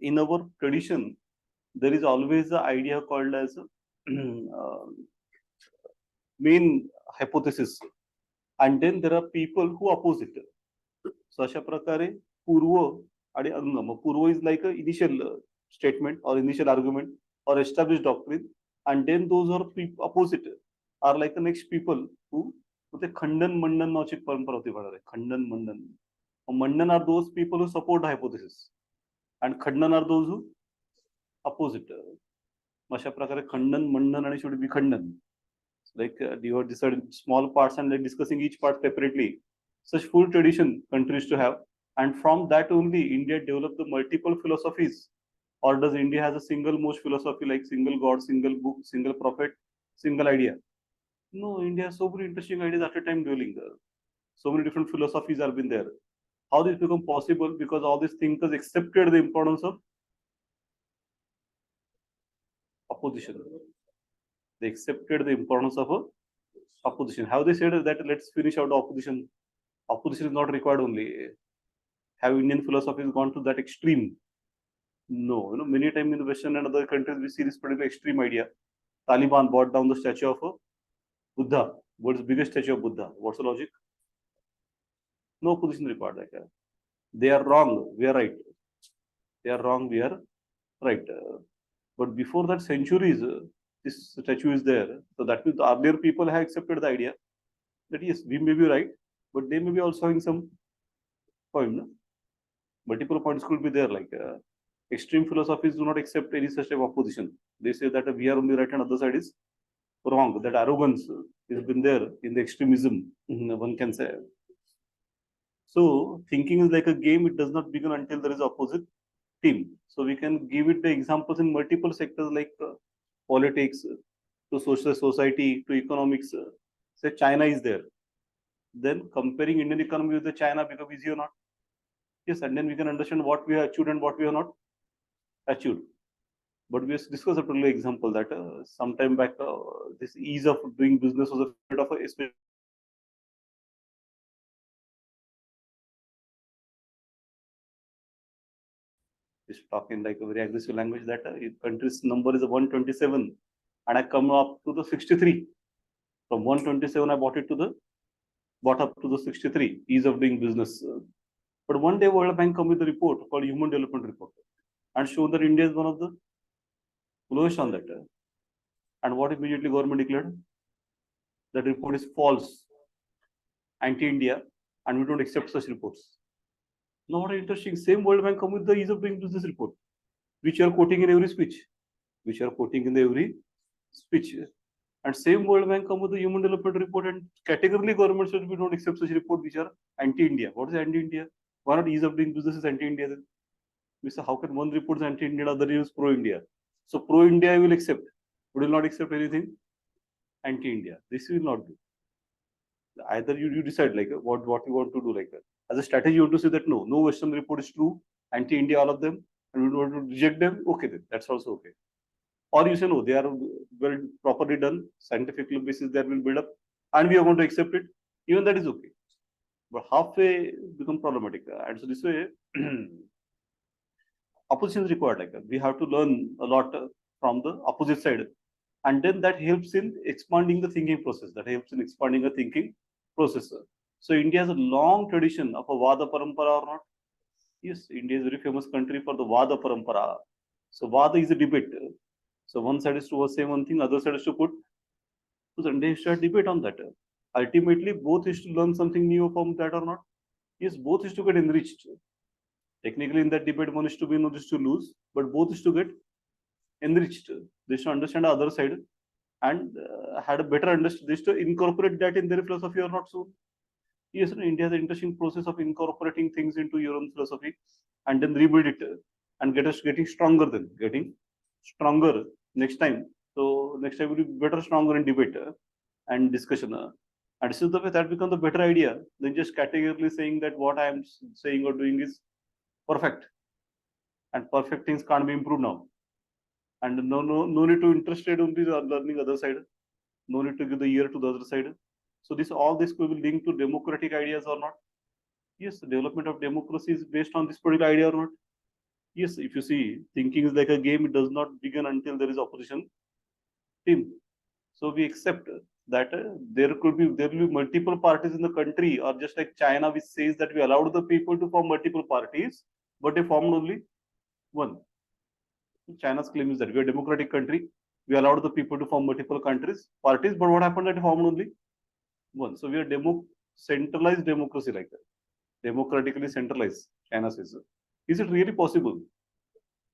in our tradition, there is always the idea called as main hypothesis, and then there are people who oppose it. So अशा प्रकारे पूर्व आणि अंग. मग पूर्व is like a initial statement or initial argument or established doctrine, and then those who are opposite are like the next people who ते खंडन मंडन नावाची एक परंपरा होती बघा. खंडन मंडन. Mandan are those people who support the hypothesis, and Khandan are those who oppose it. अशा प्रकारे खंडन मंडन आणि should be खंडन. Like you are deciding small parts and like discussing each part separately. Such full tradition countries to have, and from that only India developed the multiple philosophies. Or does India has a single most philosophy like single God, single book, single prophet, single idea? No, India has so many interesting ideas at a time dwelling there. So many different philosophies have been there. How this become possible? Because all these thinkers accepted the importance of opposition. They accepted the importance of opposition. How they said that let's finish out opposition. Opposition is not required only. Have Indian philosophies gone to that extreme? No. Many times in the Western and other countries we see this particular extreme idea. Taliban brought down the statue of Buddha. World's biggest statue of Buddha. What's the logic? No opposition required. Like they are wrong, we are right. They are wrong, we are right. But before that, centuries, this statue is there. So that means the earlier people have accepted the idea that yes, we may be right, but they may be also having some point. No? Multiple points could be there. Like extreme philosophies do not accept any such type of opposition. They say that we are only right and other side is wrong. That arrogance has been there in the extremism, one can say. So thinking is like a game. It does not begin until there is opposite team. So we can give it the examples in multiple sectors like politics, to social society, to economics. Say China is there. Then comparing Indian economy with the China become easy or not? Yes, and then we can understand what we have achieved and what we have not achieved. But we have discussed a particular example that some time back, this ease of doing business was a bit of a is talking like a very aggressive language that country's number is 127 and I come up to the 63. From 127, I bought up to the 63, ease of doing business. But one day World Bank come with a report called Human Development Report and show that India is one of the lowest on that. And what immediately government declared? That report is false, anti-India, and we don't accept such reports. Now what interesting, same World Bank come with the ease of doing business report, which you are quoting in every speech, and same World Bank come with the Human Development Report and categorically government says we don't accept such report which are anti-India. What is anti-India? Why not ease of doing business is anti-India then? We say how can one report is anti-India, other is pro-India? So pro-India I will accept, we will not accept anything anti-India. This will not do. Either you decide like what you want to do like that. As a strategy, you want to say that no Western report is true, anti-India all of them, and we want to reject them. Okay, then that's also okay. Or you say no, they are well properly done, scientific basis that will build up, and we are going to accept it. Even that is okay. But halfway become problematic, and so this way, opposition is required. Like that. We have to learn a lot from the opposite side, and then that helps in expanding the thinking process. That helps in expanding the thinking process. So India has a long tradition of a Vada Parampara or not? Yes, India is a very famous country for the Vada Parampara. So Vada is a debate. So one side is to say one thing, other side is to put. So India is to debate on that. Ultimately, both is to learn something new from that or not? Yes, both is to get enriched. Technically, in that debate, one is to win, one is to lose, but both is to get enriched. They should understand the other side and had a better understanding. They should incorporate that in their philosophy or not so. Yes, India has an interesting process of incorporating things into your own philosophy and then rebuild it and getting stronger then, getting stronger next time. So next time will be better, stronger in debate and discussion. And this is the way that becomes a better idea than just categorically saying that what I am saying or doing is perfect. And perfect things can't be improved now. And no need to interested in the learning other side. No need to give the ear to the other side. So all this will be linked to democratic ideas or not? Yes, the development of democracy is based on this particular idea or not? Yes, if you see, thinking is like a game, it does not begin until there is opposition team. So we accept that there will be multiple parties in the country, or just like China, which says that we allowed the people to form multiple parties, but they formed only one. China's claim is that we are a democratic country. We allowed the people to form multiple parties, but what happened that they formed only one. So we are centralized democracy like that. Democratically centralized, China says. Is it really possible?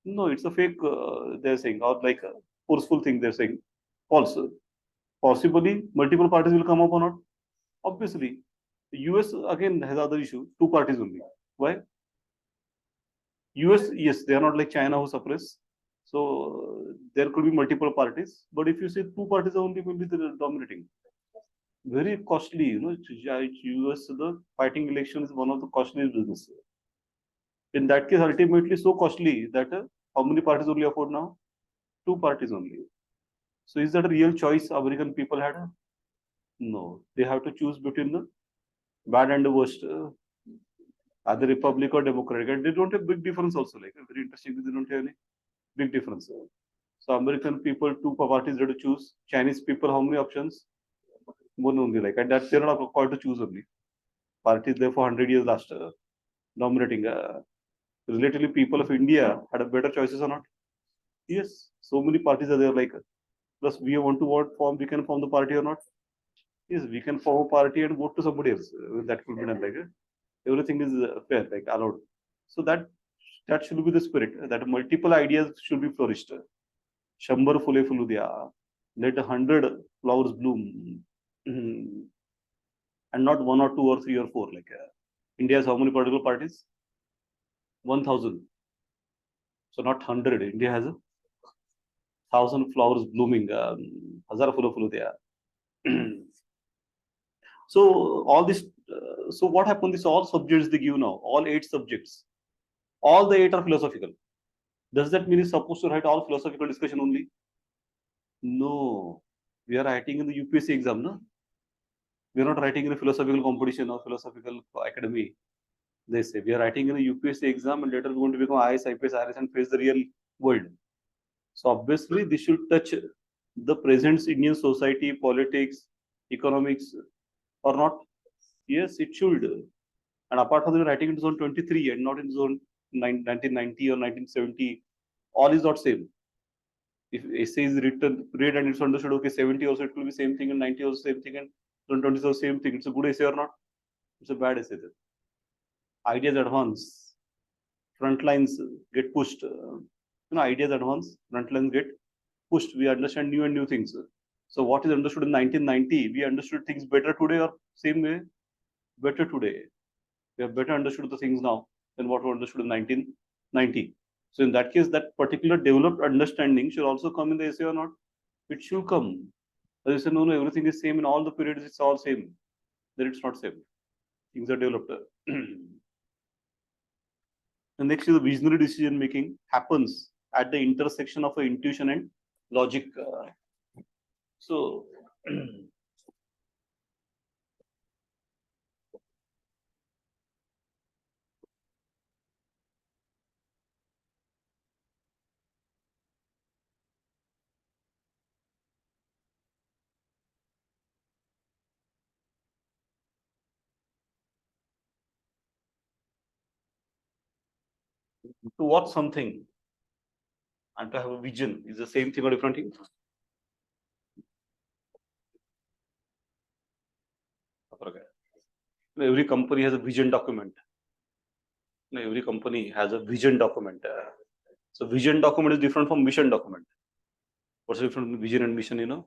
No, it's a fake, they're saying, or like a forceful thing they're saying. False. Possibly multiple parties will come up or not. Obviously, the US again has other issue, two parties only. Why? US, yes, they are not like China who suppress. So there could be multiple parties, but if you say two parties only will be the dominating. Very costly, US, the fighting election is one of the costliest business. In that case, ultimately so costly that how many parties only afford now? Two parties only. So is that a real choice American people had? No, they have to choose between the bad and the worst, either Republic or Democratic, and they don't have big difference also. Like very interesting, they don't have any big difference. So American people, two parties they have to choose. Chinese people, how many options? One only. Like and that they're not required to choose only. Parties there for 100 years last dominating. Relatively, people of India had a better choices or not? Yes, so many parties are there. Like plus we want to form, we can form the party or not? Yes, we can form a party and vote to somebody else. That could be done like everything is fair, like allowed. So that should be the spirit. That multiple ideas should be flourished. Shambar fule fulu diya. Let 100 flowers bloom, and not one or two or three or four. Like India has how many political parties? 1,000. So not 100. India has 1,000 flowers blooming. Hazar fulu fulu diya. So all this, so what happened? This all subjects they give now, all 8 subjects, all the 8 are philosophical. Does that mean it's supposed to write all philosophical discussion only? No, we are writing in the UPSC exam, no? We are not writing in a philosophical competition or philosophical academy. They say we are writing in the UPSC exam and later we're going to become IS, IPS, IRS and face the real world. So obviously this should touch the present Indian society, politics, economics, or not? Yes, it should. And apart from the writing in zone 23 and not in zone 1990 or 1970, all is not same. If essay is written, read and it's understood, okay, 70 also it will be same thing and 90 also same thing and zone 20 also same thing. It's a good essay or not? It's a bad essay. Ideas advance, front lines get pushed. Ideas advance, front lines get pushed. We understand new and new things. So what is understood in 1990, we understood things better today or same way? Better today. We have better understood the things now than what we understood in 1990. So in that case, that particular developed understanding should also come in the essay or not? It should come. As you say, no, everything is same in all the periods, it's all same. Then it's not same. Things are developed. The next is the visionary decision making happens at the intersection of intuition and logic. So to watch something and to have a vision is the same thing or different thing? Every company has a vision document. Every company has a vision document. So vision document is different from mission document. What's the difference between vision and mission?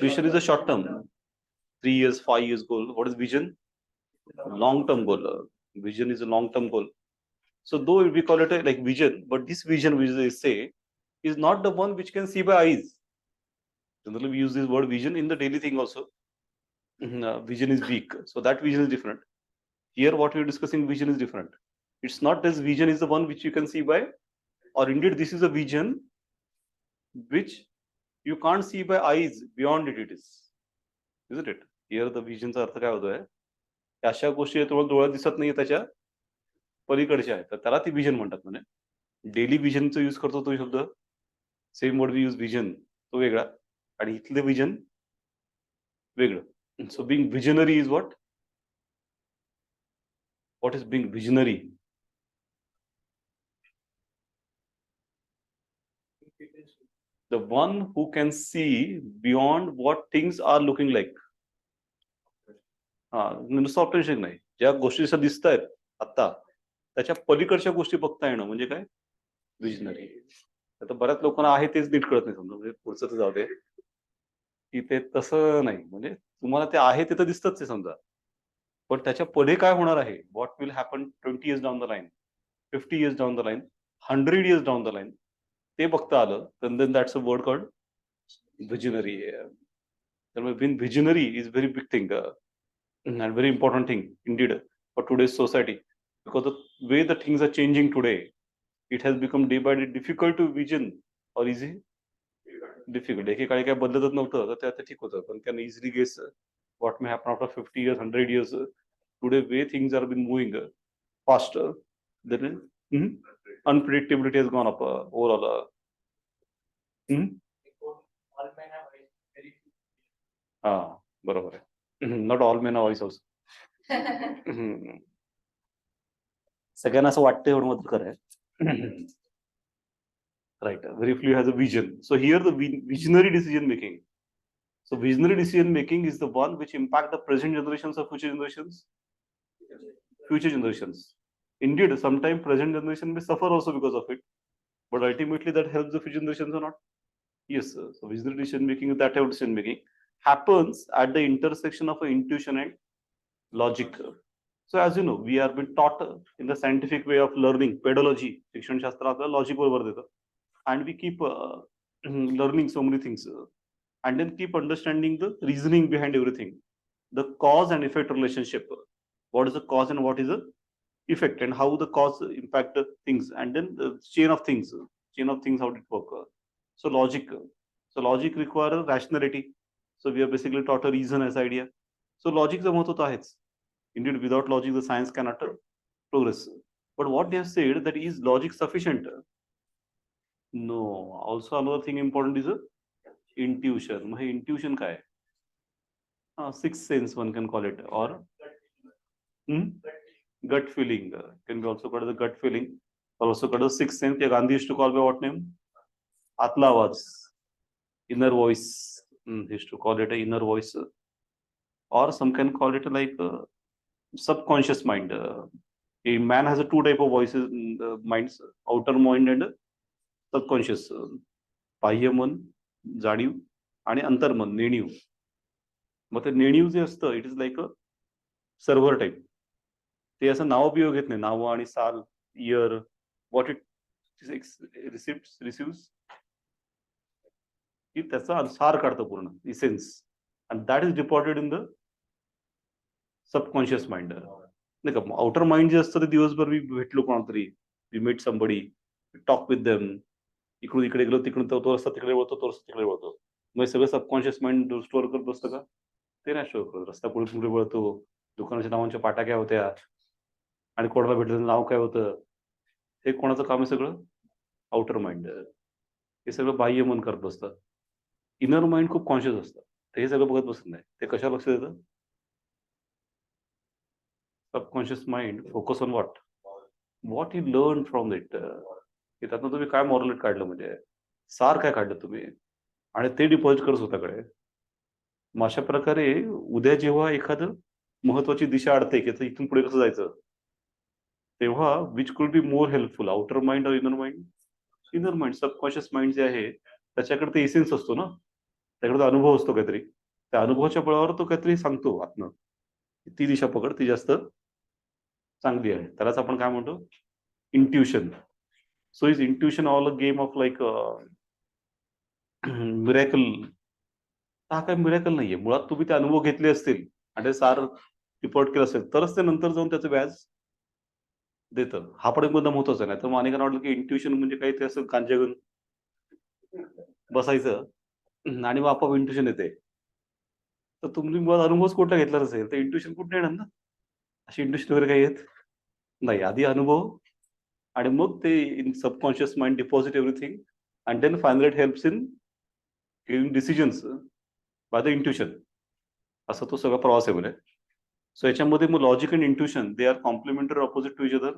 Vision is a short term, 3 years, 5 years goal. What is vision? Long term goal. Vision is a long term goal. So though we call it like vision, but this vision which they say is not the one which can see by eyes. Generally, we use this word vision in the daily thing also. Vision is weak. So that vision is different. Here, what we're discussing, vision is different. It's not this vision is the one which you can see by, or indeed this is a vision which you can't see by eyes, beyond it is. Isn't it? Here the visionचा अर्थ काय होतोय? अशा गोष्टी तुम्हाला डोळ्यात दिसत नाही त्याच्या पलीकडच्या आहेत. तर त्याला ती विजन म्हणतात म्हणे. डेली विजनचा यूज करतो तो शब्द, same word we use vision तो वेगळा, आणि इथले विजन वेगळं. So being visionary is what? What is being visionary? The one who can see beyond what things are looking like. हा, नुसतं ऑप्टिमिस्टिक नाही, ज्या गोष्टी जसं दिसत आहेत आता त्याच्या पलीकडच्या गोष्टी बघता येणं म्हणजे काय? विजनरी. आता बऱ्याच लोकांना आहे तेच नीट कळत नाही, समजा म्हणजे पुढचं तर जाऊ दे, की ते तसं नाही, म्हणजे तुम्हाला ते आहे ते तर दिसतच आहे समजा, पण त्याच्या पुढे काय होणार आहे, what will happen 20 years down the line, 50 years down the line, 100 years down the line, ते बघता आलं तर then that's a word called visionary. त्यामुळे being visionary is very big thing and very important thing indeed for today's society, because the way the things are changing today, it has become day by day difficult to vision or easy difficult. एकेकाळी काय बदलतच नव्हतं तर ते आता ठीक होतं, पण can easily guess what may happen after 50 years, 100 years. Today way things are been moving faster, then unpredictability has gone up overall. हा, बरोबर आहे. Not all main voice also. सगळ्यांना असं वाटतं एवढं मात्र खरं आहे. Right, very few has a vision. So here the visionary decision making. So visionary decision making is the one which impact the present generations or future generations. Future generations. Indeed, sometimes present generation may suffer also because of it, but ultimately that helps the future generations or not. Yes, sir. So visionary decision making, that type of decision making happens at the intersection of intuition and logic. So as you know, we are been taught in the scientific way of learning, pedagogy, शिक्षण शास्त्र आपल्याला logic बरोबर देतं, and we keep learning so many things, and then keep understanding the reasoning behind everything, the cause and effect relationship, what is the cause and what is the effect, and how the cause impact things, and then the chain of things, how did it work. So logic require rationality, so we are basically taught a reason as idea. So logic चं महत्व तर आहेच. Indeed, without logic, the science cannot progress. But what they have said, that is logic sufficient? No. Also, another thing important is intuition. Intuition काय? Sixth sense, one can call it, or gut feeling. Can be also called the gut feeling, or also called the sixth sense. Gandhi used to call by what name? Atla आवाज, inner voice. He used to call it a inner voice, or some can call it like subconscious mind. A man has a two type of voices in the minds, outer mind and subconscious. बाह्य मन, जाणीव, आणि अंतर्मन, नेणीव. मग ते नेणीव जे असतं, it is like a server type. ते असं नाव बिव घेत नाही, नाव आणि साल, इयर, व्हॉट इट रिसिव्स, की त्याचा सार काढतं पूर्ण, essence, and that is deported in the subconscious mind. नाही का, आउटर माइंड जे असतं ते दिवसभर मी भेटलो कोणाला तरी, we met somebody, talk with them, इकडून इकडे गेलो, तिकडून तो रस्ता तिकडे वळतो, तो रस्ता तिकडे वळतो. मग सगळं सबकॉन्शियस माइंड स्टोअर करत बसतं का? ते नाही स्टोअर करत. रस्ता पुढे पुढे वळतो, दुकानाच्या नावांच्या पाट्या काय होत्या, आणि कोणाला भेटलं नाव काय होतं, हे कोणाचं काम आहे? सगळं आउटर माइंड. हे सगळं बाह्य मन करत बसतं. इनर माइंड खूप कॉन्शियस असतं, ते हे सगळं बघत बसत नाही. ते कशा लक्ष देतं? Subconscious mind focus on what he learn from it, की त्यातनं तुम्ही काय मॉरलेट काढलं, म्हणजे सार काय काढलं तुम्ही, आणि ते डिपॉझिट कर स्वतःकडे. मग अशा प्रकारे उद्या जेव्हा एखादं महत्वाची दिशा अडते, की इथून पुढे कसं जायचं, तेव्हा which could be more helpful, outer mind or inner mind? Inner mind. Subconscious mind जे आहे त्याच्याकडे ते एसेन्स असतो ना, त्याकडे अनुभव असतो काहीतरी, त्या अनुभवाच्या बळावर तो काहीतरी सांगतो आतनं, ती दिशा पकड, ती जास्त चांगली आहे. त्यालाच आपण काय म्हणतो? Intuition. So is intuition all a game of like miracle? हा काय मिरॅकल नाहीये. मुळात तुम्ही ते अनुभव घेतले असतील आणि ते सार रिपोर्ट केलं असेल तरच ते नंतर जाऊन त्याचं व्याज देतं. हा पण एक मुद्दा महत्वाचा आहे. तर मग अनेकांना वाटलं की इंट्युशन म्हणजे काही ते असं कांजा घेऊन बसायचं आणि मग आपोआप इंट्युशन येते. तर तुम्ही मुळात अनुभवच कुठला घेतला नसेल तर इंट्युशन कुठे येणार ना? अशी इंट्युशन वगैरे काही येत नाही. आधी अनुभव आणि मग ते in subconscious mind deposit everything and then finally it helps in giving decisions by the intuition. असा तो सगळा प्रवास आहे म्हणजे. सो याच्यामध्ये मग logic and intuition they are complementary opposite to each other.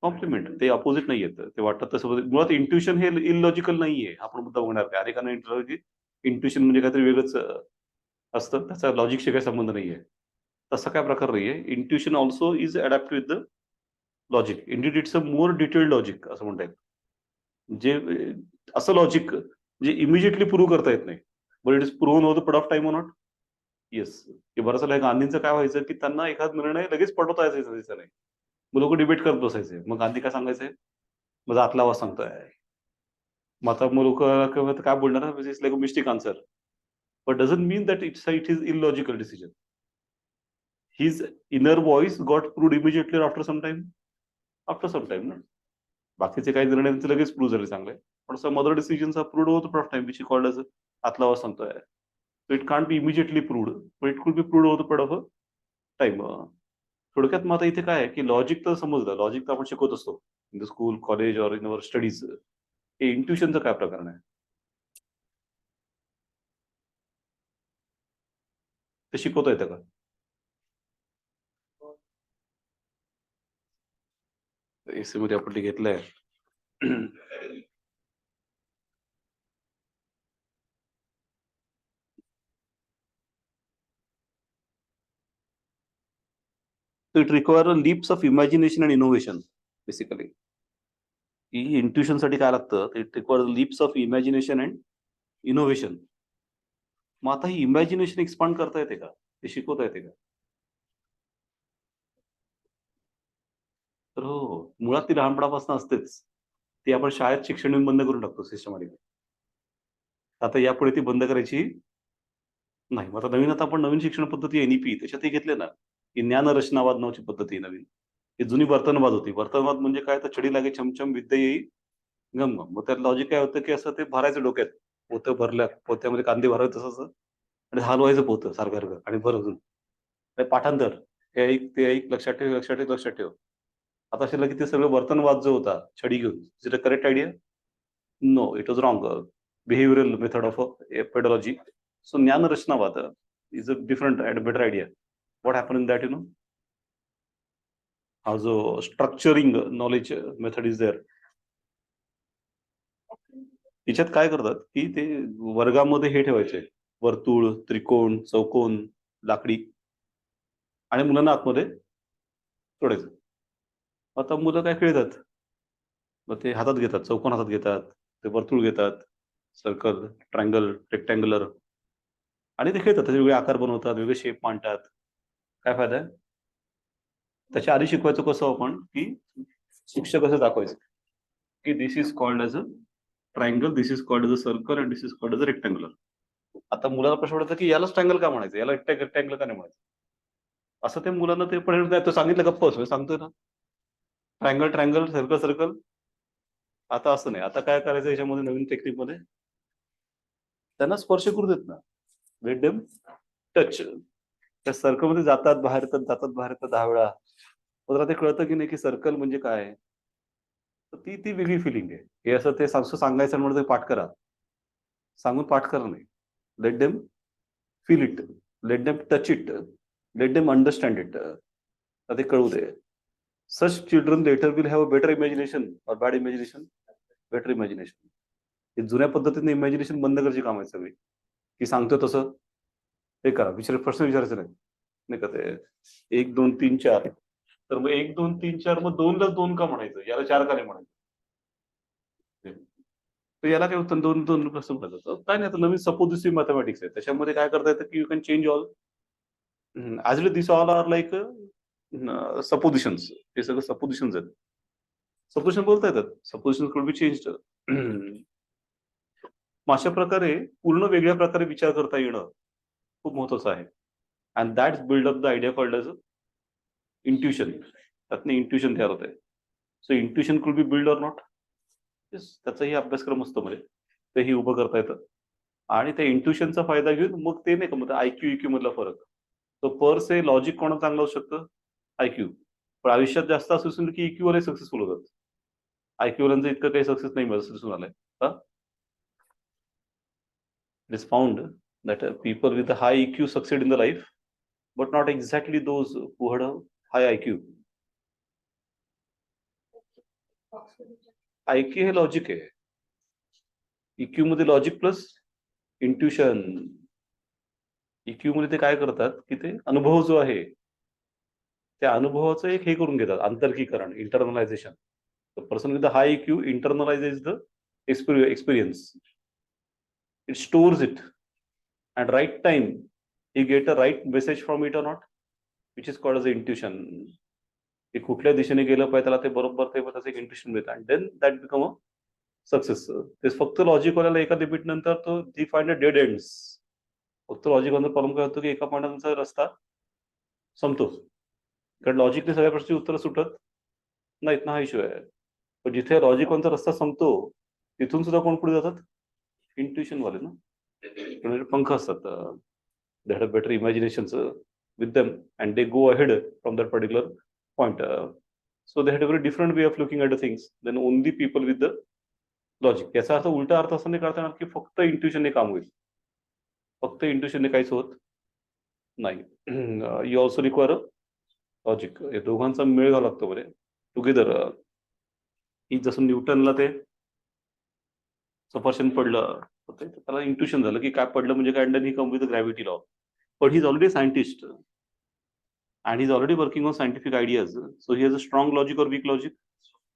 Complement, ते अपोजिट नाही येत, ते वाटतं तसं. मुळात इंट्युशन हे इलॉजिकल नाहीये. आपण मुद्दा बघणार काय, अनेकांना इंट्युशन म्हणजे काहीतरी वेगळंच असतं, त्याचा लॉजिकशी काही संबंध नाहीये. तसा काय प्रकार नाहीये. Intuition also is adapt with the logic. Indeed it's a more detailed logic असं म्हणता येईल. जे असं लॉजिक जे इमिजिएटली प्रूव्ह करता येत नाही, but it is proven over the period of time or not. Yes. की बरंच गांधींचं काय व्हायचं की त्यांना एखादा निर्णय लगेच पटवता यायचा नाही. मग लोक डिबेट करत बसायचे. मग गांधी काय सांगायचे, माझा आतला आवाज सांगतोय. मग आता मग लोक काय बोलणार, it's like a mistake answer, but doesn't mean that it is illogical decision. His inner voice got proved immediately after some time. After some time ना. बाकीचे काही निर्णय त्यांचे लगेच प्रूव्ह झाले चांगले, पण some other decisions are proved over the period of time which is called as आतला आवाज सांगतोय. So it can't be immediately proved, but it could be proved over the period of time. थोडक्यात मग आता इथे काय आहे की लॉजिक तर समजलं, लॉजिक तर आपण शिकवत असतो in the school, college or in our studies. हे इंट्युशनचं काय प्रकरण आहे, ते शिकवता येतं का? एसी मध्ये आपण ते घेतलंय. It require leaps of imagination and innovation basically. की इंट्युशन साठी काय लागतं, it require leaps of imagination and innovation. मग आता ही इमॅजिनेशन एक्सपांड करता येते का, ते शिकवता येते का? तर हो, मुळात ती लहानपणापासून असतेच. ती आपण शाळेत शिक्षण देऊन बंद करून टाकतो सिस्टमॅटिक. आता यापुढे ती बंद करायची नाही. मग आता आपण नवीन शिक्षण पद्धती एनईपी त्याच्यात घेतले ना, की ज्ञान रचनावाद नावाची पद्धती नवीन. ही जुनी वर्तनवाद होती. वर्तनवाद म्हणजे काय, तर छडी लागे छमछम विद्या येई घम घम. मग त्यात लॉजिक काय होतं की असं ते भरायचं डोक्यात. पोतं भरल्या, पोत्यामध्ये कांदे भरायचं तसं आणि हलवायचं पोतं सारखं आणि भर अजून. पाठांतर, हे ऐक ते ऐक, लक्षात ठेव, लक्षात ठेव, लक्षात ठेव. आता असेल की ते सगळं वर्तनवाद जो होता छडी घेऊन, is it a correct idea? No, it was wrong. Behavioural method of pedology. So ज्ञान रचनावाद is a different and better idea. What happened in that, हा जो structuring knowledge method is there. त्याच्यात काय करतात की ते वर्गामध्ये हे ठेवायचे, वर्तुळ, त्रिकोण, चौकोन, लाकडी, आणि मुलांना आतमध्ये सोडायचं. आता मुलं काय खेळतात, मग ते हातात घेतात, चौकोन हातात घेतात, ते वर्तुळ घेतात, सर्कल, ट्रायंगल, रेक्टँग्युलर, आणि ते खेळतात. त्याचे वेगळे आकार बनवतात, वेगळे शेप मांडतात. काय फायदा आहे? त्याच्या आधी शिकवायचं कसं आपण, की शिक्षक कसं दाखवायचं की this is called as a triangle, this is called as a circle and this is called as a rectangular. आता मुलाला प्रश्न पडतो की यालाच ट्रायंगल का म्हणायचं, याला रेक्टँगल का नाही म्हणायचं. असं ते मुलांना ते पण तो सांगितलं गप्प असं सांगतोय ना, ट्रायंगल ट्रायंगल, सर्कल सर्कल. आता असं नाही. आता काय करायचं याच्यामध्ये नवीन टेक्निक मध्ये, त्यांना स्पर्श करू देत ना, लेट देम टच. त्या सर्कल मध्ये जातात बाहेर येतात, जातात बाहेर येतात 10 वेळा. मला ते कळतं की नाही की सर्कल म्हणजे काय. तर ती ती वेगळी फिलिंग आहे. हे असं ते सांगायचं म्हणून ते पाठ करा, सांगून पाठ करा नाही. Let them feel it, let them touch it, let them understand it. ते कळू दे. Such children later will have a better imagination or bad imagination. Better imagination. हे जुन्या पद्धतीने इमॅजिनेशन बंद करायची काम आहे सगळी, की सांगतो तसं हे करा, प्रश्न विचारायचं नाही. नाही का ते 1 2 3 4, तर मग 1 2 3 4, मग 2ला 2 का म्हणायचं, याला 4 का नाही म्हणायचं. तर याला काय उत्तर, 2 2 कसं म्हणायचं. काय नाही, आता नवीन सपोजिटिव्ह मॅथमॅटिक्स आहे, त्याच्यामध्ये काय करता येतं की you can change all. As it this all are like suppositions. हे सगळं सपोजिशन्स आहेत. सपोजिशन बोलता येतात, सपोजिशन कुड बी चेंज्ड. अशा प्रकारे पूर्ण वेगळ्या प्रकारे विचार करता येणं खूप महत्वाचं आहे. And that's build up the idea called as intuition. त्यातनं इंट्युशन तयार होत आहे. So intuition could be build or not. त्याचाही अभ्यासक्रम असतो म्हणजे, तेही उभं करता येतं. आणि त्या इंट्युशनचा फायदा घेऊन मग ते नाही का, मग आयक्यू इक्यू मधला फरक. तो पर से लॉजिक कोणा चांगलं असू शकतं, आयक्यू. पण आयुष्यात जास्त असं दिसून की IQ वाले सक्सेसफुल होतात. IQ वाल्यांचं इतकं काही सक्सेस नाही मला दिसून आलंय. It is found that people with a high IQ succeed in the life, but not exactly those who had a high IQ. IQ हे लॉजिक आहे. EQ मध्ये लॉजिक प्लस इंट्युशन. EQ मध्ये ते काय करतात की ते अनुभव जो आहे त्या अनुभवाचं एक हे करून घेतात, आंतर्कीकरण, इंटरनलायझेशन. The person with the high IQ internalizes the experience. It stores it, and right time he get a right message from it or not, which is called as intuition. की कुठल्या दिशेने गेलं पाहिजे त्याला ते बरोबर ते त्याचं एक इंट्युशन मिळतं, and then that become a success. ते फक्त लॉजिक वाल्याला एका लिमिट नंतर तो the find a dead ends. फक्त लॉजिक नंतर प्रॉब्लेम काय होतो की एका पॉईंटनंतर रस्ता संपतो, कारण लॉजिकने सगळ्या प्रश्नाची उत्तरं सुटत नाहीत ना, हा इश्यू आहे. पण जिथे लॉजिकचा रस्ता संपतो तिथून सुद्धा कोण पुढे जातात? इंट्युशन वाले ना. म्हणजे पंख असतात, they have better imaginations with them and they go ahead from that particular point. So they had a very different way of looking at the things then only people with the logic. याचा अर्थ उलटा अर्थ असं नाही करता येणार की फक्त इंट्युशनने काम होईल. फक्त इंट्युशनने काहीच होत नाही. You also require a logic. या दोघांचा मेळ घालावा लागतो बरे टुगेदर. की जसं न्यूटनला ते सफरचंद पडलं त्याला इंट्युशन झालं की काय पडलं म्हणजे काय, and he come with gravity law. But he is already scientist and he's already working on scientific ideas. So he has a strong logic or weak logic?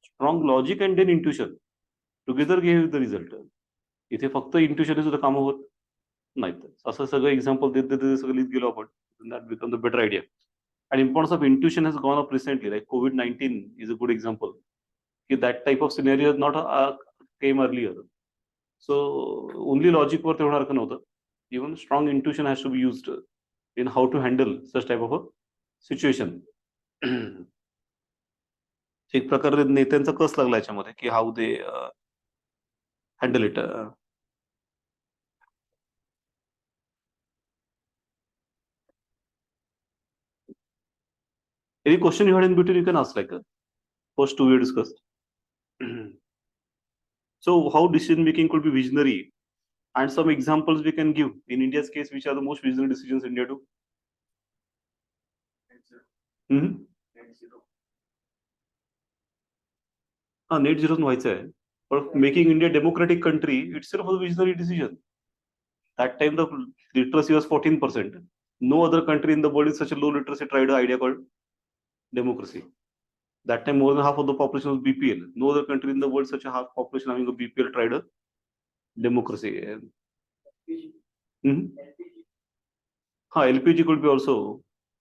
Strong logic and then intuition together gave the result. इथे फक्त intuition सुद्धा कामं होत नाहीत. असं सगळं example देत देत सगळं लिहित गेलो आपण. That become the better idea. And importance of intuition has gone up recently. Like COVID-19 is a good example. That type of scenario not came earlier. So only logic वर ते होणार का नव्हतं. Even strong intuition has to be used in how to handle such type of a situation. एक प्रकारे नेत्यांचा कस लागला याच्यामध्ये की how they handle it. Any question you had in between, you can ask, like first two we discussed. So how decision making could be visionary, and some examples we can give in India's case, which are the most visionary decisions India do. Net zero व्हायचं आहे, but making India a democratic country itself was a visionary decision. That time the literacy was 14%. No other country in the world is such a low literacy tried an idea called democracy. That time more than half of the population was BPL. No other country in the world such a half population having a BPL tried a democracy. LPG could be also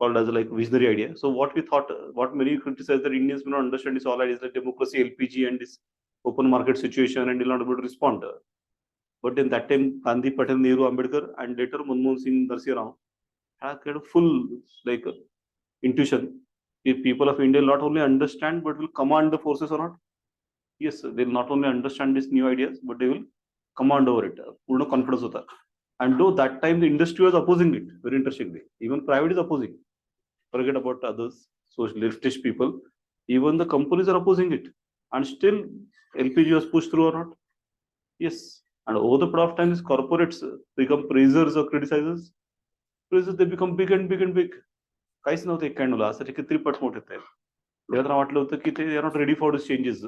called as like visionary idea. So what we thought, what many criticize that Indians may not understand is all ideas like democracy, LPG, and this open market situation, and will not be able to respond. But in that time, Gandhi, Patel, Nehru, Ambedkar, and later Manmohan Singh, Narsi Rao had kind of full like intuition. If people of India not only understand but will command the forces or not. Yes, they will not only understand these new ideas, but they will command over it. Purna confidence hota. And though that time the industry was opposing it, very interestingly, even private is opposing. Forget about others, social leftist people. Even the companies are opposing it, and still LPG was pushed through or not. Yes, and over the period of time, these corporates become praisers or criticizers. Praisers, they become big and big and big. काहीच नव्हतं एक कॅन्डोला असं किती पट मोठे आहेत. तेव्हा वाटलं होतं की ते are not ready for this changes,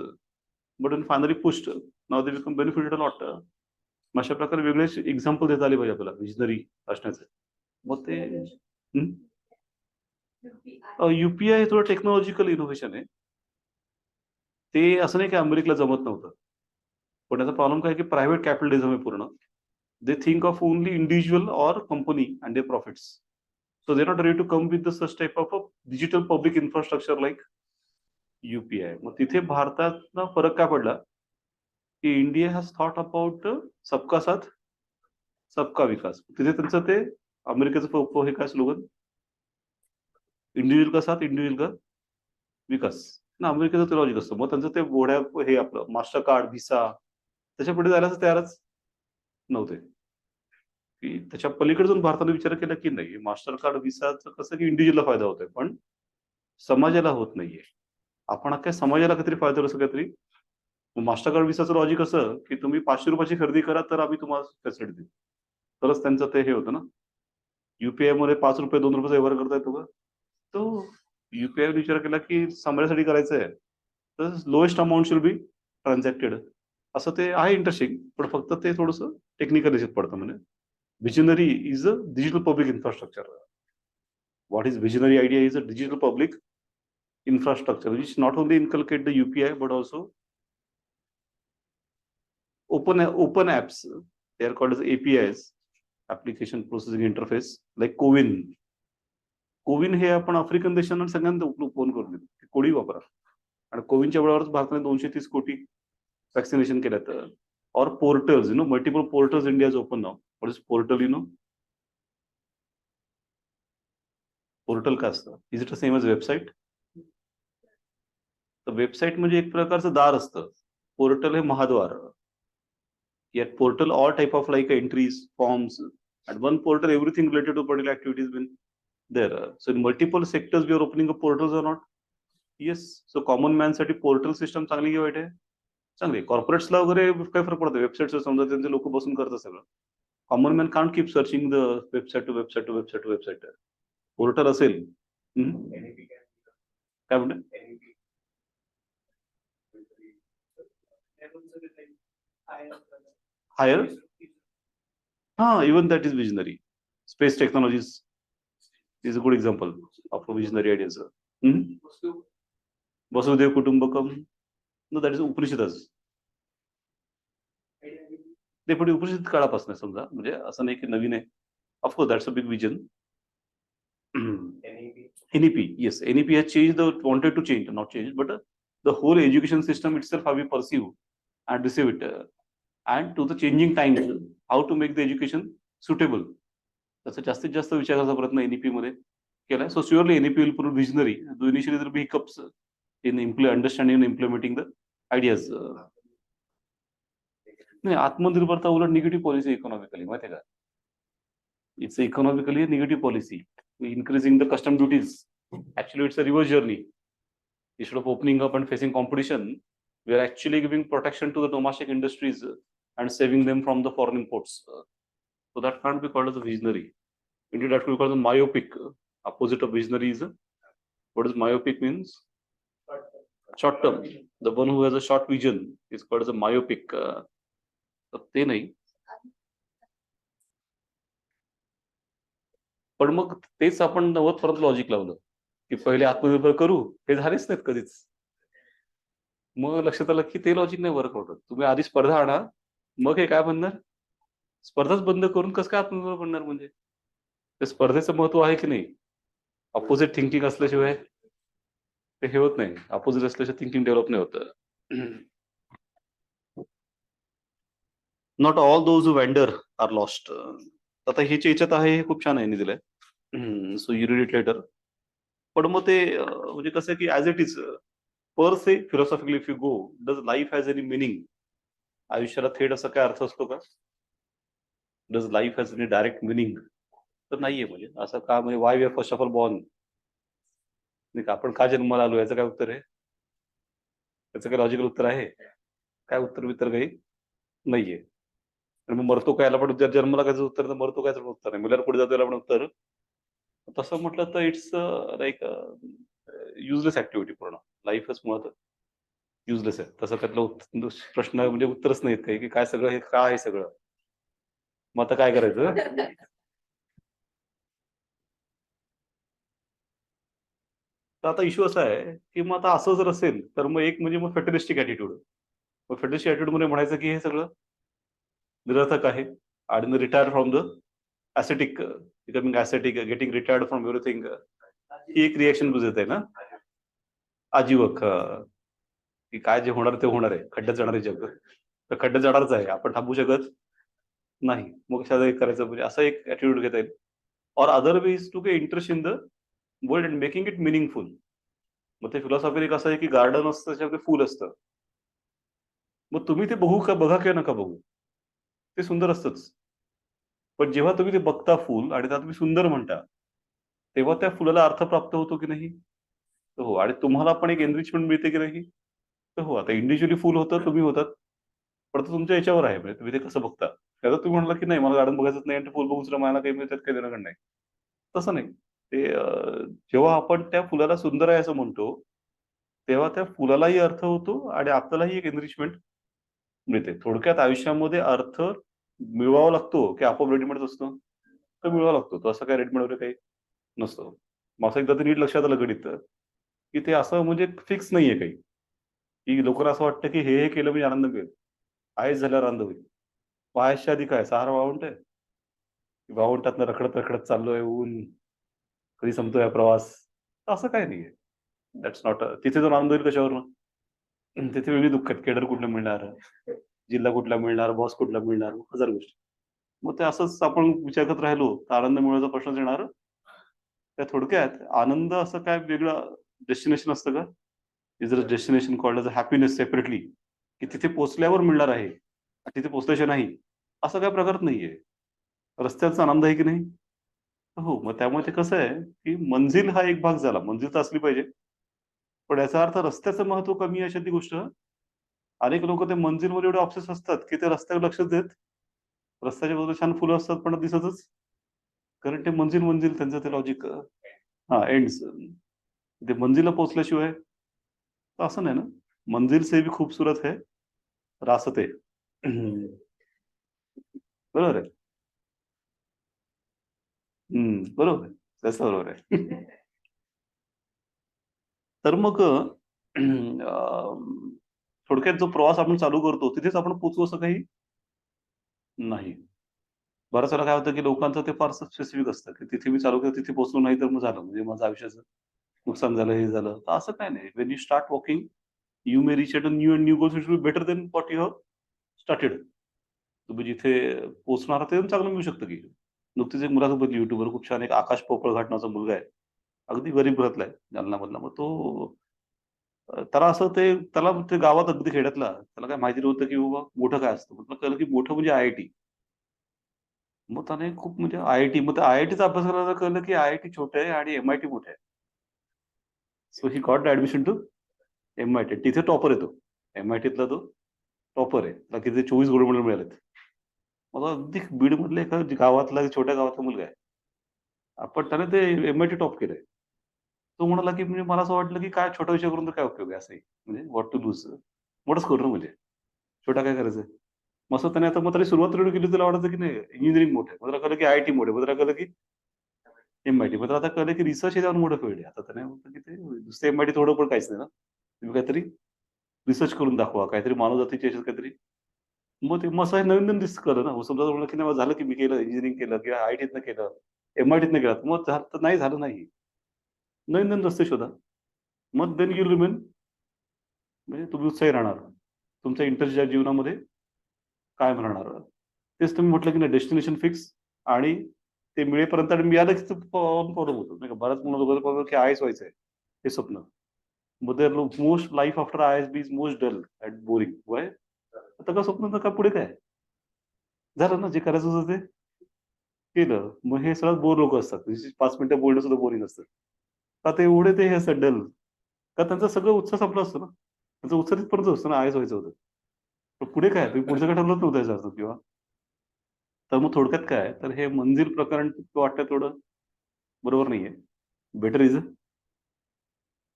but finally pushed now they become benefited lot. अशा प्रकारे वेगळे एक्झाम्पल देता आले पाहिजे आपल्याला विजनरी असण्याचे. मग ते UPI हे थोडं टेक्नॉलॉजिकल इनोव्हेशन आहे. ते असं नाही की अमेरिकेला जमत नव्हतं, पण त्याचा प्रॉब्लेम काय की प्रायव्हेट कॅपिटलिझम आहे पूर्ण. They think of only individual or company and they profits. So they're not ready to come with the such type of a digital public infrastructure like UPI. मग तिथे भारताचा फरक काय पडला की इंडिया हॅज थॉट अबाउट सबका साथ सबका विकास. तिथे त्यांचं ते अमेरिकेचं हे काय स्लोगन, इंडिव्हिज्युअल का साथ इंडिव्हिज्युअल का विकास ना. अमेरिकेचं ते लॉजिक असतं. मग त्यांचं ते घोड्या हे आपलं मास्टर कार्ड, व्हिसा त्याच्या पुढे जायला तयारच नव्हते. की त्याच्या पलीकडे जाऊन भारताने विचार केला की नाही, मास्टर कार्ड व्हिसाचं कसं की इंडिव्हिज्युअलला फायदा होतोय, पण समाजाला होत नाहीये. आपण अख्ख्या समाजाला काहीतरी फायदा असं काहीतरी. मास्टर कार्ड विसाचं लॉजिक असं की तुम्ही ₹500 खरेदी करा तर आम्ही तुम्हाला फॅसिलिटी देऊ. तरच त्यांचं ते हे होतं ना. युपीआय मध्ये ₹5 ₹2 व्यवहार करता येतो का? तो युपीआय विचार केला की समाजासाठी करायचं आहे तर लोएस्ट अमाउंट शुड बी ट्रान्झॅक्टेड. असं ते आहे इंटरेस्टिंग, पण फक्त ते थोडंसं टेक्निकल याच्यात पडतं म्हणजे. Visionary is a digital public infrastructure. What is visionary idea is a digital public infrastructure which not only inculcate the UPI but also open apps. They are called as APIs, application processing interface, like CoWIN. CoWIN हे आपण African देशांना सगळ्यांना open करून दिलं, कोणी वापरा. आणि कोविनच्या बरोबरच भारताने 230 कोटी वॅक्सिनेशन केल्यात. Or portals, multiple portals India is open now. What is portal? Portal काय असतं? Is it same as website? तर वेबसाईट म्हणजे एक प्रकारचं दार असतं. पोर्टल हे महाद्वार. Yet portal all type of like entries, forms, and one portal everything related to particular activities been there. So in multiple sectors we are opening up portals or not? Yes. So common man साठी portal system चांगली की वाईट आहे? चांगली. कॉर्पोरेट्सला वगैरे काय फरक पडतो? वेबसाईटचं समजा त्यांचे लोक बसून करतात सगळं. Common man can't keep searching the website to website to website to website. Portal असेल. काय म्हणते? Higher? Even that is visionary. Space technologies is a good example of a visionary ideas. Vasudev Kutumbakam. No, that is Upanishads. ते पण उपनिषद काळापासून समजा, म्हणजे असं नाही की नवीन आहे. Of course that's a big vision. NEP, yes, NEP has changed wanted to change, not change, but the whole education system itself, how we perceive and receive it, and to the changing times, how to make the education suitable. त्याचा जास्तीत जास्त विचाराचा प्रयत्न NEP मध्ये केलाय. So surely NEP will prove visionary. Though initially there be hiccups in understanding and implementing the ideas. नाही, आत्मनिर्भरता उलट निगेटिव्ह पॉलिसी इकॉनॉमिकली, माहिती आहे का? It's economically negative policy. Increasing the custom duties. Actually, it's a reverse journey. Instead of opening up and facing competition, we are actually giving protection to the domestic industries and saving them from the foreign imports. So that can't be called as a visionary. Indeed, that could be called as myopic. Opposite of visionary is what does myopic means? Short term. The one who has a short vision is called as a myopic. ते नाही. पण मग तेच आपण नवत परत logic लावलं की पहिले आत्मनिर्भर करू, हे झालेच नाहीत कधीच. मग लक्षात आलं की ते लॉजिक नाही वर्क होत. तुम्ही आधी स्पर्धा आणा, मग हे काय बनणार? स्पर्धाच बंद करून कसं काय आत्मनिर्भर बनणार? म्हणजे ते स्पर्धेचं महत्व आहे की नाही? अपोजिट थिंकिंग असल्याशिवाय ते हे होत नाही. अपोजिट असल्याशिवाय थिंकिंग डेव्हलप नाही होत. Not all those who wander are lost. आता हे याच्यात आहे, हे खूप छान आहे दिलंय. So you read it later. पण मग ते म्हणजे कसं की as it is per se philosophically if you go, does life has any meaning? आयुष्याला थेट असा काय अर्थ असतो का? Does life has any direct meaning? तर नाहीये. म्हणजे असं का, म्हणजे why we are first of all born, नाही का? आपण का जन्माला आलो याचं काय उत्तर आहे? त्याचं काय लॉजिकल उत्तर आहे? काय उत्तर काही नाहीये. आणि मग मरतो काय, याला पण जर जन्माला काय उत्तर, तर मरतो काय उत्तर नाही. मुलाला पुढे जातो याला पण उत्तर. तसं म्हटलं तर इट्स लाईक युजलेस ऍक्टिव्हिटी. पूर्ण लाईफच मुळात युजलेस आहे. तसं त्यातलं प्रश्न म्हणजे उत्तरच नाहीत काही की काय सगळं हे काय आहे सगळं. मग आता काय करायचं? तर आता इश्यू असा आहे की मग आता असं जर असेल तर मग एक म्हणजे मग फेटलिस्टिक ऍटिट्यूड. मग फेटलिस्टिक ऍटिट्यूड मध्ये म्हणायचं की हे सगळं निरर्थक आहे आणि retire from the ascetic, becoming ascetic, getting retired from everything, ही एक रिएक्शन बुजत आहे ना. आजीवक की काय जे होणार ते होणार आहे. खड्ड्यात जाणार आहे जग, तर खड्ड्यात जाणारच आहे. आपण थांबू शकत नाही. मग कशाला करायचं? म्हणजे असं एक ऍटिट्यूड घेता येईल. Or other way is to get interest in the world and making it meaningful. मग ते फिलॉसॉफी एक असं आहे की गार्डन असतं, त्याच्यामध्ये फुल असतं. मग तुम्ही ते बघा किंवा नका बघू, ते सुंदर असतंच. पण जेव्हा तुम्ही ते बघता फुल आणि त्याला तुम्ही सुंदर म्हणता, तेव्हा त्या फुलाला अर्थ प्राप्त होतो की नाही? तर हो, आणि तुम्हाला पण एक एनरिचमेंट मिळते की नाही? तर हो, आता इंडिव्हिज्युअली फुल होतं, तुम्ही होतात. पण आता तुमच्या याच्यावर आहे, म्हणजे तुम्ही ते कसं बघता. आता तुम्ही म्हणाला की नाही मला गार्डन बघायचंच नाही आणि ते फुल बघून सुद्धा मला काही त्यात काही देणं नाही. तसं नाही. ते जेव्हा आपण त्या फुलाला सुंदर आहे असं म्हणतो, तेव्हा त्या फुलालाही अर्थ होतो आणि आपल्यालाही एक एनरिचमेंट मिळते. थोडक्यात आयुष्यामध्ये अर्थ मिळवावा लागतो की आपोआप रेडीमेडच असतो? तर मिळवावा लागतो. तो असं काही रेडीमेड वगैरे काही नसतो. मग असं एकदा ते नीट लक्षात आलं गणित, की ते असं म्हणजे फिक्स नाहीये काही, की लोकांना असं वाटतं की हे केलं म्हणजे आनंद मिळेल. आयस झाल्यावर आनंद होईल. मग आयसच्या आधी काय 6 वाळवंट आहे? वाळवंटातनं रखडत-रखडत चाललोय ऊन, कधी संपतोय हा प्रवास? असं काही नाहीये. दॅट्स नॉट तिथे जाऊन आनंद होईल कशावरनं? तिथे वेगळी दुःख आहेत. केडर कुठलं मिळणार? जिल्हा कुठला मिळणार? बॉस कुठला मिळणार? हजार गोष्टी. मग ते असंच आपण विचार करत राहिलो, तर आनंद मिळवायचा प्रश्नच येणार. तर थोडक्यात आनंद असं काय वेगळं डेस्टिनेशन असतं का? Is a destination called as a happiness separately, की तिथे पोहोचल्यावर मिळणार आहे. तिथे पोहोचल्याशिवाय नाही. असा काही प्रकारच नाहीये. रस्त्याचा आनंद आहे की नाही? हो, मग त्यामुळे ते कसं आहे, की मंजिल हा एक भाग झाला. मंजिल तर असली पाहिजे. पण याचा अर्थ रस्त्याचं महत्त्व कमी आहे अशातली गोष्ट. अनेक लोकं ते मंजिलवर एवढे ऑब्सेस असतात, की ते रस्त्यावर लक्षच देत. रस्त्याच्या बाजूला छान फुलं असतात, पण दिसतच. कारण ते मंजिल त्यांचं ते लॉजिक एंड्स. ते मंजिलला पोहोचल्याशिवाय तर असं नाही ना. मंजिल से भी खूबसूरत है रास्ते. हं. बरोबर आहे. बरोबर आहे. तसं बरोबर आहे. तर मग थोडक्यात जो प्रवास आपण चालू करतो, तिथेच आपण पोहोचू असं काही नाही. बऱ्याच वेळेला काय होतं, की लोकांचं ते फारसं स्पेसिफिक असतं, की तिथे मी चालू केलं, तिथे पोहोचलो नाही तर मग झालं. म्हणजे माझं आयुष्याचं नुकसान झालं, हे झालं. तर असं काही नाही. When you start walking, you may reach at a new goals which will be better than what you have started. तुम्ही जिथे पोहोचणार आहात ते चांगलं मिळू शकतं की. नुकतीच एक मुलाखत बघितली YouTubeवर खूप छान. एक आकाश पोपळघाट नावाचा मुलगा आहे. अगदी गरीब घरातला आहे, जालनामधला. मग तो त्याला असं त्याला ते गावात अगदी खेड्यातला, त्याला काय माहिती नव्हतं की बाबा मोठं काय असतं. मग त्याला कळलं की मोठं म्हणजे आय-आय-टी. मग त्याने खूप म्हणजे आय-आय-टी, मग त्या आय-आय-टीचा अभ्यास करायला कळलं की आय-आय-टी छोटं आहे आणि एम-आय-टी मोठं आहे. So he got the admission to MIT. तिथे टॉपर आहे तो. एम-आय-टीतला तो टॉपर आहे. त्याला किती 24 गोल्ड मेडल मिळालेत. मग अगदी बीडमधल्या एका गावातला, छोट्या गावातला मुलगा आहे. पण त्याने ते एम-आय-टी टॉप केलंय. तो म्हणाला, की म्हणजे मला असं वाटलं, की काय छोटा विषय करून तर काय उपयोग आहे असंही. म्हणजे व्हॉट टू लूज. मोठंच करू ना म्हणजे. छोटा काय करायचं? मग असं त्याने आता मग त्याने सुरुवात थोडी केली, त्याला वाटायचं, की नाही इंजिनिअरिंग मोठं आहे. मग त्याला कळलं, की आय-आय-टी मोठं आहे. मग त्याला कळलं, की एम-आय-टी. मग त्याला आता कळलं, की रिसर्च हे त्याहून मोठं फील्ड आहे. आता त्याने म्हटलं, की ते नुसतं एम-आय-टी थोडं पण काहीच नाही ना. तुम्ही काहीतरी रिसर्च करून दाखवा. काहीतरी मानवजातीच्या ह्याच्यात काहीतरी. मग ते मग असं नवीन-नवीन कळलं ना. मग समजा म्हणलं, की नाही झालं, की मी केलं इंजिनिअरिंग केलं किंवा आय-आय-टीतनं केलं, एम-आय-टीतनं केलं. मग झालं तर नाही. नवीन-नवीन रस्ते शोधा. मग देन यू रिमेन, म्हणजे तुम्ही उत्साही राहणार. तुमचा इंटरेस्ट ज्या जीवनामध्ये कायम राहणार. तेच तुम्ही म्हटलं की नाही डेस्टिनेशन फिक्स आणि ते मिळेपर्यंत आणि मिळालं की प्रॉब्लेम होतो. नाही का बऱ्याच मुलं की आय-ए-एस व्हायचंय हे स्वप्न. मग their most life after IAS be is most dull and boring. Why? आता का स्वप्न तर का पुढे काय? झालं ना जे करायचं होतं ते केलं. मग हे सगळ्यात बोर लोकं असतात. 5 मिनिटं बोलणं सुद्धा बोरिंग असतं. का ते एवढे ते हे असतात डल. का त्यांचा सगळं उत्साह संपला असतो ना. त्यांचा उत्साह तिथपर्यंत असतो ना आय-ए-एस व्हायचं होतं. पण पुढे काय? तुम्ही पुढचं काय ठरवलंच नव्हतं याचा अर्थ किंवा तर मग थोडक्यात काय, तर हे मंजिल प्रकरण वाटतं थोडं बरोबर नाहीये. Better is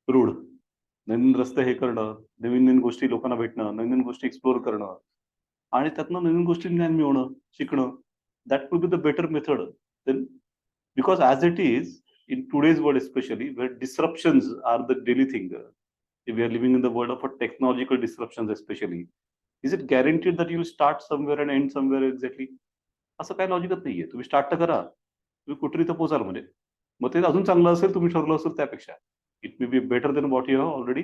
rude. नवीन रस्ते हे करणं, नवीन-नवीन गोष्टी लोकांना भेटणं, नवीन गोष्टी एक्सप्लोर करणं आणि त्यातनं नवीन गोष्टी ज्ञान मिळवणं, शिकणं. That will be the better method then because as it is in today's world especially where disruptions are the daily thing. We are living in the world of a technological disruptions especially. Is it guaranteed that you'll start somewhere and end somewhere exactly? असं काही लॉजिकच नाहीये. तुम्ही start तर करा. तुम्ही कुठेतरी तर पोहोचाल म्हणजे. मग ते अजून चांगलं असेल तुम्ही ठरवलं असेल त्यापेक्षा. It may be better than what you have already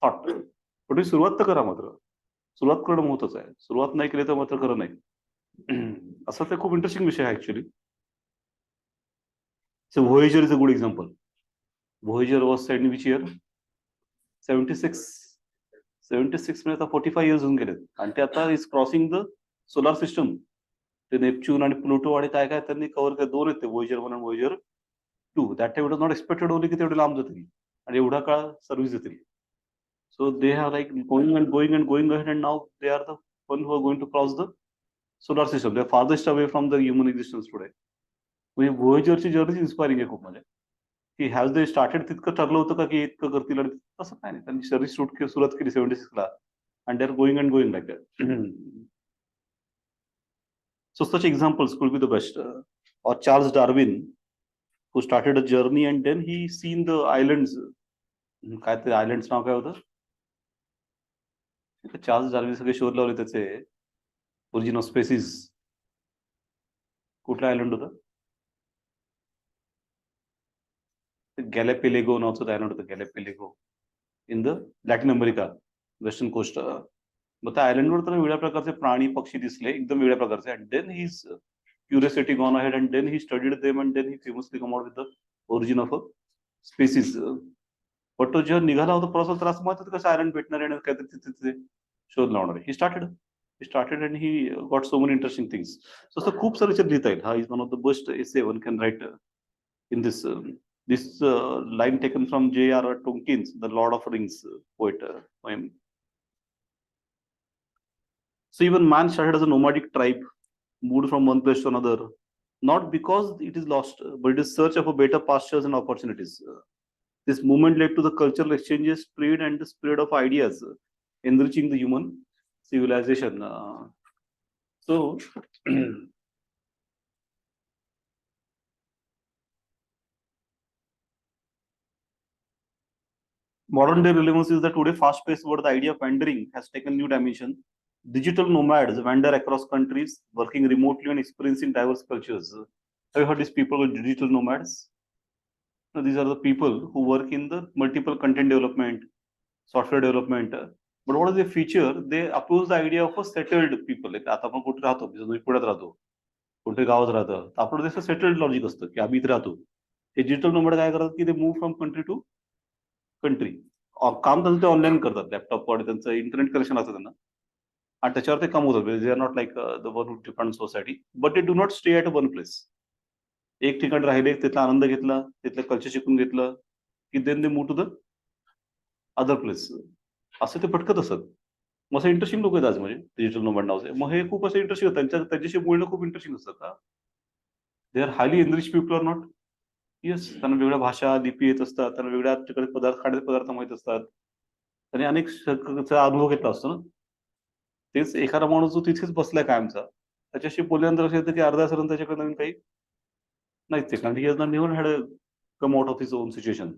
thought. पण तुम्ही सुरुवात तर करा मात्र. सुरुवात करणं महत्वाचं आहे. सुरुवात नाही केली तर मात्र खरं नाही. असं ते खूप इंटरेस्टिंग विषय आहे actually. So Voyager is a good example. Voyager was send in which year? 76. 76 म्हणजे आता 45 इयर्स होऊन गेलेत आणि ते आता is crossing the solar system. ते नेपच्यून आणि प्लुटो आणि काय-काय त्यांनी कव्हर केलं. 2 आहेत ते व्होयेजर 1 आणि व्होयेजर 2. That time it was not expected only की तेवढे लांब जातील. आणि एवढा काळ सर्व्हिस देतील. So they have like going and going and going ahead, and now they are the one who are going to cross the solar system. They are farthest away from the human existence today. म्हणजे Voyagerची journey inspiring आहे खूप. म्हणजे की has they started तितकं ठरलं होतं का की इतकं करतील, आणि तसं काय नाही. त्यांनी सर्व्हिस सुरुवात केली 76 ला, and they are going and going like that. So such examples could be the best. Or Charles Darwin, who started a journey and then he seen the islands. काय ते आयलंड्स नाव काय होतं? चार्ल्स डार्विन सगळे शोध लावले त्याचे. Origin of species. कुठलं island होतं? गॅलेपेलेगो नावाचं आयलंड होतं. Galapagos in the Latin America, western coast. मग त्या आयलंडवर तर वेगळ्या प्रकारचे प्राणी पक्षी दिसले, एकदम वेगळ्या प्रकारचे. And then his curiosity gone ahead, and then he studied them, and then he famously come out with the origin of a species. पण तो जेव्हा निघाला होता प्रवासाला, तर असं माहित होतं कसं आयलंड भेटणार आहे आणि काहीतरी तिथे शोध लावणार आहे. He started and he got so many interesting things. So असं खूप सारे विचार लिहिता येईल. हा is one of the best essay one can write in this line taken from J.R.R. Tolkien's The Lord of Rings poet poem. So even man started as a nomadic tribe, moved from one place to another, not because it is lost, but it is search of a better pastures and opportunities. This movement led to the cultural exchanges, trade, and the spread of ideas, enriching the human civilization. So modern day relevance is that today fast-paced world, the idea of wandering has taken new dimension. Digital nomads wander across countries, working remotely and experiencing diverse cultures. Have you heard these people called digital nomads? No, these are the people who work in the multiple content development, software development. But what is the feature? They oppose the idea of a settled people. Like आता आपण कुठे राहतो, पुण्यात राहतो, कुठे गावात राहतं, आपलं त्याचं सेटल्ड लॉजिक असतं की आम्ही इथे राहतो. हे डिजिटल नोमॅड काय करतात की ते move from country to country. काम त्यांचं ते ऑनलाईन करतात, लॅपटॉपवर त्यांचं इंटरनेट कनेक्शन असतं त्यांना, आणि त्याच्यावर ते कमवतात. They are not like the one who depend society, but they do not stay at one place. एक ठिकाणी राहिले, तिथला आनंद घेतला, तिथलं कल्चर शिकून घेतलं, की then they move to the other place. असं ते भटकत असत. मग असं इंटरेस्टिंग लोक आहेत आज, म्हणजे डिजिटल नोमॅड नावाचे. मग हे खूप असं इंटरेस्टिंग होतं, त्यांच्याशी बोलणं खूप इंटरेस्टिंग असतं का. They are highly enrich people or not. Yes, त्यांना वेगळ्या भाषा, लिपी येत असतात, त्यांना वेगळ्या ठिकाणी खाद्यपदार्थ माहीत असतात, त्यांनी अनेक अनुभव घेतला असतो ना. तेच एखादा माणूस जो तिथेच बसलाय कायमचा, त्याच्याशी बोलल्यानंतर असं येतं की अर्ध्या तासानंतर त्याच्याकडे नवीन काही नाहीच आहे. कारण he has never had come out of his own situation.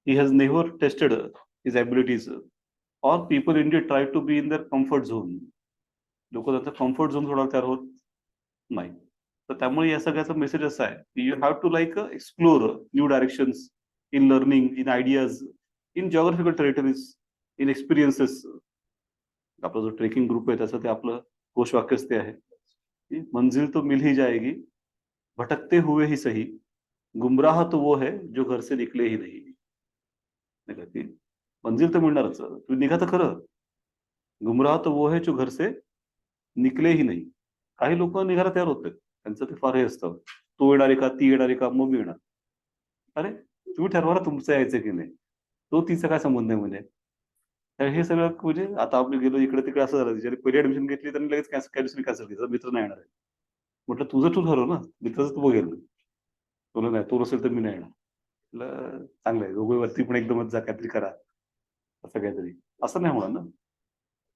He has never tested his abilities. Or people India try to be in their comfort zone. लोक त्यांचा कम्फर्ट झोन सोडायला तयार होत नाही. तर त्यामुळे या सगळ्याचा मेसेज असा आहे की you have to like explore new directions in learning, in ideas, in geographical territories, in experiences. आपला जो ट्रेकिंग ग्रुप आहे त्याचं ते आपलं घोषवाक्यच ते आहे की मंजिल तो मिल ही जाएगी, भटकते हुए ही सही, गुमराह तो वो है जो घर से निकले ही नाही. नाही का, ती मंजिल तर मिळणारच, तुम्ही निघा तर खरं. गुमराह तो वो है जो घर से निकले ही नाही. काही लोक निघायला तयार होत नाहीत, त्यांचं ते फार हे असतं, तो येणार आहे का, ती येणार आहे का, मग मी येणार. अरे तुम्ही ठरवा ना तुमचं यायचं की नाही, तो तिचा काय संबंध आहे. म्हणजे हे सगळं म्हणजे आता आपण गेलो इकडे तिकडे असं झालं. ज्याने पहिली ऍडमिशन घेतली त्यांनी लगेच कॅन्सल केली, मित्र नाही येणार आहे. म्हटलं तुझं तू ठरव ना, मित्राचं तू बघेल, तुला नाही, तो नसेल तर मी नाही येणार. चांगलं आहे, दोघे वरती पण एकदमच जा, काहीतरी करा, असं काहीतरी. असं नाही होणार ना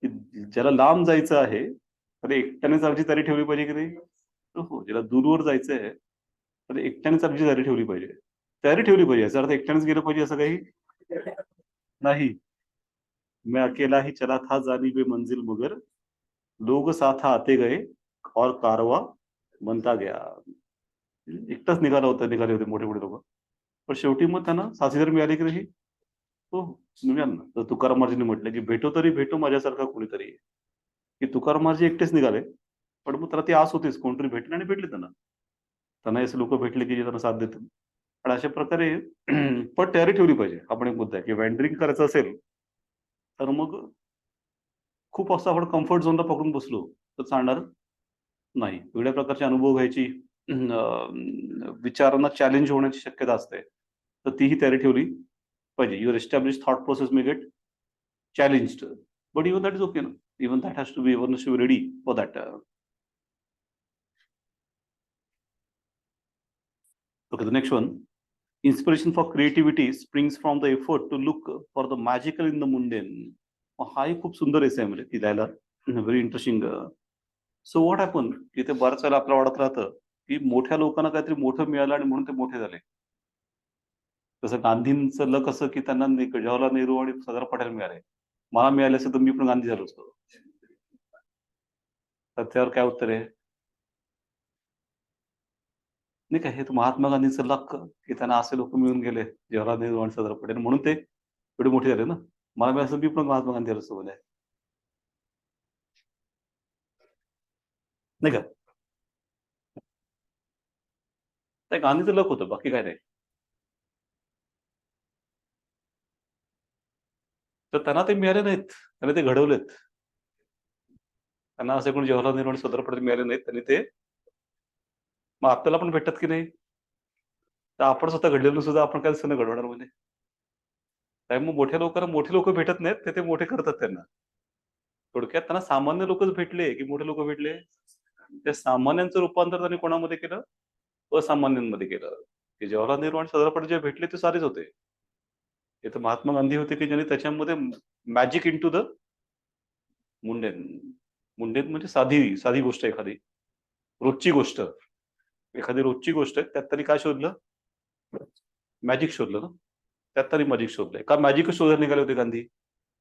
की ज्याला लांब जायचं आहे तर एकट्याने चालची तयारी ठेवली पाहिजे की नाही. हो, ज्याला दूरवर जायचं आहे तर एकट्याने चालची तयारी ठेवली पाहिजे. याचा अर्थ एकट्यानेच गेलं पाहिजे असं काही नाही. मैं अकेला ही चला था जानी बे मंजिल, मगर लोग साथ आते गए और कारवा बनता गया. एकटाच निघाले होते मोठे मोठे लोक, पण शेवटी मग त्यांना साथीदार मिळाले की नाही. हो, मिळाल ना. तर तुकाराम महाराजांनी म्हटलं की भेटो तरी भेटो माझ्यासारखा कोणीतरी. की तुकाराम महाराज एकटेच निघाले, पण मग त्याला ती आस होतीच कोणतरी भेटले, आणि भेटले त्यांना असे लोक भेटले की जे त्यांना साथ देतील. आणि अशा प्रकारे पण तयारी ठेवली पाहिजे. आपण एक मुद्दा आहे की वँडरिंग करायचं असेल तर मग खूप असं आपण कम्फर्ट झोनला पकडून बसलो तर चालणार नाही. वेगळ्या प्रकारचे अनुभव घ्यायची, विचारांना चॅलेंज होण्याची शक्यता असते, तर तीही तयारी ठेवली पाहिजे. Your establish thought process may get challenged, but even that is okay ना. Even that has to be ever to be ready for that. Okay, the next one. Inspiration for creativity springs from the effort to look for the magical in the mundane. हाही खूप सुंदर एसे आहे म्हणजे ती लिहायला. Very interesting. So what happen, की ते बऱ्याच वेळेला आपल्याला वाटत राहतं की मोठ्या लोकांना काहीतरी मोठं मिळालं आणि म्हणून ते मोठे झाले. तसं गांधींचं लक असं की त्यांना जवाहरलाल नेहरू आणि सरदार पटेल मिळाले. मला मिळाले असं तर मी पण गांधी झालो असतो. तर त्यावर काय उत्तर आहे? नाही का, हे तर महात्मा गांधींचं लक की त्यांना असे लोक मिळून गेले, जवाहरलाल नेहरू आणि सरदार पटेल, म्हणून ते एवढे मोठे झाले ना. मला मिळालं असं मी पण महात्मा गांधी झालो असतो बोलाय, नाही का. त्या गांधीचं लक होतं, बाकी काय नाही. तर त्यांना ते मिळाले नाहीत, त्यांनी ते घडवलेत. त्यांना असे कोणी जवाहरलाल नेहरू आणि सरदार पटेल मिळाले नाहीत, त्यांनी ते. मग आपल्याला पण भेटतात की नाही? तर आपण स्वतः घडलेलं सुद्धा आपण काय दिसतं घडवणार म्हणजे. त्यामुळे मोठ्या लोकांना मोठे लोक भेटत नाहीत, ते मोठे करतात त्यांना. थोडक्यात त्यांना सामान्य लोकच भेटले की मोठे लोक भेटले. त्या सामान्यांचं रूपांतर त्यांनी कोणामध्ये केलं? असामान्यांमध्ये केलं. की जवाहरलाल नेहरू आणि सरदार पटेल जे भेटले ते सारेच होते. ते तर महात्मा गांधी होते की ज्यांनी त्याच्यामध्ये magic into the mundane. Mundane म्हणजे साधी साधी गोष्ट, एखादी रोजची गोष्ट. एखादी रोजची गोष्ट आहे त्यात त्यांनी काय शोधलं? मॅजिक शोधलं ना. त्यात त्यांनी मॅजिक शोधलंय. का मॅजिकच शोधायला निघाले होते गांधी?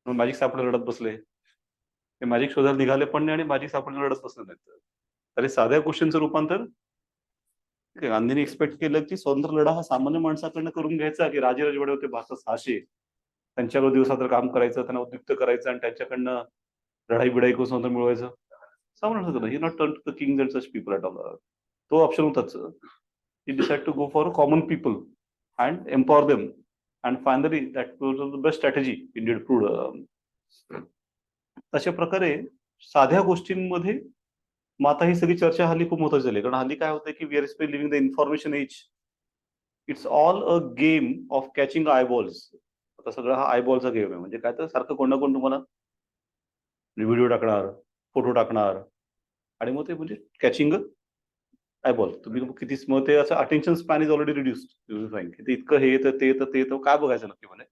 मग मॅजिक सापडायला रडत बसले. ते मॅजिक शोधायला निघाले पण नाही आणि मॅजिक सापडायला रडत बसले नाहीत. तरी साध्या गोष्टींचं रूपांतर गांधींनी एक्सपेक्ट केलं की स्वातंत्र्य लढा हा सामान्य माणसाकडनं करून घ्यायचा, की राजे राजवाडे होते 500-600, त्यांच्यावर दिवसात्र काम करायचं, त्यांना उद्युक्त करायचं आणि त्यांच्याकडनं लढाई बिडाई करून स्वातंत्र्य मिळवायचं. सामान्य he not turn to the kings and such people at all. तो ऑप्शन होताच. He decide to go for common people and empower them, and finally that was the best strategy Indian proved. तशा प्रकारे साध्या गोष्टींमध्ये. मग आता ही सगळी चर्चा हल्ली खूप महत्वाची झाली, कारण हल्ली काय होतं की we are still living the information age. It's all a game of catching eyeballs. आता सगळा हा आयबॉलचा गेम आहे. म्हणजे काय, तर सारखं कोण ना कोण तुम्हाला व्हिडिओ टाकणार, फोटो टाकणार, आणि मग ते म्हणजे कॅचिंग आयबॉल. तुम्ही किती मग ते असं attention span is already reduced. किती इतकं हे येतं ते येतं ते येतं, काय बघायचं नक्की म्हणे?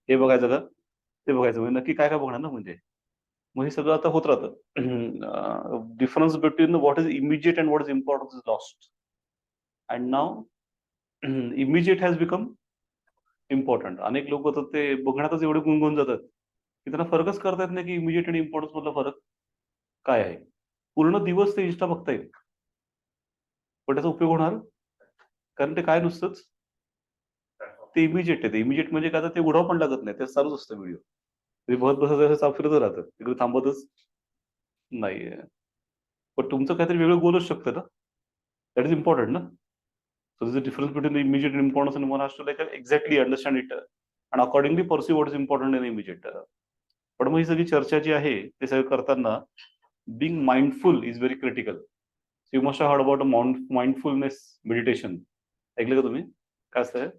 हे बघायचं का ते बघायचं म्हणजे नक्की काय काय बघणार ना म्हणजे. मग हे सगळं आता होत राहतं. Difference between what is immediate and what is importance is lost. And now immediate has become important. अनेक लोक तर ते बघण्यातच एवढे गुंगून जातात की त्यांना फरकच करता येत नाही की इमिजिएट आणि इम्पॉर्टन्स मधला फरक काय आहे. पूर्ण दिवस ते इंस्टा बघता येईल, पण त्याचा उपयोग होणार, कारण ते काय नुसतंच ते इमिजिएट आहे. ते इमिजिएट म्हणजे काय, तर ते उडाव पण लागत नाही, ते चालूच असतं व्हिडिओ. ते बघत बसत असं फिरत राहतं, तिकडे थांबतच नाहीये. पण तुमचं काहीतरी वेगळं गोल असू शकतं ना. दॅट इज इम्पॉर्टंट ना. So there's a difference between the immediate and importance, and one has to like exactly understand it and accordingly pursue what is important and immediate. पण मग ही सगळी चर्चा जी आहे ते सगळं करताना being mindful is very critical. So you must have heard about a mindfulness meditation. ऐकलं का तुम्ही? काय असतं?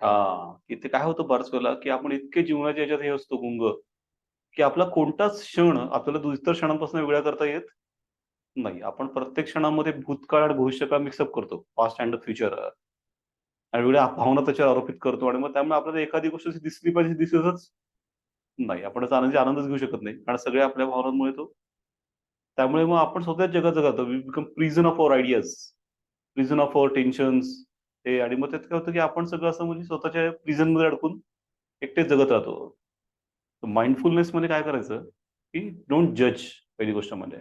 हा, की ते काय होतं बऱ्याच वेळेला की आपण इतके जीवनाच्या याच्यात हे असतो गुंग, की आपला कोणताच क्षण आपल्याला इतर क्षणांपासून वेगळा करता येत नाही. आपण प्रत्येक क्षणामध्ये भूतकाळ आणि भविष्यकाळ मिक्सअप करतो, पास्ट अँड फ्युचर, आणि वेगळ्या भावना त्याच्यावर आरोपित करतो, आणि मग त्यामुळे आपल्याला एखादी गोष्ट दिसली पाहिजे दिसतच नाही. आपण त्याचा आनंदच घेऊ शकत नाही, कारण सगळ्या आपल्या भावनांमुळे तो. त्यामुळे मग आपण स्वतःच जगात जगातो. We become prison of our ideas, prison of our tensions. हे, आणि मग त्यात काय होतं की आपण सगळं असं म्हणजे स्वतःच्या प्रिझन मध्ये अडकून एकटेच जगत राहतो. माइंडफुलनेस मध्ये काय करायचं की डोंट जज. पहिली गोष्ट म्हणजे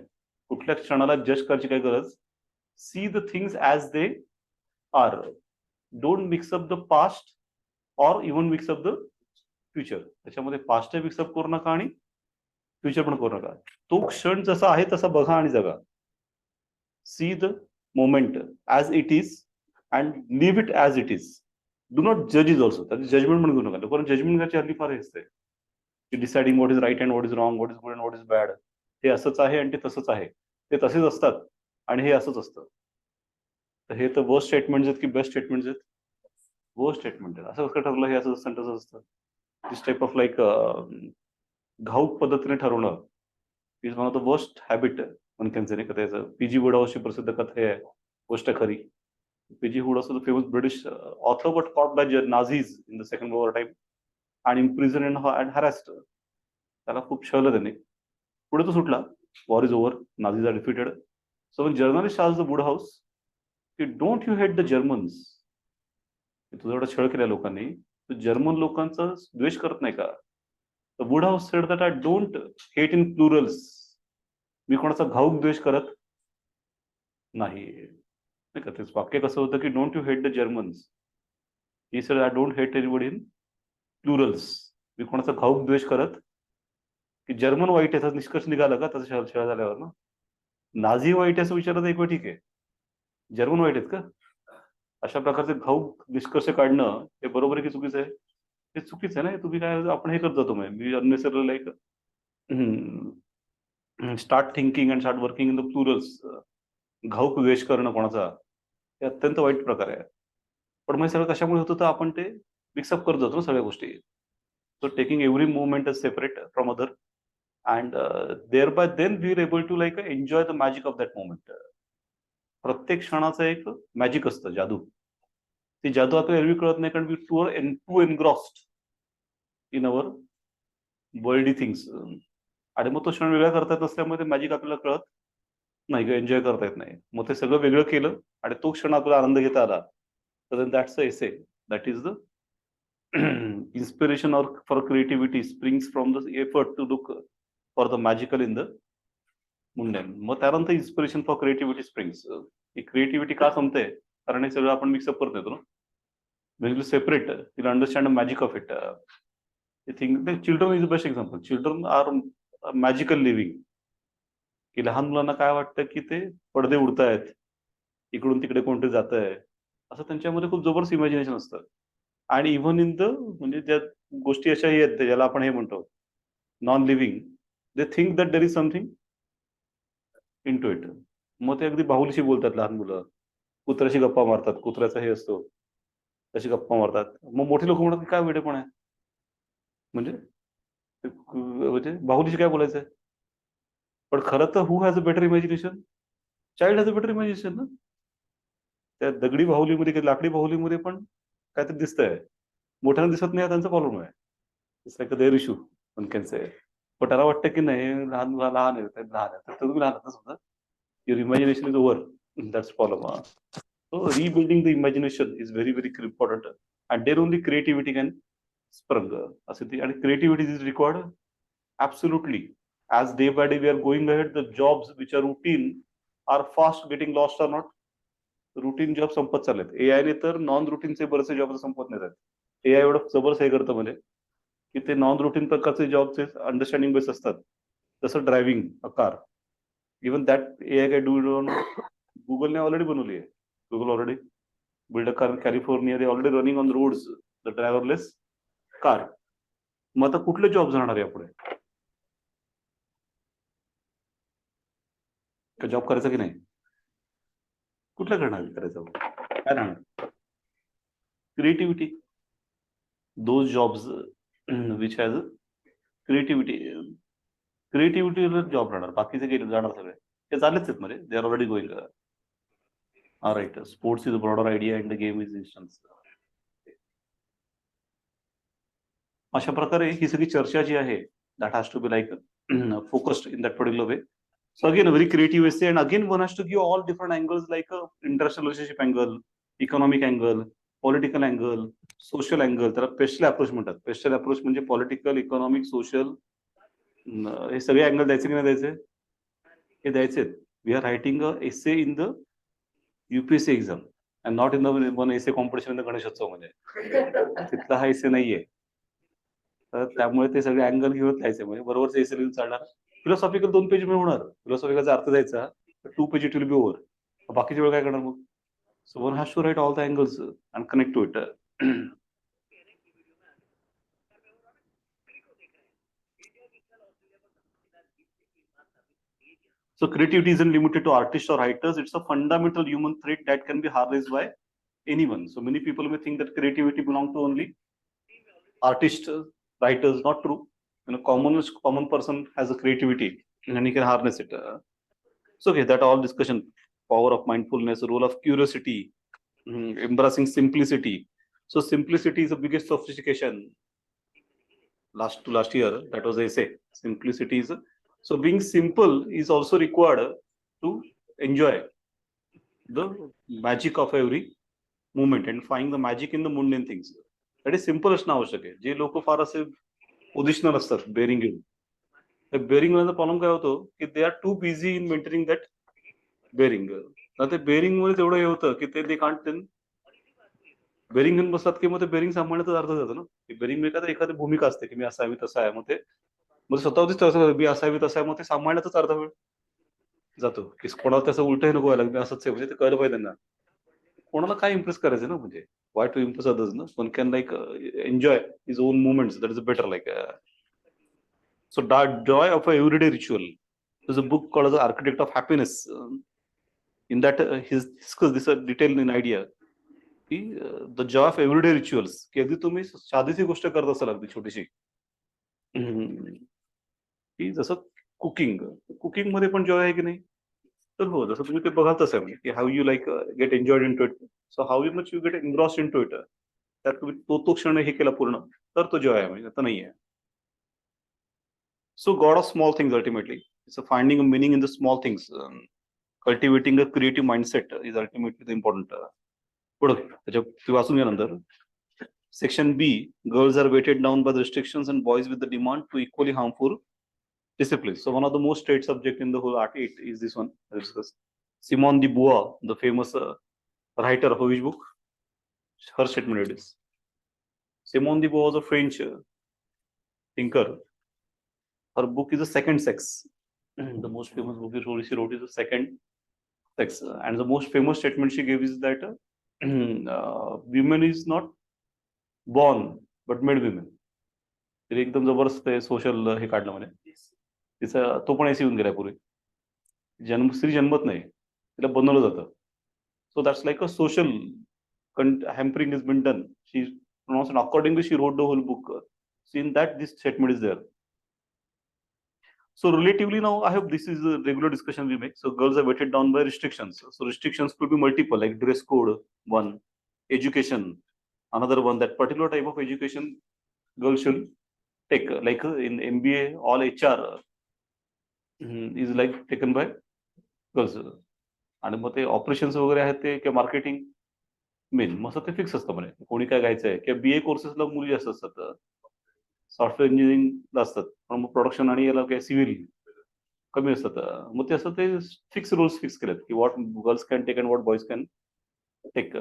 कुठल्या क्षणाला जज करायची काय गरज. See the things as they are. Don't mix up the past or even mix up the future. त्याच्यामध्ये पास्ट मिक्सअप करू नका आणि फ्युचर पण करू नका. तो क्षण जसा आहे तसा बघा आणि जगा. See the moment as it is and live it as it is. Do not जज इज ऑल्सो. त्याची जजमेंट पण घेऊ नका, कारण जजमेंट करायची हल्ली फार असते की deciding what is right and what is wrong, what is good and what is bad. ते असंच आहे आणि ते तसंच आहे, ते तसेच असतात. आणि हे असंच असतं. तर हे तर वर्स्ट स्टेटमेंट आहेत की बेस्ट स्टेटमेंट आहेत? वर्स्ट स्टेटमेंट आहेत. असं कसं ठरलं हे असं सेंटेन्स असतं? दिस टाईप ऑफ लाईक घाऊक पद्धतीने ठरवणं is one of the worst habit one can से. नाही का त्याचं पीजी वुडहाऊसची प्रसिद्ध कथा आहे, गोष्ट खरी. PG Wodehouse the famous British author but caught by Nazis in the second war time आणि इम्प्रिझन अँड हॅरेस्ड. त्याला खूप छळलं त्यांनी. पुढे तो सुटला. War is over, Nazis are defeated. So one journalist आज द वुडहाऊस की don't you hate the Germans. तुझा एवढा छळ केला लोकांनी, तू जर्मन लोकांचा द्वेष करत नाही का? The Woodhouse said that I don't hate in plurals. मी कोणाचा घाऊक द्वेष करत नाही. नाही का तेच वाक्य कसं होतं की don't you hate the Germans. He said I don't hate anybody in plurals. मी कोणाचा घाऊक द्वेष करत की जर्मन वाईट याचा निष्कर्ष निघाला का त्याचा छळ झाल्यावर ना? नाझी वाईट असं विचारत एक वेळ ठीक आहे, जर्मन वाईट आहेत का? अशा प्रकारचे घाऊक निष्कर्ष काढणं हे बरोबर आहे की चुकीचं आहे? हे चुकीचं आहे ना. तुम्ही काय आपण हे करत जातो. मी unnecessary like start thinking and start working in the plurals. घाऊक द्वेष करणं कोणाचा हे अत्यंत वाईट प्रकार आहे. पण मग सगळं कशामुळे होतं तर आपण ते मिक्सअप करत जातो ना सगळ्या गोष्टी. So taking every movement is separate from other and thereby then we are able to like enjoy the magic of that moment. प्रत्येक क्षणाचं एक मॅजिक असतं, जादू. ती जादू आपल्याला एरवी कळत नाही कारण we too engrossed in our worldly things. आणि मग तो क्षण वेगळा करता येत नसल्यामुळे ते मॅजिक आपल्याला कळत नाही, एन्जॉय करता येत नाही. मग ते सगळं वेगळं केलं आणि तो क्षण आपल्याला आनंद घेता आला तर that's a essay. That is the inspiration or for creativity springs from the effort to look for the magical in the mundane. मग त्यानंतर inspiration for creativity springs. He creativity का संपते? कारण हे सगळं आपण मिक्सअप करत येतो ना. when you separate you'll understand the magic of it. I think the children is the best example. Children are magical living. की लहान मुलांना काय वाटतं की ते पडदे उडतायत, इकडून तिकडे कोणते जात आहे, असं त्यांच्यामध्ये खूप जबरदस्त इमॅजिनेशन असतं. आणि इव्हन इन द म्हणजे ज्या गोष्टी अशाही आहेत ज्याला आपण हे म्हणतो non living, they think that there is something into it. मग ते अगदी बाहुलीशी बोलतात लहान मुलं, कुत्र्याशी गप्पा मारतात, कुत्र्याचा हे असतो तशी गप्पा मारतात. मग मोठी लोक म्हणतात काय वेडेपण आहे, म्हणजे म्हणजे बाहुलीशी काय बोलायचंय? पण खरं तर who has a better imagination? Child has a better imagination ना. त्या दगडी बाहुलीमध्ये लाकडी बाहुलीमध्ये पण काहीतरी दिसतंय, मोठ्यानं दिसत नाही, त्यांचा प्रॉब्लेम आहे. It's like their issue one can say. पण त्याला वाटतं की नाही लहान लहान आहे, लहान आहे तर तुम्ही लहान आहात समजा. Your imagination is over, that's problem. So rebuilding the imagination is very very important and there only creativity can sprung असे ती. आणि creativity is required absolutely. as day by day we are going ahead, the jobs which are routine are fast getting lost or not. Routine job संपत चाललेत. AI ने तर non रुटीनचे बरेचसे job संपत नाही आहेत. एआय एवढं जबरदस्त हे करतं म्हणजे की ते नॉन रुटीन प्रकारचे जॉबचे अंडरस्टँडिंग बेस असतात. तसं driving a car, even that AI काय डू गुगलने ऑलरेडी बनवली आहे. Google already build a car in California. They already running on roads the driverless car. मग आता कुठले जॉब जाणार आहे पुढे? का जॉब करायचा की नाही? कुठलं करणार करायचं? काय राहणार? Creativity. Those jobs which has creativity, क्रिएटिव्हिटीवर जॉब राहणार, बाकीचे गेले जाणार सगळे. ते चालेच आहेत म्हणजे they are already going. Right. Sports is a broader idea and the game is instance. अशा प्रकारे ही सगळी चर्चा जी आहे that has to be like focused in that particular way. So again, a very creative essay, and again one has to give all different angles like international relationship angle, economic angle, political angle, social angle. त्याला PESTEL approach म्हणतात. PESTEL approach म्हणजे political, economic, social, हे सगळे angle द्यायचे की नाही द्यायचे? हे द्यायचे. We are writing a essay in the UPSC exam and not in the one essay competition in the Ganeshotsav मध्ये. तिथला हा एसे नाहीये. तर त्यामुळे ते सगळे अँगल घेऊन द्यायचे म्हणजे बरोबरच एसे लिहून चालणार. फिलॉसॉफिकल 2 पेज मध्ये होणार. फिलॉसॉफिकलचा अर्थ द्यायचा, 2 page it will be over. बाकीच्या वेळ काय करणार मग? So one has to write all the angles and connect to it. So creativity isn't limited to artists or writers. It's a fundamental human trait that can be harnessed by anyone. So many people may think that creativity belongs to only artists, writers. Not true. Common person has a creativity and he can harness it. So okay, that all discussion, power of mindfulness, role of curiosity, embracing simplicity. So simplicity is the biggest sophistication. Last year, that was the essay. Simplicity is so being simple is also required to enjoy the magic of every moment and find the magic in the mundane things. That is simple असणं आवश्यक आहे. जे लोक फार असे positional असतात bearing घेऊन. Bearing वाल्यांचा प्रॉब्लेम काय होतो की they are too busy in maintaining that bearing. ते बेरिंग मध्ये तेवढं हे होतं की ते कांट बेरिंग घेऊन बसतात की मग ते बेरिंग सांभाळण्याचा अर्थ जातो ना. बेरिंग मध्ये काय एखादी भूमिका असते की मी असावी तसा आहे. मग ते मग स्वतःच मी असावी तसा आहे. मग ते सांभाळण्याचाच अर्थ वेळ जातो की कोणाला त्याचं उलटही नको व्हायला मी असंच आहे म्हणजे ते कळलं पाहिजे त्यांना. कोणाला काय इम्प्रेस करायचं ना म्हणजे why to impress others no one can like enjoy his own moments that is better like so that joy of a everyday ritual. There's a book called The Architect of Happiness. In that he's discussed this detail in idea की the joy of everyday rituals की अगदी तुम्ही साधीशी गोष्ट करत असाल अगदी छोटीशी की जसं कुकिंग मध्ये पण जॉय आहे की नाही. तर हो जसं तुम्ही ते बघाल तसं आहे की how you like get enjoyed into it. So how much you get engrossed into it. त्यात तुम्ही तो क्षण हे केला पूर्ण तर तो जॉय आहे म्हणजे आता नाही आहे. So God of small things ultimately it's finding a meaning in the small things. Cultivating a creative mindset is ultimately the important. पुढे त्याच्या वाचून घ्या नंतर. Section B, girls are weighted down by the restrictions and boys with the demand to equally harmful discipline. So one of the most straight subject in the whole art 8 is this one. Simone de Beauvoir, the famous writer of which book? Her statement it is. Simone de Beauvoir was a French thinker. Her book is The Second Sex. The most famous book she wrote is The Second Sex. And the most famous statement she gave is that women is not born but made women. एकदम जबरदस्त social हे काढलं म्हणे. तिचा तो पण AC येऊन गेला पूर्वी. स्त्री जन्मत नाही तिला बनवलं जातं. So that's like a social hampering is been done. She pronounced accordingly she wrote the whole book. So in that this statement is there. So relatively now I hope this is a regular discussion we make. So girls are weighted down by restrictions. So restrictions could be multiple like dress code one, education another one. That particular type of education girls should take like in MBA all HR is like taken by girls. आणि मग ते operations वगैरे आहेत ते किंवा marketing main मग ते fix असतं म्हणजे कोणी काय घ्यायचं आहे किंवा BA कोर्सेसला मुली जास्त असतात. सॉफ्टवेअर इंजिनिअरिंगला असतात पण मग प्रोडक्शन आणि याला काय सिव्हिल कमी असतात. मग ते असं ते फिक्स रूल्स फिक्स केलेत की what girls can take and what boys can take.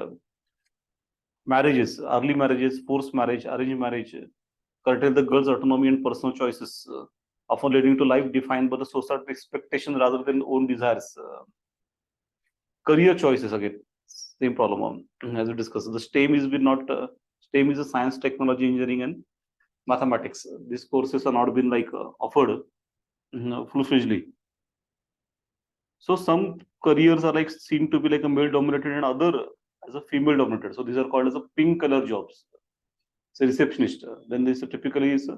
Marriages early marriages force marriage arrange marriage curtail the girls' autonomy and personal choices, often leading to life defined by the societal expectation rather than own desires. Career choices again, same problem as we discussed. The STEM is not STEM is a science, technology, engineering, and mathematics. These courses are not been like offered full-fledgedly. So some careers are like seen to be like a male-dominated and other as a female-dominated. So these are called as a pink color jobs. So receptionist, then this typically is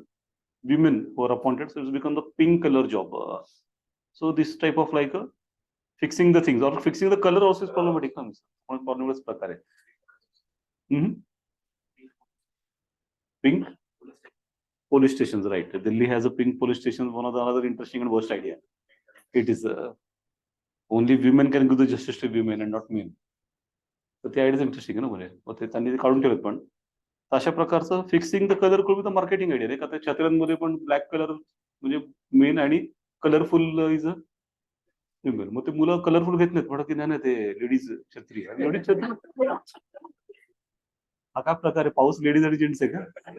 women who are appointed, so it's become the pink color job. So this type of like fixing the things or fixing the color also is problematic. Problem is prakare. Pink police stations, right? Delhi has a pink police station. One of the another interesting and worst idea. It is only women can give the justice to women and not men. So the idea is interesting, ना म्हणजे मग ते त्यांनी काढून ठेवत पण. अशा प्रकारचं fixing the colour code with marketing idea रे. का त्या छत्र्यांमध्ये पण ब्लॅक कलर म्हणजे मेन आणि कलरफुल इज फिमेल. मग ते मुलं कलरफुल घेत नाहीत म्हणत की नाही ते लेडीज छत्री आहे. लेडीज छत्री हा काय प्रकार आहे. पाऊस लेडीज आणि जेंट्स आहे का.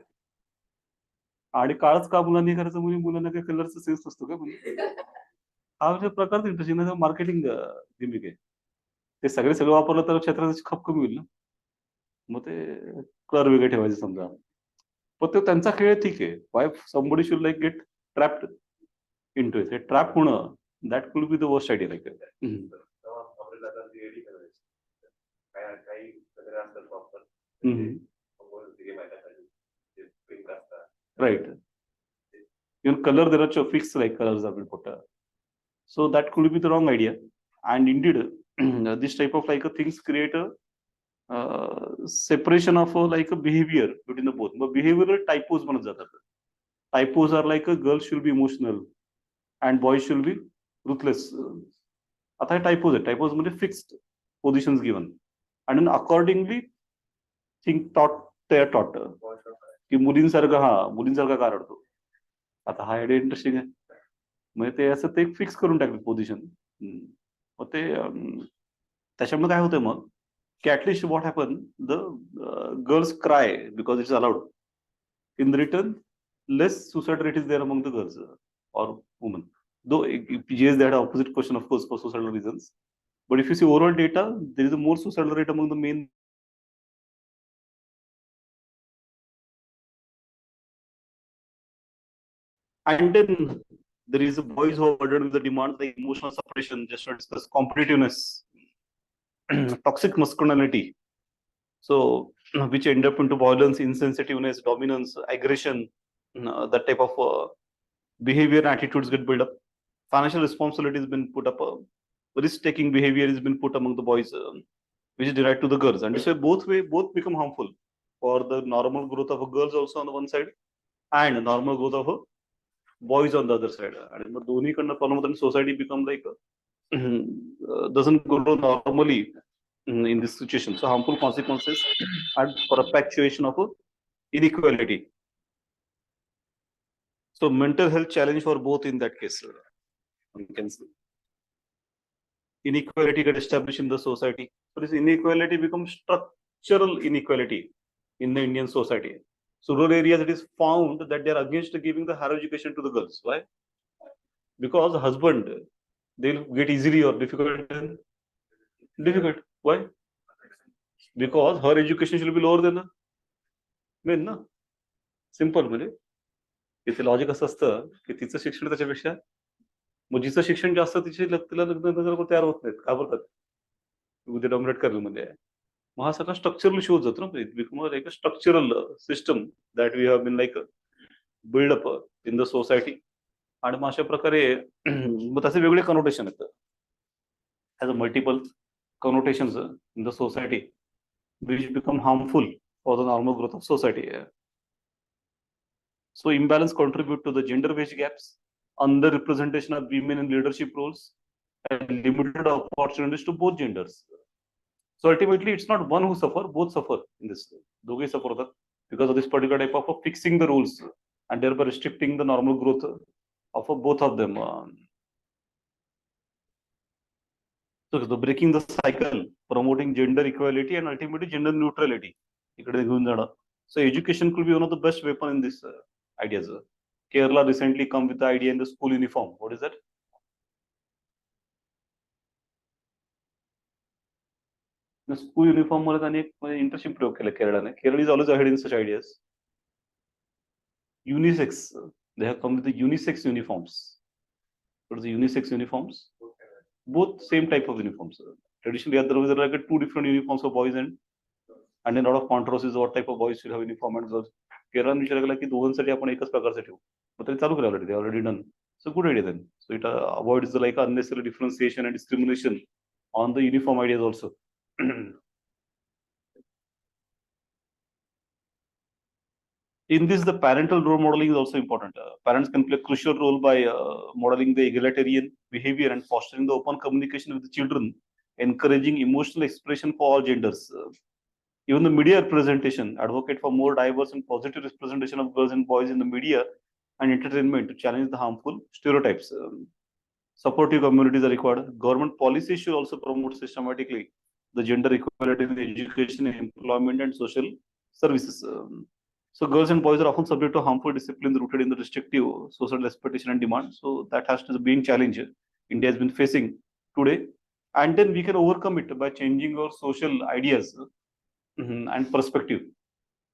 आणि काळच का मुलांनी करायचं म्हणजे मुलांना काही कलरचा सेन्स नसतो का म्हणजे. हा म्हणजे प्रकारच इंटरेस्टिंग मार्केटिंग गिमिक आहे. ते सगळं वापरलं तर छत्राची खप कमी होईल ना. मग ते कलर वेगळे ठेवायचे समजा. पण तो त्यांचा खेळ ठीक आहे. Why somebody should like get trapped into it. Trap hona, that could be the worst idea. Like that. Right. Even color, there are fixed like colors have been put. So that could be the wrong idea. And indeed, this type of like things create a separation of like a behavior between the both. But behavioral typos बनत जातात. Typos are like a girl should be emotional and boys should be ruthless. आता typos आहे. Typos म्हणजे fixed positions given. And then accordingly, think taught they are taught. की मुलींसारखा का रडतो. आता हा आयडिया इंटरेस्टिंग आहे. म्हणजे ते असं ते फिक्स करून टाकले पोझिशन. मग ते त्याच्यामुळे काय होतं मग की at least what happen the girls cry because it's allowed. In return less suicide rate is there among the girls or women. Though yes, they had an opposite question, of course, for suicidal reasons. But if you see overall data, there is a more suicidal rate among the men. And then there is a boys who are burdened with the demands like emotional suppression, just to discuss competitiveness, toxic masculinity. So, which end up into violence, insensitiveness, dominance, aggression, that type of behavior and attitudes get built up. Financial responsibility has been put up. Risk-taking behavior has been put among the boys, which is derived to the girls. And this way, both become harmful for the normal growth of girls also on the one side, and normal growth of boys on the other side. And the dhoni kind of society become like doesn't grow normally in this situation. So harmful consequences and perpetuation of inequality. So mental health challenge for both in that case. You can see inequality get established in the society. So this inequality becomes structural inequality in the Indian society. So rural areas, it is found that they are against giving the higher education to the girls. Why? Because the husband, they'll get easily or difficult. Difficult. Why? Because her education should be lower than the men. Na? Simple म्हणजे इथे logic असं असतं की तिचं शिक्षण त्याच्यापेक्षा मग जिचं शिक्षण जास्त तिला लग्न तयार होत नाहीत, घाबरतात उद्या डॉमिनेट करेल म्हणजे. मग हा सगळा स्ट्रक्चरल इश्यू होत जातो ना. It become like a structural system that we have been like build up in the society. आणि मग अशा प्रकारे मग त्याचे वेगळे कनोटेशन येतं. Has a multiple connotations in the society which become harmful for the normal growth of society. So imbalance contribute to the gender wage gaps, underrepresentation of women in leadership roles, and limited opportunities to both genders. So ultimately, it's not one who suffer, both suffer in this. Doge suffer because of this particular type of fixing the rules and thereby restricting the normal growth of both of them. So the breaking the cycle, promoting gender equality and ultimately gender neutrality. So education could be one of the best weapon in this ideas. Kerala recently come with the idea in the school uniform. What is that? The school uniform internship Kerala. Kerala is always ahead in such ideas. Unisex. They have come with the unisex uniforms. What is the unisex uniforms? Both same type of uniforms. Traditionally, otherwise there are like two different uniforms for boys and then a lot of controversies what type of boys should have uniform and girls. Kerala विचार केला की दोघांसाठी आपण एकच प्रकारचे ठेवू. But they चालू केलं already. They already done. So good idea then. So it avoids the like unnecessary differentiation and discrimination on the uniform ideas also. In this, the parental role modeling is also important. Parents can play a crucial role by modeling the egalitarian behavior and fostering the open communication with the children, encouraging emotional expression for all genders. Even the media representation, advocate for more diverse and positive representation of girls and boys in the media and entertainment to challenge the harmful stereotypes. Supportive communities are required. Government policies should also promote systematically the gender equality in education, employment, and social services. So girls and boys are often subject to harmful discipline rooted in the restrictive social expectation and demand. So that has to be a challenge India has been facing today. And then we can overcome it by changing our social ideas and perspective.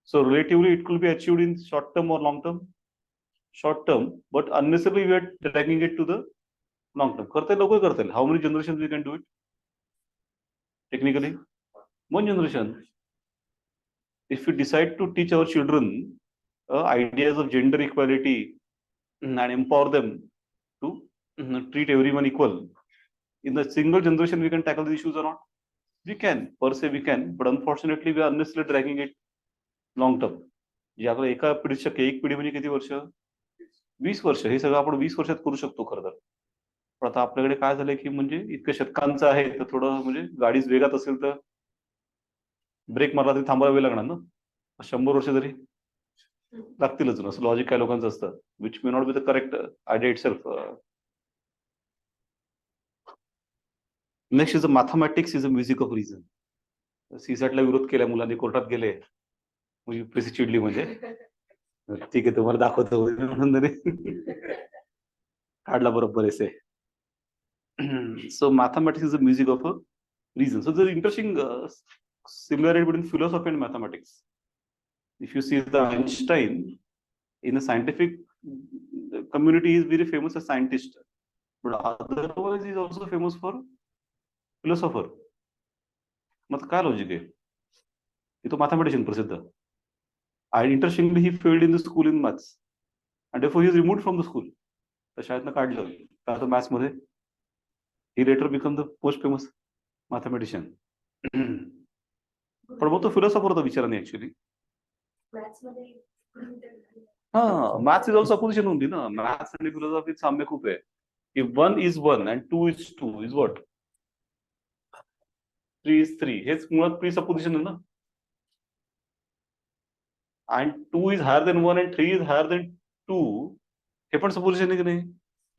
So relatively, it could be achieved in short term or long term. short term, but unnecessarily we are dragging it to the long term. करते लोक करतील. How many generations we can do it? Technically, one generation. If we decide to teach our children ideas of gender equality and empower them to treat everyone equal, in the single generation we can tackle the issues or not? We can, per se we can, but unfortunately we are unnecessarily dragging it long term. जे आपलं एका पिढीत शक्य, एक पिढी म्हणजे किती वर्ष? 20 वर्ष. हे सगळं आपण 20 वर्षात करू शकतो खरं तर. पण आता आपल्याकडे काय झालंय की म्हणजे इतकं शतकांचं आहे तर थोडं म्हणजे गाडीच वेगात असेल तर ब्रेक मारला तरी थांबायला वेळ लागणार ना. 100 वर्ष तरी लागतीलच ना. असं लॉजिक काय लोकांचं असतं, which may not be the correct idea itself. Next is a mathematics is a music of reason. सीसॅटला विरोध केला मुलांनी, कोर्टात गेले, UPSC चिडली म्हणजे ठीक आहे तुम्हाला दाखवतो म्हणून काढला बरोबर एसे. So mathematics is the music of a reason. So there's interesting similarity between philosophy and mathematics. If you see the Einstein in the scientific community, is very famous as scientist, but otherwise he is also famous for philosopher. मत काय logic आहे? हे तो mathematician प्रसिद्ध. And interestingly, he failed in the school in maths, and therefore he is removed from the school. तर शाळेतनं काढलं का तर मॅथ्स मध्ये. He later became the most famous mathematician. पण मग तो फिलॉसॉफर होता विचाराने ऍक्च्युअली. हा, मॅथ्स इज ऑल्सो अपोजिशन होती ना. मॅथ्स आणि फिलॉसॉफीत साम्य खूप आहे. If 1 is 1 and 2 is 2 is what? 3 is 3. हेच मुळात प्रिसपोजिशन आहे ना. And 2 is higher than 1 and 3 is higher than 2. हे पण सपोजिशन आहे की नाही?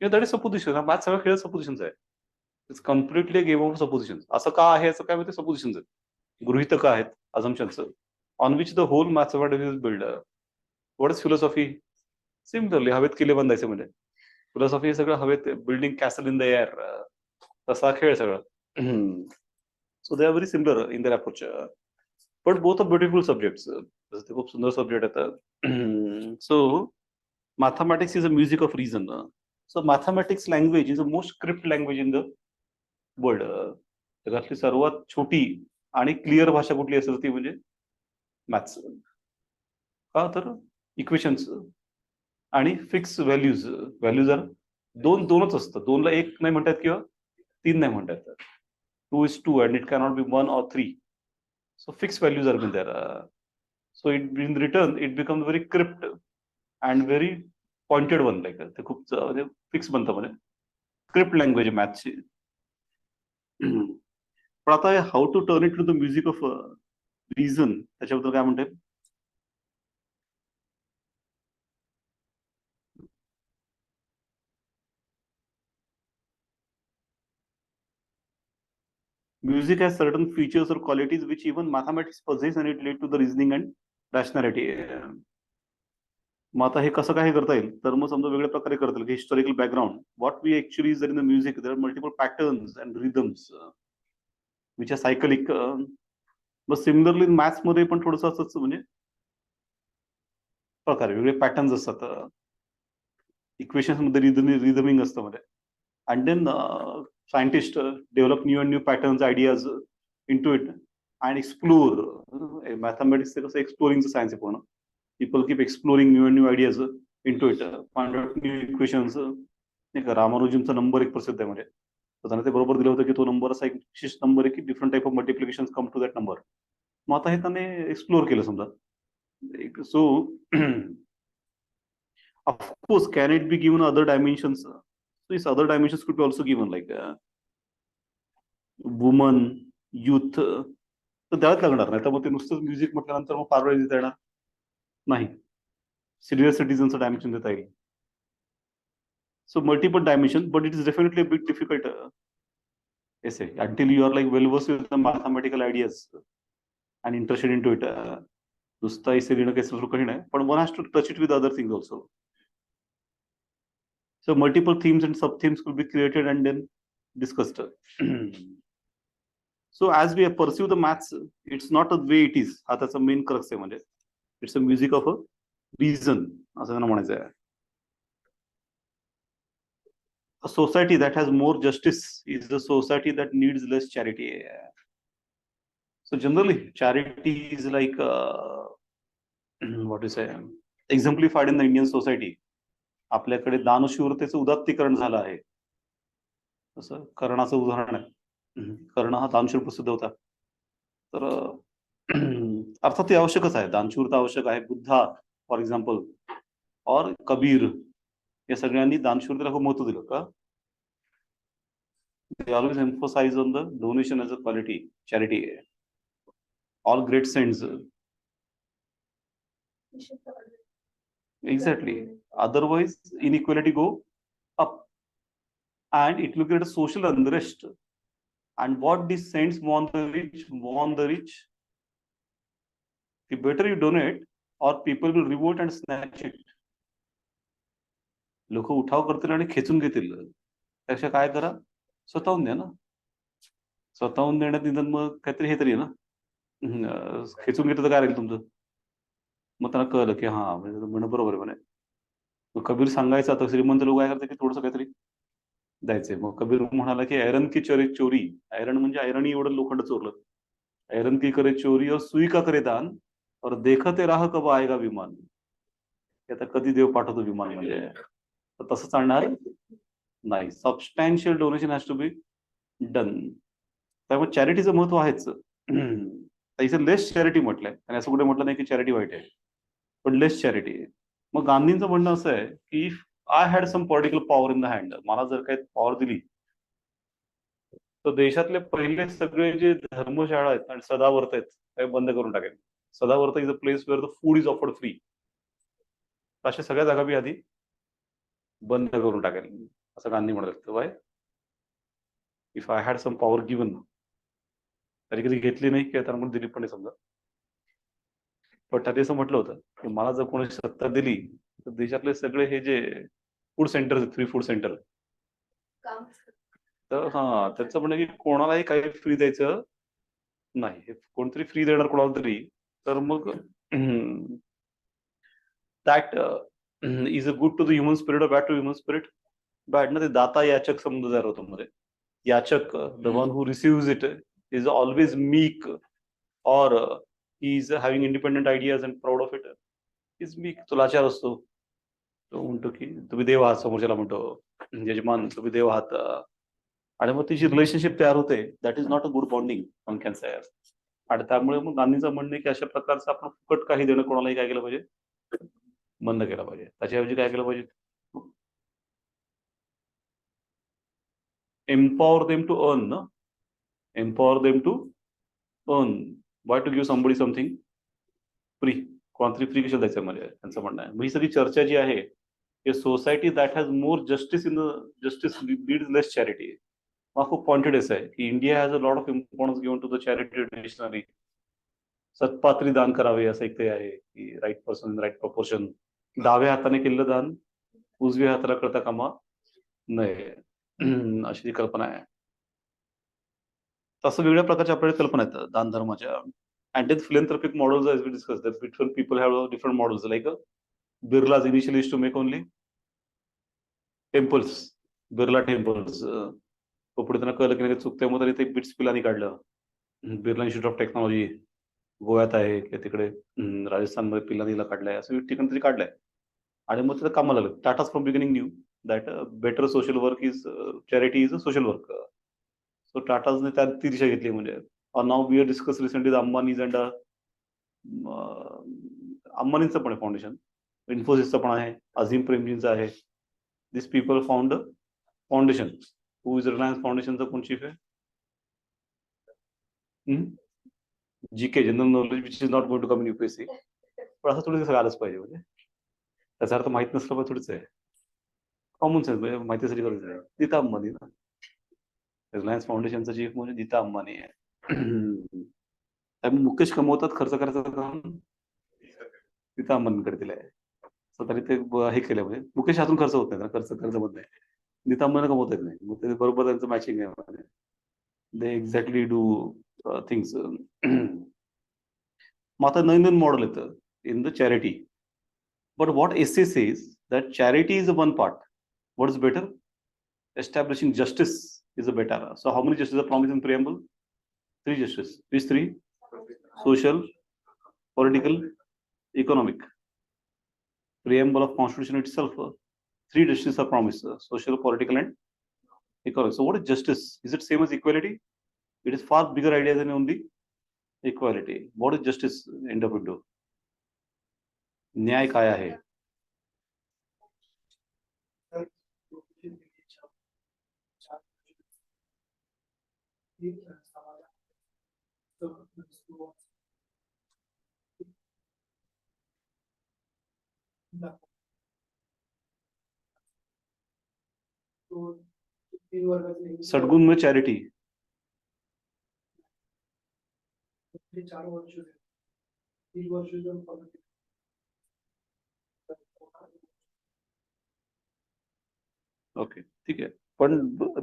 That is supposition. मॅथ्स सगळं खेळ सपोजिशनच आहे. It's completely game of supposition. असं का आहे, असं काय माहिती, सपोजिशन्स आहेत, गृहीतक आहेत, assumptions on which the whole mathematics is build. What is philosophy? Similarly हवेत किल्ले बांधायचे म्हणजे फिलॉसॉफी हे सगळं हवेत, building castle in the air, तसा खेळ सगळं. So they are very similar in their approach, but both are beautiful subjects. ते खूप सुंदर सब्जेक्ट आहेत. So mathematics is a music of reason. So mathematics language is the most script language in the world. जगातली सर्वात छोटी आणि clear भाषा कुठली असेल ती म्हणजे मॅथ्स. का तर इक्वेशन्स आणि फिक्स व्हॅल्यूज. व्हॅल्यूज आर दोनच असतं. 2 ला 1 नाही म्हणतात किंवा 3 नाही म्हणतात. 2 is 2 and it cannot be 1 or 3. So fixed values are been there. So in return it becomes very crypt and very pointed one, like ते खूप म्हणजे फिक्स बनतं म्हणजे स्क्रिप्ट लँग्वेज मॅथची. पण आता how to turn it to the music of reason, त्याच्याबद्दल काय म्हणते? Music has certain features or qualities which even mathematics possess and it lead to the reasoning and rationality. मग आता हे कसं काय करता येईल? तर मग समजा वेगळ्या प्रकारे करता येईल. Historical background, what we actually is in the music, there are multiple patterns and rhythms which are cyclic. मग सिमिलरली मॅथ्स मध्ये पण थोडंसं असंच म्हणजे प्रकारे वेगळे पॅटर्न्स असतात. इक्वेशन्स मध्ये रिदमिंग असतं मध्ये. And then scientist develop new and new patterns, ideas into it and explore. Mathematics कसं एक्सप्लोरिंगचं सायन्स आहे पूर्ण. People keep exploring new and new ideas into it, find out new equations. नाही का, रामानुजनचा नंबर एक प्रसिद्ध आहे म्हणजे, तर त्यांना ते बरोबर दिलं होतं की तो नंबर असा एक विशिष्ट नंबर आहे की different type of multiplication come to that number. मग आता हे त्याने एक्सप्लोर केलं समजा. So of course can it be given other dimensions? This other dimensions could be also given, like woman, youth. तर द्यावंच लागणार, नाही तर मग ते नुसतंच म्युझिक म्हटल्यानंतर मग फार वेळ देता येणार नाही. सिनियर सिटीजनचं डायमेन्शन देता येईल. So multiple dimensions, but it is definitely a bit difficult essay until you are like well versed with the mathematical ideas and interested into it. नुसता essay लिहिणं काही सोपं काही नाही, but one has to touch it with other things also. So multiple themes and sub themes could be created and then discussed. So as we pursue the maths, it's not a way it is. हा त्याचा main crux आहे म्हणजे. It's a music of a reason असं त्यांना म्हणायचं आहे. a society that has more justice is a society that needs less charity. So generally, charity is like what to say, exemplified in the Indian society. आपल्याकडे दानशूरतेचं उदात्तीकरण झालं आहे. तसं कर्णाचं उदाहरण आहे. कर्ण हा दानशूर प्रसिद्ध होता. तर अर्थात ते आवश्यकच आहे. दानशूरता आवश्यक आहे. बुद्धा फॉर एक्झाम्पल और कबीर या सगळ्यांनी दानशूरतेला खूप महत्व दिलं का? They always emphasize on the donation as a quality, charity. All great saints. Exactly. Otherwise, inequality go up, and it will create a social unrest. And what these saints warn the rich. The better you donate, or people will revolt and snatch it. लोक उठाव करतील आणि खेचून घेतील. त्यापेक्षा काय करा, स्वतःहून द्या ना. स्वतःहून देण्यात निदान मग काहीतरी हे तरी ना, खेचून घेतलं तर काय राहील तुमचं. मग त्यांना कळलं की हा म्हणणं बरोबर आहे म्हणे. मग कबीर सांगायचा तर श्रीमंत लोक काय करते की थोडंसं काहीतरी द्यायचे. मग कबीर म्हणाला की ऐरन की चोरी, ऐरन म्हणजे ऐरणी एवढं लोखंड चोरलं. ऐरन की करे चोरी और सुई का करे दान और देखते राह कब आएगा विमान. आता कधी देव पाठवतो विमान, म्हणजे तसं चालणार नाही. Substantial donation has to be done. त्यामुळे चॅरिटीचं महत्व आहेच. इथे लेस चॅरिटी म्हटलंय आणि असं कुठे म्हटलं नाही की चॅरिटी वाईट आहे, पण लेस चॅरिटी. मग गांधींचं म्हणणं असं आहे की if I had some political power in the hand, मला जर काही पॉवर दिली तर देशातले पहिले सगळे जे धर्मशाळा आहेत आणि सदावर्त आहेत ते बंद करून टाकेल. Sadavart is a place where the food is offered free. अशा सगळ्या जागा मी आधी बंद करून टाकेल असं गांधी म्हणत. Why? If I had some power given. तरी कधी घेतली नाही किंवा त्यांना दिली पण नाही समजा, पण त्यांनी असं म्हटलं होतं की मला जर कोणी सत्ता दिली तर देशातले सगळे हे जे food centre, free food centre, तर हा त्याचं म्हणणं की कोणालाही काही फ्री द्यायचं नाही. कोणतरी फ्री देणार कोणाला तरी तर मग that is a good to the human spirit or bad to human spirit. Bad ना. ते दाता याचक समजा तयार होतो मध्ये. याचक, the one who receives it is always meek or he is having independent ideas and proud of it. Is meek. तो लाचार असतो. तो म्हणतो की तुम्ही देव आहात, समोरच्याला म्हणतो यजमान तुम्ही देव आहात, आणि मग तिची रिलेशनशिप तयार होते. That is not a good bonding one can से. आणि त्यामुळे मग गांधींचं म्हणणं की अशा प्रकारचं आपण फुकट काही देणं कोणालाही काय केलं पाहिजे, बंद केलं पाहिजे. त्याच्याऐवजी काय केलं पाहिजे, empower them to earn, no? Empower them to earn. Why to give somebody something free? कोणतरी फ्री कशाला द्यायचं म्हणजे त्यांचं म्हणणं आहे. ही सगळी चर्चा जी आहे की society that has more justice in the justice needs less charity. हा खूप पॉइंटेड आहे की India has a lot of importance given to the charity traditionally. सत्पात्री दान करावे असं एक ते आहे की right person in right proportion. डाव्या हाताने केलेलं दान उजव्या हाताला करता कामा नये, अशी ती कल्पना आहे. तसं वेगळ्या प्रकारच्या आपल्याकडे कल्पना आहेत दान धर्माच्या. And then philanthropic models as we discussed that different people have different models. Like Birla's initially used to make only temples, Birla temples. पुढे त्यांना कळलं की चुकते मग ते बिट्स पिलानी काढलं. बिर्ला इन्स्टिट्यूट ऑफ टेक्नॉलॉजी गोव्यात आहे किंवा तिकडे राजस्थानमध्ये पिलानीला काढलंय, असं ठिकाणी तरी काढलंय. आणि मग तिथं कामाला लागलं. टाटाच from beginning knew that better social work is charity is a social work. So टाटाजने त्यात ती दिशा घेतली. म्हणजे नाव we are discuss recently the Ambanis and अंबानींचं पण आहे फाउंडेशन, इन्फोसिसचं पण आहे, अझीम प्रेमजींचं आहे. This people found foundation. Who is Reliance फाउंडेशनचं कोण चीफ आहे? GK, general knowledge which is not going to come in UPSC. पण असं थोडं सगळं आलंच पाहिजे. म्हणजे त्याचा अर्थ माहित नसलं पाहिजे थोडीच आहे. कॉमन सेन्स माहितीसाठी गरज आहे. नीता अंबानी ना, रिलायन्स फाउंडेशनचा चीफ म्हणजे नीता अंबानी आहे. त्यामुळे मुकेश कमवतात, खर्च करायचं काम नीता अंबानीकडे दिलंय. तरी ते हे केलं म्हणजे मुकेश हातून खर्च होत नाही, खर्च होत नाही. नीता अंबानी कमवत येत नाही. मग ते बरोबर त्यांचं मॅचिंग आहे. दे एक्झॅक्टली डू थिंग्स. मग आता नवीन नवीन मॉडेल येतं in the charity. But what essay says that charity is one part. What is better? establishing justice is a better. So how many justices are promised in preamble? 3 justices. Which 3? Social, political, economic. Preamble of constitution itself, 3 justices are promised: social, political, and economic. So what is justice? Is it same as equality? It is far bigger idea than only equality. What is justice end up into? न्याय काय आहे? सद्गुण में charity. Okay, ठीक आहे. पण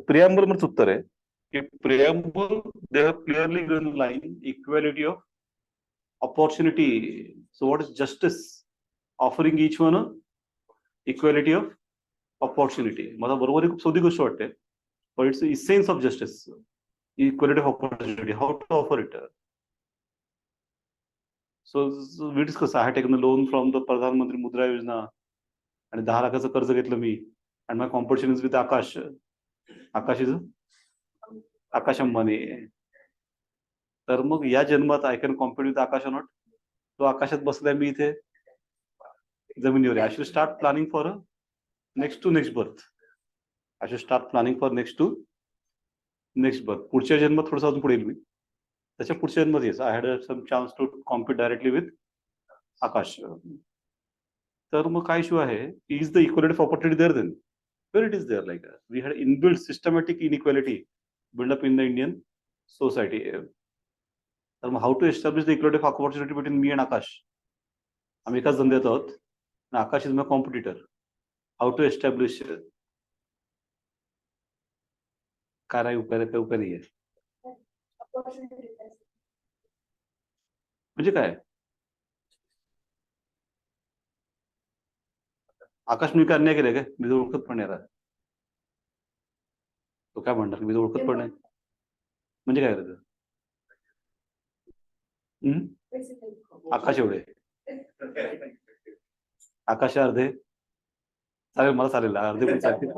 प्रिॲम्बल मध्ये उत्तर आहे की preamble they have clearly given line equality of opportunity. So what is justice? Offering each one equality of opportunity. मला बरोबर खूप सोपी गोष्ट वाटते, but it's the essence of justice. Equality of opportunity. How to offer it? So we discuss. I had taken a loan from the Pradhan Mantri Mudra Yojana आणि 10 लाखाचं कर्ज घेतलं मी, and my competition is with Akash. Akash is Akash Ambani. तर मग या जन्मात I can compete with Akash not. तो आकाशात बसलाय, मी इथे जमिनीवर आहे. I should start planning for next to next birth. I should start planning for next to next birth. पुढच्या जन्मात थोडंसं अजून पुढे येईल मी. त्याच्या पुढच्या जन्मात yes I had some chance to compete directly with Akash. तर मग काय इश्यू आहे? Is the equality of opportunity there then? Where it is there? Like we had inbuilt systematic inequality build up in the Indian society. तर मग how to establish the equality of opportunity between me and Akash? आम्ही एकाच धंद्यात आहोत. Akash is my competitor. How to establish? काय नाही उपाय, काय उपाय नाहीये. म्हणजे काय? आकाश मी काय अन्याय केलंय काय? मी तर ओळखत पण नाही. तो काय म्हणणार मी तर ओळखत पण नाही म्हणजे काय करायचं? आकाश एवढे, आकाश अर्धे चालेल, मला चालेल, अर्धे पण चालेल.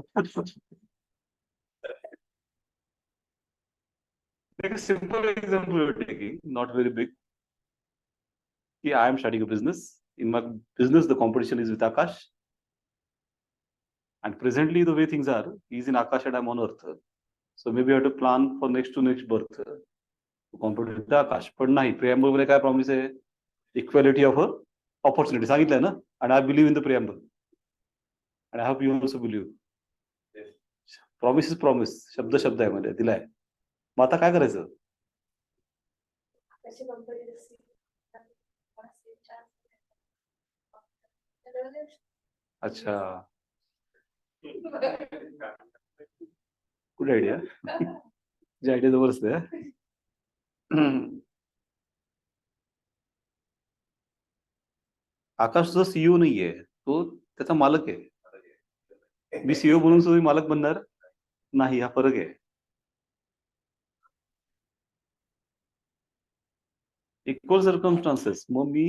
Take a simple example we are taking, not very big. I am starting a business. In my business, the competition is with Akash. And presently, the way things are, he is in Akash and I am on Earth. So maybe I have to plan for next to next birth to compete with Akash. But nahi, preamble मध्ये काय promise आहे? Equality of opportunity सांगितलंय ना? And I believe in the preamble. And I hope you also believe. Promise is promise. शब्द शब्द आहे मध्ये दिलाय. मग आता काय करायचं? अच्छा, गुड आयडिया. जी आयडिया जबरदस्त आहे. आकाश जो सीईओ नाहीये, तो त्याचा मालक आहे. मी सीईओ म्हणून सुद्धा मालक बनणार नाही, हा फरक आहे. Equal circumstances. मग मी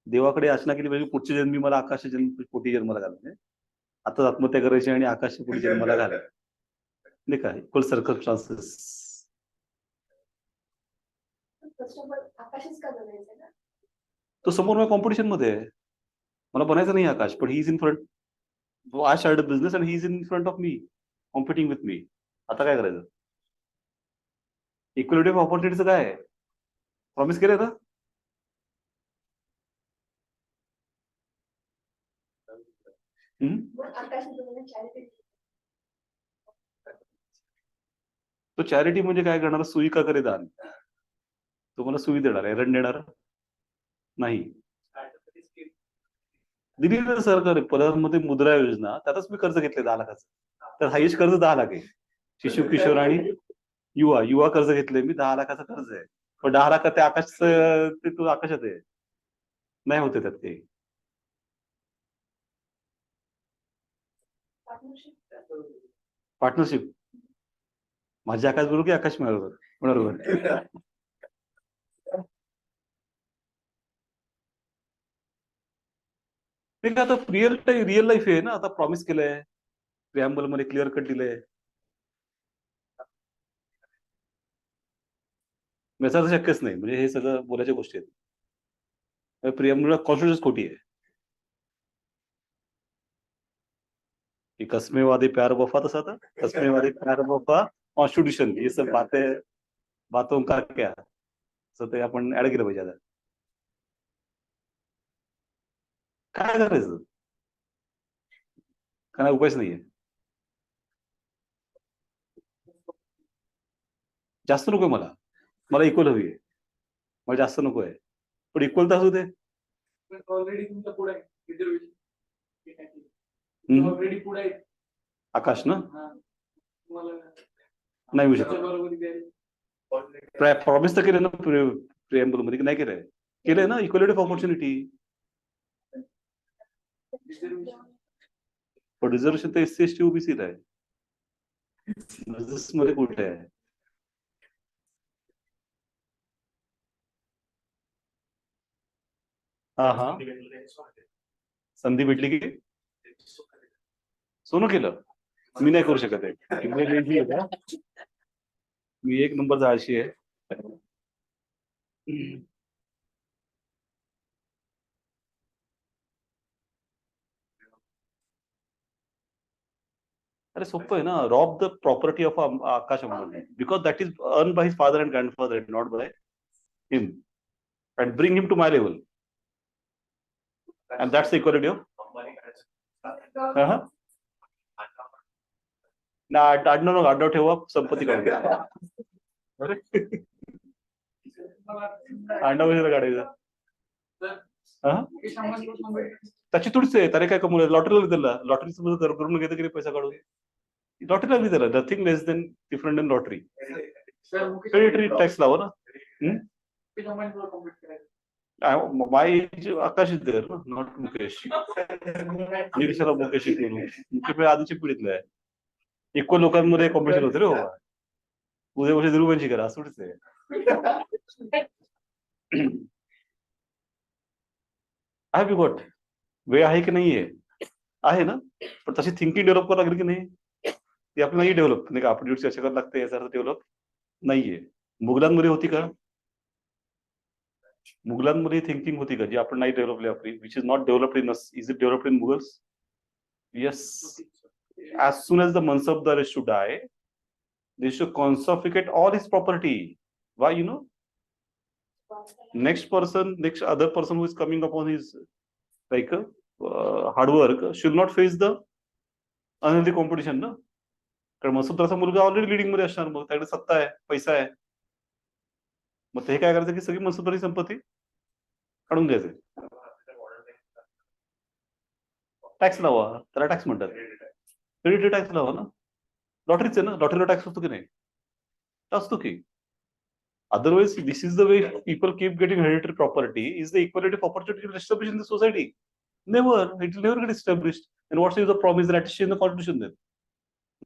देवाकडे याचना केली पाहिजे पुढच्या जन्मी मला आकाशाच्या जन्म पोटी जन्माला घालणे, आता आत्महत्या करायची आणि आकाशच्या पोटी जन्माला घालाय नाही का? Equal circumstances. तो समोर माझ्या कॉम्पिटिशन मध्ये आहे, मला बनायचं नाही आकाश, पण he is in front. I start a business and he is in front of me, competing with me. आता काय करायचं? इक्वलिटी ऑफ ऑपॉर्च्युनिटीचं काय आहे? प्रॉमिस केलंय ना? तो चॅरिटी म्हणजे काय करणार? सुई का करे दान. तो मला सुई देणार आहे, रण देणार नाही. दिली ना सरकार प्रधानमंत्री मुद्रा योजना, त्यातच मी कर्ज घेतले 10 लाखाचं. तर हायेस्ट कर्ज 10 लाख आहे. शिशु किशोर आणि युवा कर्ज घेतले मी, 10 लाखाचं कर्ज आहे. पण 10 लाखात ते आकाश, ते तू आकाशात आहे, नाही होते त्यात ते. पार्टनरशिप माझ्या आकाश बरोबर की आकाश बरोबर बरोबर. ते काय आता रिअल लाईफ आहे ना, आता प्रॉमिस केलंय प्रिअम्बल मध्ये क्लिअर कट दिलंय. याचा तर शक्यच नाही, म्हणजे हे सगळं बोलायच्या गोष्टी आहेत. प्रिअम्बल कॉन्स्टिट्यूशन खोटी आहे कि कसमे वादे प्यार वफा, तसा था कसमे वादे प्यार वफा कॉन्स्टिट्यूशन, ये सब बातें बातों का क्या, असं ते आपण ऍड केलं पाहिजे. आता काय करायचं, काय उपायच नाहीये. जास्त नकोय मला, मला इक्वल हवी आहे, मला जास्त नको आहे, पण इक्वल तर असू दे. ऑलरेडी तुमच्या पुढे ऑलरेडी पुढे आहे आकाश ना, नाही होऊ शकत. प्रॉमिस तर केलं ना प्रिअम्बल मध्ये, नाही केलंय, केलंय ना इक्वलिटी ऑफ ऑपॉर्च्युनिटी. पण रिझर्वेशन तर SC ST OBC ला आहे, बिझनेस मध्ये कुठे आहे. हा हा, संधी भेटली की सोनं केलं. मी नाही करू शकत आहे, मी एक नंबरचा आळशी आहे. अरे सोपं आहे ना, rob the property of Akash Ambani because that is earn by his father and grandfather, not by him, and bring him to my level, and that's the equality of. ना आडनाव ठेवा, संपत्ती काढून घ्या. अरे आडनाव कशाला काढायचं. त्याची थोडीच आहे, त्याने काय कमवलं, लॉटरी लागली त्याला, लॉटरी करून घेतं की पैसा काढून, लॉटरी लागली त्याला, nothing less than different than lottery. Hereditary tax लावा ना. माय आकाश इज देअर ना, नॉट मुकेश. मी कशाला मुकेश मुकेश आधीच्या पिढीतलं आहे. इक्वल लोकांमध्ये कॉम्पिटिशन होते रे बाबा, उद्या वर्षी धीरूभाईंची करा असं थोडीच आहे. आहे बी गॉट, वेळ आहे की नाहीये, आहे ना, पण तशी थिंकिंग डेव्हलप करावं लागेल की नाही, ती आपल्याला नाही डेव्हलप, नाही का, आपण चर्चा करायला लागते, याचा डेव्हलप नाहीये. मुघलांमध्ये होती का, मुघलांमध्ये थिंकिंग होती का जी आपण नाही डेव्हलपली आपली, which is not developed in us. Is it developed in Mughals? Yes. as soon as the Mansabdar is to die, they should confiscate all his property. Why, you know, next other person who is coming upon his like hard work should not face the unhealthy competition ना. कारण मसूदचा मुलगा already leading मध्ये असणार, मग त्याकडे सत्ता आहे, पैसा आहे, मग ते काय करायचं की सगळी मसूदची संपत्ती काढून घ्यायचे. टॅक्स लावा, त्याला टॅक्स म्हणतात, क्रेडिट टॅक्स लावा ना. लॉटरीच आहे ना, लॉटरीला टॅक्स असतो की नाही, असतो की. Otherwise, this is the way people keep getting hereditary property. Is the equality of opportunity established in the society? Never. It will never get established. And what's the promise that is in the constitution then?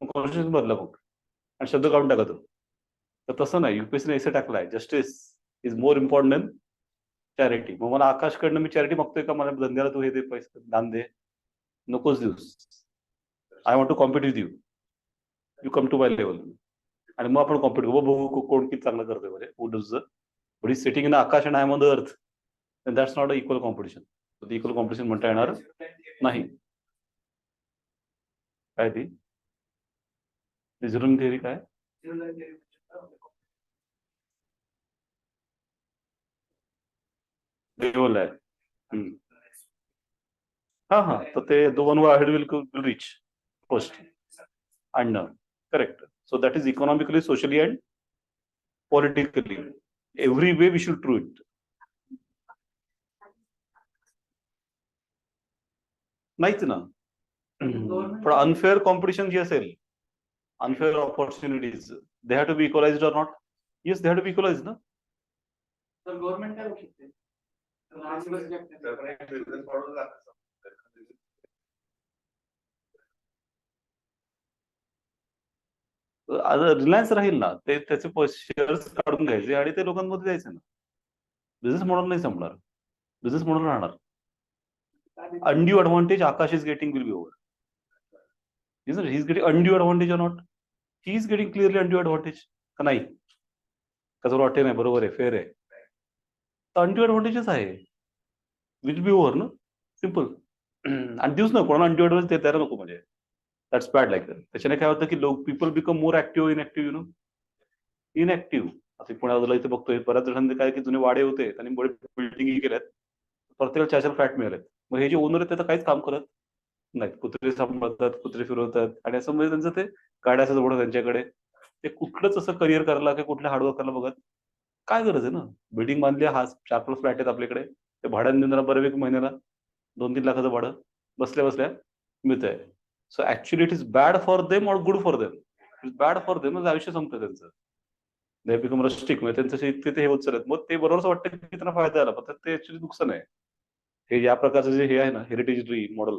Constitution बदला मग आणि शब्द काढून टाका तो. तर तसं नाही, UPSC ऐसे टाकलाय, justice is more important then charity. मग मला आकाशकडनं मी चॅरिटी मागतोय का, मला धंद्याला तू हे दे, पैसे दान दे, नकोच दिवस. I want to compete with you, you come to my level, आणि मग आपण कॉम्पिट करू, बघू कोण किती चांगलं करतोय, म्हणजे who does but is sitting in Akash and I am on the earth, that's not a equal competition. Equal competition म्हणता येणार नाही. काय ती झिरोइंग थिअरी काय, लेवल आहे. हा हा, तर ते the one who ahead will reach first आणणं, correct. So that is economically, socially and politically, every way we should true it. नाहीच ना, पण अनफेअर कॉम्पिटिशन जी असेल, unfair opportunities, they have to be equalised or not. Yes, they have to be equalised ना. तर government काय होऊ शकते, रिलायन्स राहील ना, ते त्याचे शेअर्स काढून घ्यायचे आणि ते लोकांमध्ये द्यायचे ना. बिझनेस मॉडेल नाही संपणार, बिझनेस मॉडेल राहणार. Undue advantage Akash is getting will be over. Isn't it? He's getting undue advantage or not? He is getting clearly undue advantage. का नाही? कसं वाटते नाही, बरोबर आहे, फेअर आहे. तर अनड्यू advantages आहे, विल बी ओव्हर ना, सिम्पल. आणि दिवस ना कोणाला अनड्यू advantage द्यायला नको, म्हणजे दॅट्स बॅड. लाईक त्याच्याने काय होतं की लोक people become more active inactive, you know, inactive. आता पुण्याला इथे बघतोय बऱ्याच जणांनी काय की जुने वाडे होते त्यांनी बिल्डिंग केल्यात, प्रत्येकाला 4 फ्लॅट मिळालेत. मग हे जे ओनर आहेत ते तर काहीच काम करत नाहीत, कुत्रे सांभाळतात, कुत्रे फिरवतात, आणि असं म्हणजे त्यांचं ते गाड्या जवळ त्यांच्याकडे, ते कुठलंच असं करिअर करायला किंवा कुठल्या हार्डवर्क करायला बघत. काय गरज आहे ना, बिल्डिंग बांधली, हा 4 फ्लॅट आहेत आपल्याकडे, ते भाड्याने देऊन त्यांना बऱ्यापैकी महिन्याला 2-3 लाखाचं भाडं बसल्या बसल्या मिळत आहे. So actually it is bad for them or good for them. It is bad for them, आयुष्य संपतं त्यांचं. दे बिकम रस्टिक, म्हणजे त्यांचं इतके ते हे होत चालत. मग ते बरोबरच वाटतं की त्यांना फायदा आला, पण ते ऍक्च्युअली नुकसान आहे. हे या प्रकारचं जे हे आहे ना, heritage tree model,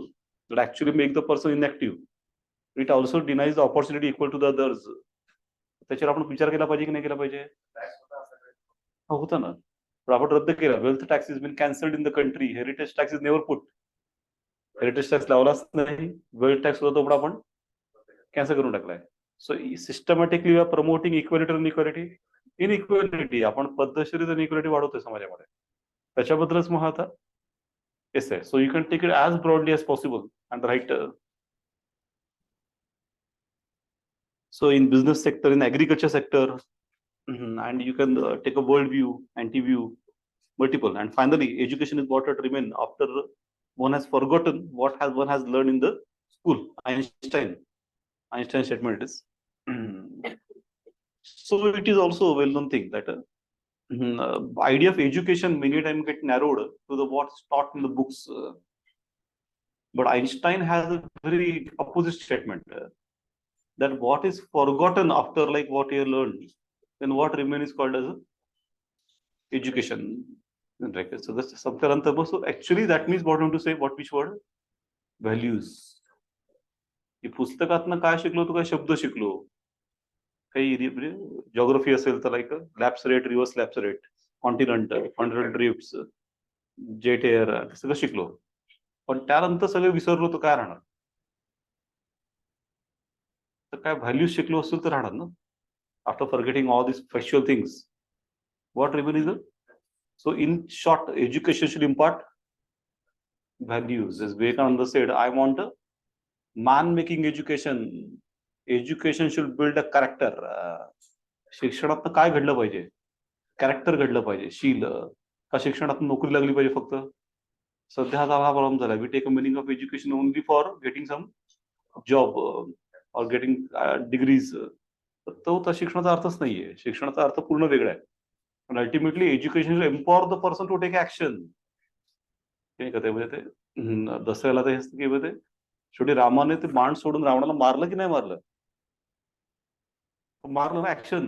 that actually make the person inactive. It also denies the opportunity equal to the others. त्याच्यावर आपण विचार केला पाहिजे की नाही केला पाहिजे? होतं ना, पण आपण रद्द केला. Wealth tax is been cancelled in the country, heritage tax is never put. Heritage tax लावलाच नाही, वेल्थ टॅक्स होता तो पण आपण कॅन्सल करून टाकलाय. So systematically we are promoting equality or inequality. Inequality आपण पद्धतशीर इनइक्वालिटी वाढवतोय समाजामध्ये, त्याच्याबद्दलच मग आता येस आहे. So you can take it as broadly as possible and right. So in business sector, in agriculture sector, and you can take a world view, anti-view, multiple. And finally, education is what it remain after one has forgotten what has one has learned in the school. Einstein statement is. So it is also a well-known thing that idea of education many times get narrowed to the what's taught in the books. But Einstein has a very opposite statement. That what is forgotten after like what you learned, then what remains is called as education. Right? So that's something. So actually that means what I want to say, what which word? Values. की पुस्तकातनं काय शिकलो, तो काय शब्द शिकलो, काही geography असेल तर like lapse rate, reverse lapse rate, continental drifts, jet air, सगळं शिकलो, पण त्यानंतर सगळं विसरलो तर काय राहणार? तर काय व्हॅल्यूज शिकलो असेल तर राहणार ना. After forgetting all this factual things, what remains is so in short, education should impart values. As Vivekananda said, I want a man making education. Education should build a character. शिक्षणात काय घडलं पाहिजे? Character घडलं पाहिजे, शील. का शिक्षणात नोकरी लागली पाहिजे फक्त? सध्या हा प्रॉब्लेम झाला. We take a meaning of education only for getting some job और गेटिंग डिग्रीज. तो तर शिक्षणाचा अर्थच नाहीये. शिक्षणाचा अर्थ पूर्ण वेगळा आहे. पण ultimately education empower the person to take action. म्हणजे ते दसऱ्याला ते शेवटी रामाने ते बाण सोडून रावणाला मारलं की नाही मारलं? मारलं ना, ऍक्शन.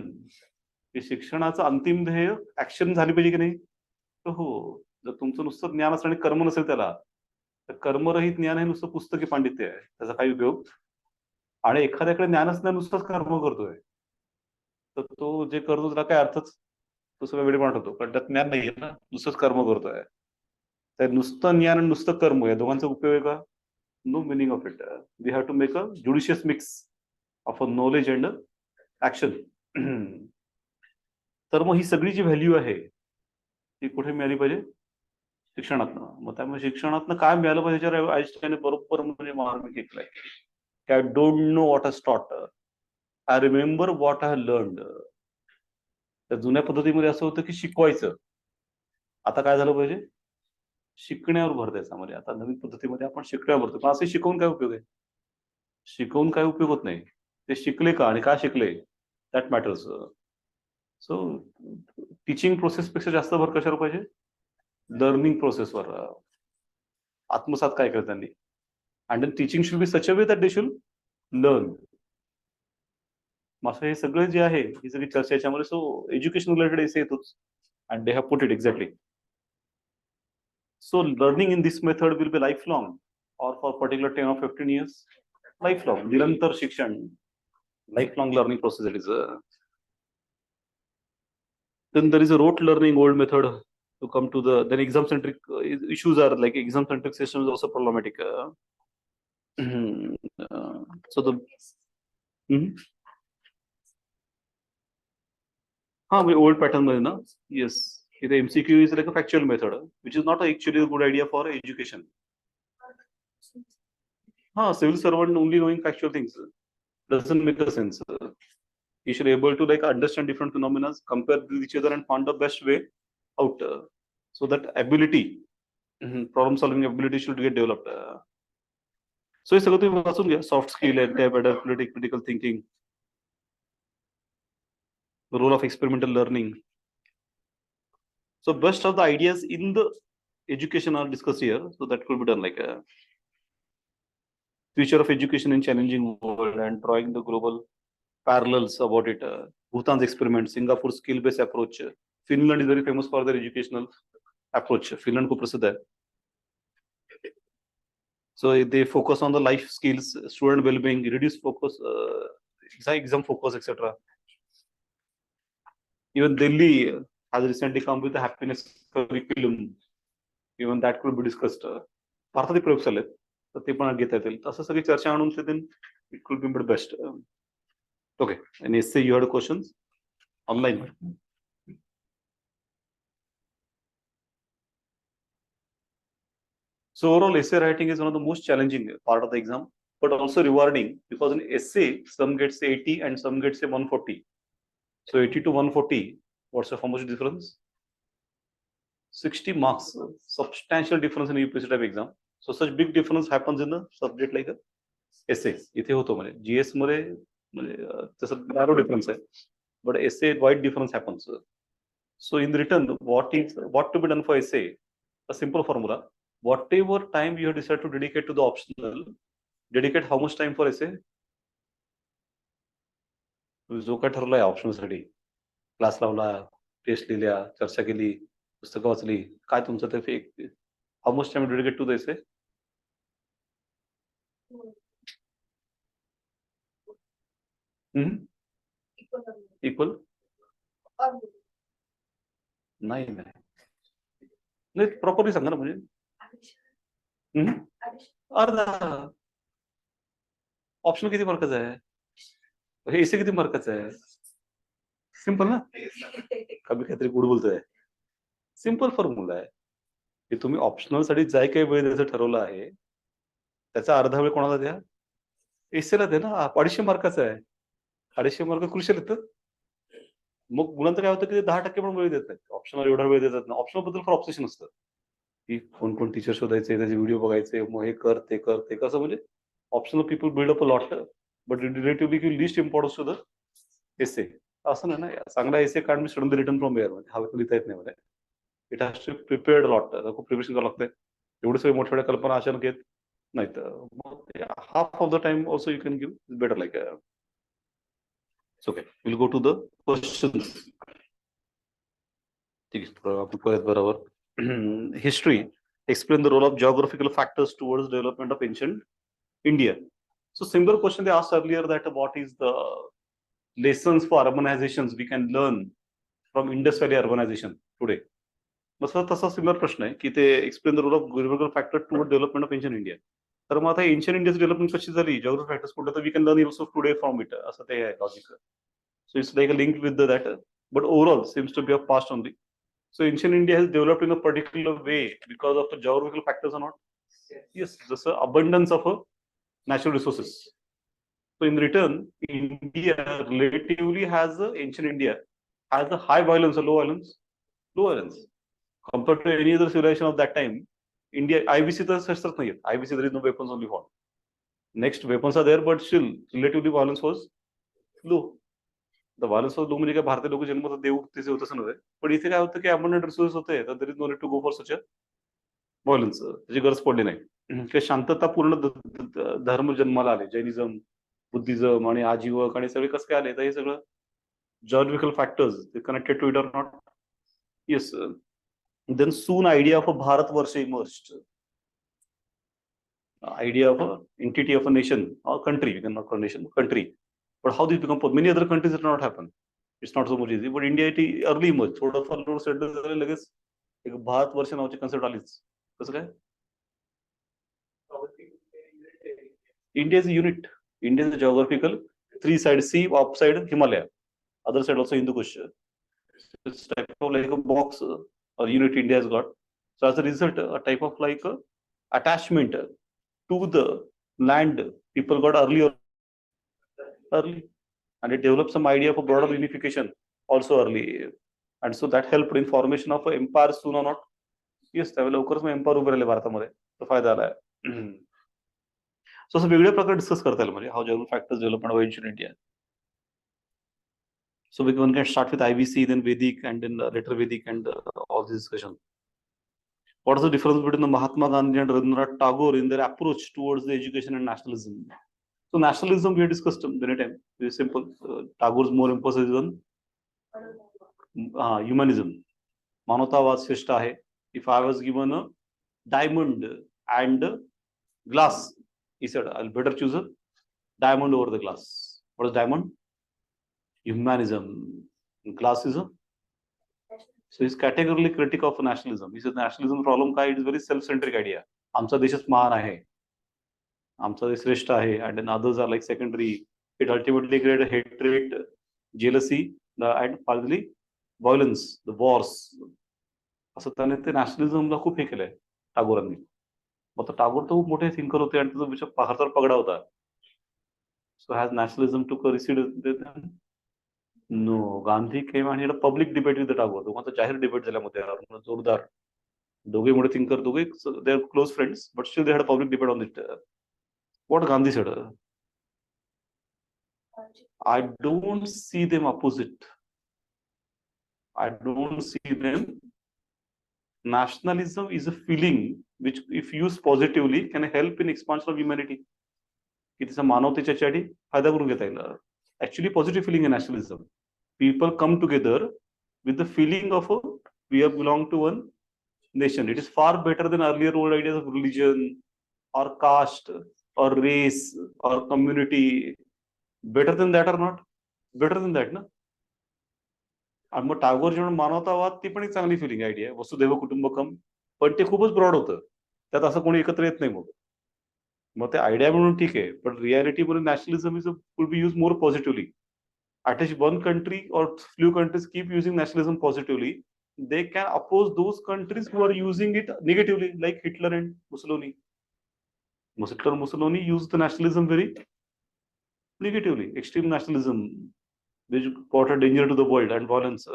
शिक्षणाचं अंतिम ध्येय ऍक्शन झाली पाहिजे की नाही? हो. जर तुमचं नुसतं ज्ञान असेल आणि कर्म नसेल त्याला, तर कर्मरहित ज्ञान हे नुसतं पुस्तकी पांडित्य आहे, त्याचा काही उपयोग. आणि एखाद्याकडे ज्ञानच नाही, नुसतंच कर्म करतोय, तर तो जे करतो त्याला काय अर्थच, तो सगळं वेळेपण होतो, कारण त्यात ज्ञान नाहीये ना, नुसतंच कर्म करतोय. तर नुसतं ज्ञान आणि नुसतं कर्म या दोघांचा उपयोग आहे का? No meaning of it. We have to make a judicious mix of a knowledge and action. तर मग ही सगळी जी व्हॅल्यू आहे ती कुठे मिळाली पाहिजे? शिक्षणातनं. मग त्यामुळे शिक्षणातनं काय मिळालं पाहिजे याच्यावर आईन्स्टाईनने बरोबर म्हणजे मार्ग घेतलाय. I don't know what has taught, I remember what I learned. त्या जुन्या पद्धतीमध्ये असं होतं की शिकवायचं. आता काय झालं पाहिजे? शिकण्यावर भर द्यायचा. म्हणजे आता नवीन पद्धतीमध्ये आपण शिकण्यावर भरतो. पण असे शिकवून काय उपयोग आहे? शिकवून काय उपयोग होत नाही. ते शिकले का आणि का शिकले, दॅट मॅटर्स. सो टीचिंग प्रोसेसपेक्षा जास्त भर कशावर पाहिजे? लर्निंग प्रोसेसवर. आत्मसात काय केलं त्यांनी. And then teaching should be such a way that they should learn. असं हे सगळं जे आहे, ही सगळी चर्चा याच्यामध्ये. सो एज्युकेशन रिलेटेड एसे येतोच, and they have put it exactly. So learning in this method will be lifelong or for particular 10 or 15 years? Lifelong, निरंतर शिक्षण. lifelong learning process it is. Then there is a rote learning old method to come to the, then exam centric issues are like exam centric system is also problematic. So the old pattern मध्ये ना, yes, the MCQ is like a factual method, which is not actually a good idea for education. Civil servant only knowing factual things doesn't make a sense. You should be able to like understand different phenomena, compare with each other, and find the best way out. So that ability, problem solving ability should get developed. So हे सगळं तुम्ही वाचून घ्या. Soft skill, adaptability, critical thinking, the role of experimental learning. So best of the ideas in the education are discussed here. So that could be done like a future of education in challenging world and drawing the global parallels about it. Bhutan's experiment, Singapore skill-based approach. Finland is very famous for their educational approach. Finland ko prasiddh hai. So they focus on the life skills, student well-being, reduce focus, exam focus, etc. Even Delhi has recently come with a happiness curriculum. Even that could be discussed. भारतातील प्रयोगशाळेत तर ते पण घेता येतील. असं सगळी चर्चा आणून then it could be best. Okay, and essay you had questions online. So overall essay writing is one of the most challenging part of the exam, but also rewarding because in essay some gets 80 and some gets 140. So 80 to 140, what's the how much difference? 60 marks, substantial difference in UPSC type exam. So such big difference happens in a subject like a essay. इथे होतो म्हणजे GS मध्ये म्हणजे तसं narrow difference आहे, but essay wide difference happens. So in return, what to be done for essay? A simple formula. Whatever time you have decided to dedicate to the optional, dedicate how much time for essay? जो काय ठरवलाय optional साठी, class लावला, taste लिहिल्या, चर्चा केली, पुस्तकं वाचली, काय तुमचं ते how much time you dedicate to the essay? Equal? नाही प्रॉपरली सांगा ना म्हणजे अर्धा. ऑप्शनल किती मार्काचा आहे, हे एसे किती मार्काचा आहे? सिंपल ना, कमी काहीतरी गुड बोलतोय. सिंपल फॉर्म्युला आहे की तुम्ही ऑप्शनल साठी जाय काही वेळ द्यायचं ठरवलं आहे त्याचा अर्धा वेळ कोणाला द्या? एसेला द्या ना. 250 मार्काचा आहे, 250 मार्क क्रुशियल येतं. मग मुलांचं काय होतं की 10% पण वेळ देत नाही, ऑप्शनल एवढा वेळ देतात ना. ऑप्शनल बद्दल फार ऑप्शन असतं की कोण टीचर शोधायचे, त्याचे व्हिडिओ बघायचे, मग हे कर ते कर ते कसं, म्हणजे optional people build up a lot, but relatively की least importance to the essay. असं नाही ना, चांगला एसे काढून मी सडनली रिटर्न फ्रॉम एअर मध्ये हवे लिहिता येत नाही मला. It has to prepared lot, खूप प्रिपरेशन करावं लागतंय. एवढे सगळे मोठ्या कल्पना अचानक येत नाही, तर half of the time also you can give better like. Okay, will go to the questions. ठीक आहे, आपण परत बरोबर. History, explain the role of geographical factors towards development of ancient India. So similar question they asked earlier, that what is the lessons for urbanizations we can learn from Indus Valley urbanization today. तसा similar प्रश्न आहे की ते explain the role of geographical factor towards development of ancient India. तर मग आता ancient इंडियाची development कशी झाली, geographical factors कुठे, तर we can learn also today from it, असं ते आहे logic. So it's like a link with that, but overall seems to be a past only. So ancient India has developed in a particular way because of the geographical factors or not? Yes, just abundance of natural resources. So in return, India relatively has ancient India has a high violence or low violence? Low violence. Compared to any other civilization of that time, India, IBC तर शस्त्रच नाही, IBC there is no weapons only fought. Next weapons are there, but still relatively violence was low. The violence of low म्हणजे काय भारतीय लोक जन्मतात देव तिचे होत असं नव्हे, पण इथे काय होतं की अबंडंट रिसोर्सेस होते, तर there is no need to go for such a violence, त्याची गरज पडली नाही. किंवा शांततापूर्ण धर्म जन्माला आले, जैनिझम, बुद्धिझम आणि आजीवक आणि सगळे कसं काय आले, तर हे सगळं geographical factors connected to it or not? Yes. Then soon idea of a Bharatvarsha emerged, idea of a entity of a nation or country, you can not call nation, country. But how this become, many other countries it not happen. It's not so much easy. But India it early emerged. थोडंफार load settle झालं लगेच एक 72 वर्ष नावाची concept आलीच. कसं काय? India is a unit. India is a geographical 3-side sea, upside Himalaya, other side also Hindu Kush. It's type of like a box or unit India has got. So as a result, a type of like attachment to the land people got early, and it developed some idea of a broader unification also early, and so that helped in formation of empire soon or not. Yes, त्यावेळेला लवकरच मग empire उभे राहिले भारतामध्ये, तो फायदा आलाय. So असं वेगळ्या प्रकारे डिस्कस करता येईल म्हणजे how general factors development of ancient India. So one can start with IVC, then Vedic, and then later Vedic, and all this discussion. What is the difference between the Mahatma Gandhi and Rabindranath Tagore in their approach towards the education and nationalism? So nationalism we have discussed many times. Very simple. Tagore's more emphasis on humanism. Manavtavad Shrestha hai. If I was given a diamond and glass, he said, I'll better choose a diamond over the glass. What is diamond? Humanism. Glass is a. So he's categorically critic of nationalism. He says nationalism problem काय, it is very self-centric idea. आमचा देशच महान आहे. आमचा देश श्रेष्ठ आहे, and then others are like secondary. It ultimately created hatred, jealousy, and finally violence, the wars. असं त्याने ते नॅशनलिझमला खूप हे केलंय टागोरांनी. मग टागोर तर खूप मोठे थिंकर होते आणि त्याचा विषय फार पगडा होता. So has nationalism took a receded? No. Gandhi came and he had a public debate with the Tagore. दोघांचा जाहीर डिबेट झाल्यामध्ये जोरदार. दोघे मोठे थिंकर, दोघे they are close friends, but still they had a public debate on it. What Gandhi said? I don't see them opposite. I don't see them. Nationalism is a feeling which, if used positively, can help in expansion of humanity. की तिचा मानवतेच्यासाठी फायदा करून घेता येईल. Actually, positive feeling in nationalism. People come together with the feeling of we have belonged to one nation. It is far better than earlier old ideas of religion or caste or race or community. Better than that or not? Better than that, ना? आणि मग टागोर जेव्हा मानवतावाद, ती पण एक चांगली feeling idea आहे. वसुदैव कुटुंबकम, पण ते खूपच ब्रॉड होतं. त्यात असं कोणी एकत्र येत नाही. मग ते आयडिया म्हणून ठीक आहे, पण रियालिटी मध्ये nationalism is will be use more positively. At least one country or few countries keep using nationalism positively, they can oppose those countries who are using it negatively, like Hitler and Mussolini. Mussolini used the nationalism very negatively, extreme nationalism, which brought a danger to the world and violence.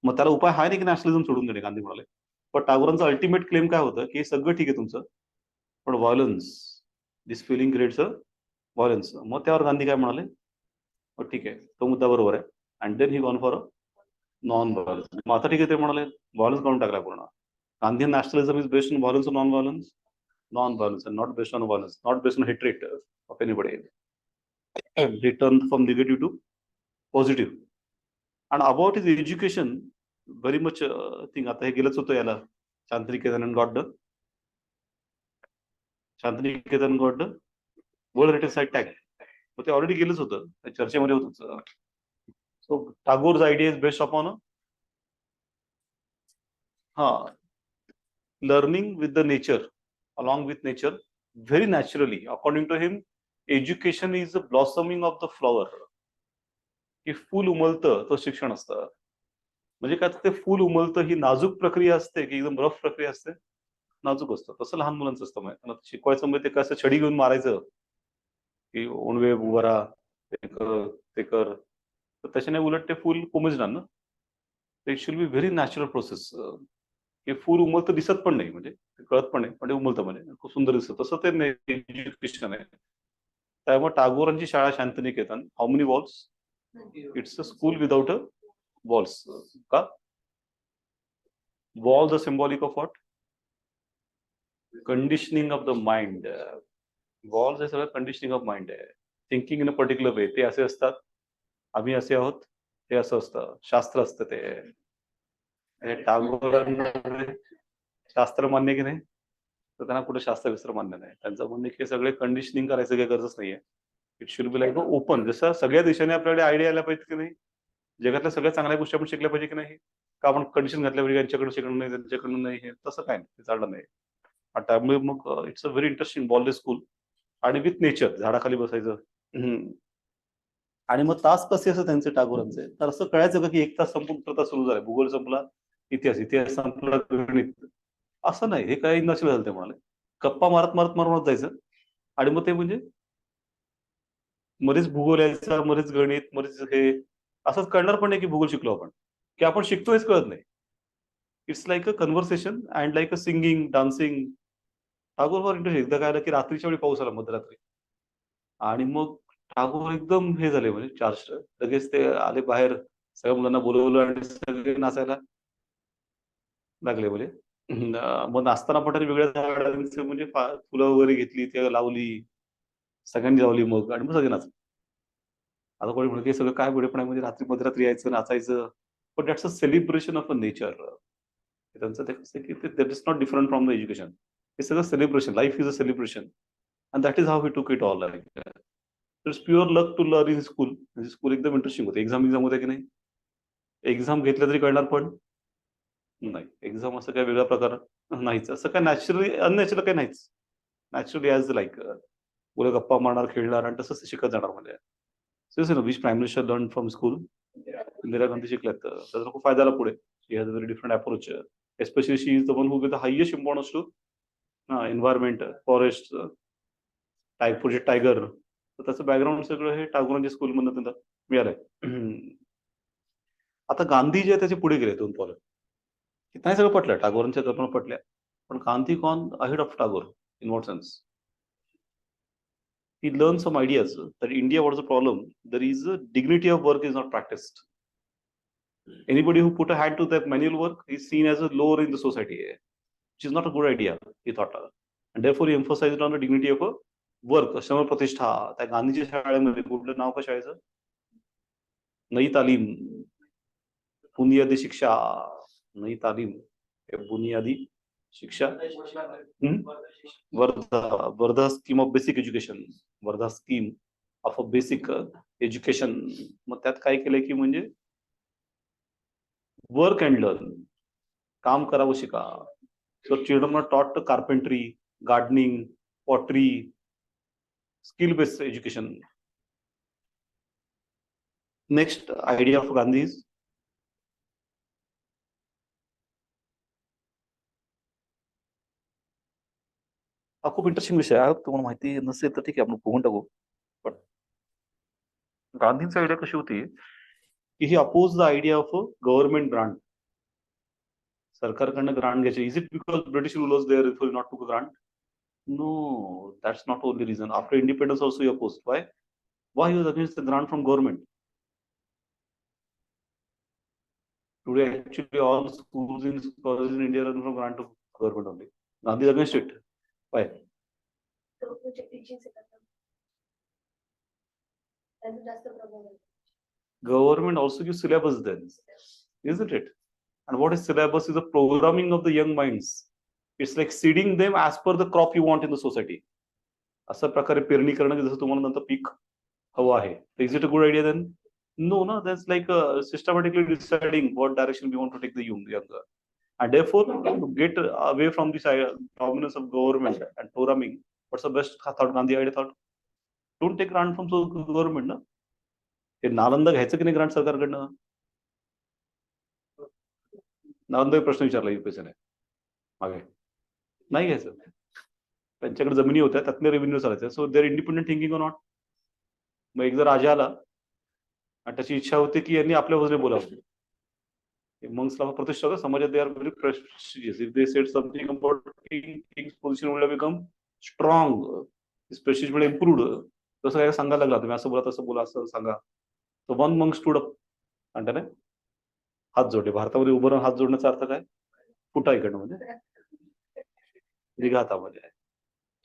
मग त्याला उपाय हा नाही की nationalism सोडून देणे, गांधी म्हणाले. पण टागोरांचं अल्टिमेट क्लेम काय होतं की सगळं ठीक आहे तुमचं, पण violence, this feeling creates a violence. मग त्यावर गांधी काय म्हणाले, ठीक आहे तो मुद्दा बरोबर आहे. And then he gone for non violence. मग आता ठीक आहे ते म्हणाले व्हायलन्स काढून टाकला पूर्ण. Gandhi nationalism is based on violence, non violence, non violence, and not based on violence, not based on hatred of anybody. Return from negative to positive. And about his education very much thing. आता हे गेलंच होतं याला, Shantiniketan got the, Shantiniketan got the world heritage site tag. ते already गेलंच होतं, चर्चेमध्ये होतं. So Tagore's idea is based upon learning with the nature, along with nature, very naturally. According to him, education is the blossoming of the flower. की फूल उमलतं तो शिक्षण असतं. म्हणजे काय, ते फूल उमलतं ही नाजूक प्रक्रिया असते की एकदम रफ प्रक्रिया असते? नाजूक असतं. तसं लहान मुलांचं असतं. मग त्यांना शिकवायचं म्हणजे ते कसं छडी घेऊन मारायचं की ओणवे उभा राहा, ते कर, तर त्याच्याने उलट ते फूल कोमेजणार ना. It should be very natural process. हे फूल उमलतं दिसत पण नाही, म्हणजे कळत पण नाही, पण ते उमलतं, म्हणजे खूप सुंदर दिसतं. तसं ते एज्युकेशन आहे. त्यामुळे टागोरांची शाळा Shantiniketan, how many walls? It's a school without a walls. का? Walls are symbolic of what? Conditioning of the mind. Walls हे सगळं कंडिशनिंग ऑफ माइंड आहे. Thinking in a particular way. ते असे असतात, आम्ही असे आहोत, ते असं असतं, शास्त्र असतं ते. टागोरांना शास्त्र मान्य की नाही, तर त्यांना कुठे शास्त्र विस्त्र मान्य नाही. त्यांचं म्हणणं की सगळे कंडिशनिंग करायचं काही गरजच नाहीये. It should be like open. जसं सगळ्या देशाने आपल्याकडे आयडिया आल्या पाहिजे की नाही, जगातल्या सगळ्या चांगल्या गोष्टी आपण शिकल्या पाहिजे की नाही, का आपण कंडिशन घातल्या पाहिजे यांच्याकडून शिकणं नाही त्यांच्याकडून नाही, हे तसं काय नाही, ते चाललं नाही. त्यामुळे मग it's a very interesting ball school. आणि विथ नेचर, झाडाखाली बसायचं. आणि मग तास कसे असं त्यांचे टागोरांचे, तर असं कळायचं का की एक तास संपून दुसरा तास सुरू झाला, भूगोल संपला, इतिहास संपला, गणित. असं नाही, हे काही नशीब झालं ते म्हणाले. गप्पा मारत मारत मारत जायचं. आणि मग ते म्हणजे मध्येच भूगोल यायचा, मध्येच गणित, मध्येच हे. असंच कळणार पण नाही की भूगोल शिकलो आपण, की आपण शिकतोयच कळत नाही. It's like a conversation and like a singing, dancing. Tagore for interest. एकदा काय आलं की रात्रीच्या वेळी पाऊस आला मध्यरात्री, आणि मग टागोर एकदम हे झाले, म्हणजे चार्ज. लगेच ते आले बाहेर, सगळ्या मुलांना बोलवलं आणि सगळे नाचायला लागले. म्हणजे मग नाचताना पण त्यांनी वेगळ्या झाडांचे म्हणजे फुलं वगैरे घेतली, ते लावली, सगळ्यांनी लावली मग, आणि मग सगळे नाचले. आता कोणी म्हणलं की सगळं काय वेडेपणा आहे, म्हणजे रात्री मध्यरात्री यायचं, नाचायचं. पण that's a celebration of a nature. त्यांचं ते कसं की that is not different from the education. हे सगळं celebration, life is a celebration. And that is how we took it all. It's pure luck to learn in school. म्हणजे school एकदम interesting होते. Exam होते की नाही, एक्झाम घेतलं तरी कळणार पण नाही. एक्झाम असं काही वेगळा प्रकार नाहीच. असं काय नॅचरली अननॅचरल काही नाहीच. नॅचरली ॲज लाईक मुलं गप्पा मारणार, खेळणार, आणि तसंच शिकत जाणार. म्हणजे which prime minister learn from school. Indira Gandhi शिकल्यात, तर त्याचा खूप फायदा झाला पुढे. She has a very different approach. Especially she is the one who with the highest importance to environment, forest, project tiger. तर त्याचं बॅकग्राऊंड सगळं हे टागोरांच्या स्कूलमधनं त्यांना मिळालंय. आता गांधी जे आहे त्याचे पुढे गेले 2 पावलं. नाही सगळं पटलं, टागोरांच्या कल्पना पटल्या. पण Gandhi gone ahead of Tagore. In what sense? He learned some ideas that India, what is the problem? There is a dignity of work is not practiced. Anybody who put a hand to that manual work is seen as a lower in the society, which is not a good idea, he thought. And therefore he emphasized on the dignity of a work. श्रम प्रतिष्ठा. त्या गांधीच्या शाळेमध्ये कुठलं नाव का शाळेचं? नई तालीम, बुनियादी शिक्षा. नई तालीम, बुनियादी शिक्षा. Wardha, Wardha scheme of basic education. Wardha scheme of a basic education. मग त्यात काय केलंय की म्हणजे वर्क अँड लर्न, काम करावं शिका. सो चिल्ड्रन आर टॉट carpentry, gardening, pottery, skill based education. Next idea of Gandhi is हा खूप इंटरेस्टिंग विषय आहे. तुम्हाला माहिती नसेल तर ठीक आहे, आपण बघून टाकू. पण गांधींची आयडिया कशी होती की he oppose the idea of government grant. सरकारकडनं ग्रांट घ्यायचे. Is it because British rulers there if not to grant? No, that's not only reason. After independence also he oppose. Why he was against the grant from government? Today, actually, all schools in colleges in India run from grant to government only. Gandhi is against it. Why? Government also gives syllabus then, isn't it? And what is syllabus? Is the programming of the young minds. It's like seeding them as per the crop you want in the society. अशा प्रकारे पेरणी करणं, जसं तुम्हाला नंतर पीक हवं आहे. Is it a good idea then? No, that's like systematically deciding what direction we want to take the younger. And therefore, to get away from this dominance of government and programming, what's the best thought Gandhi idea thought? Don't take grant from government. ना ते नालंदा घ्यायचं की नाही grant सरकारकडनं? नालंदा प्रश्न विचारला युपीएससीने मागे. नाही घ्यायचं. त्यांच्याकडे जमिनी होत्या, त्यातले रेव्हेन्यू चालायचं. So there independent thinking or not. मग एक जर राजा आला आणि त्याची इच्छा होती की यांनी आपल्या बाजूने बोलावं. मंक्सला प्रतिष्ठा होता समाजात. दे are very prestigious. If they said something about Kings position will become strong, prestige will improved. तसं काय सांगायला लागला, तुम्ही असं बोला, तसं बोला, असं सांगा. तर वन मंक स्टूड अप आणि त्याने हात जोडले. भारतामध्ये उभं राहून हात जोडण्याचा अर्थ काय? फुटा इकडनं, म्हणजे निघा हातामध्ये.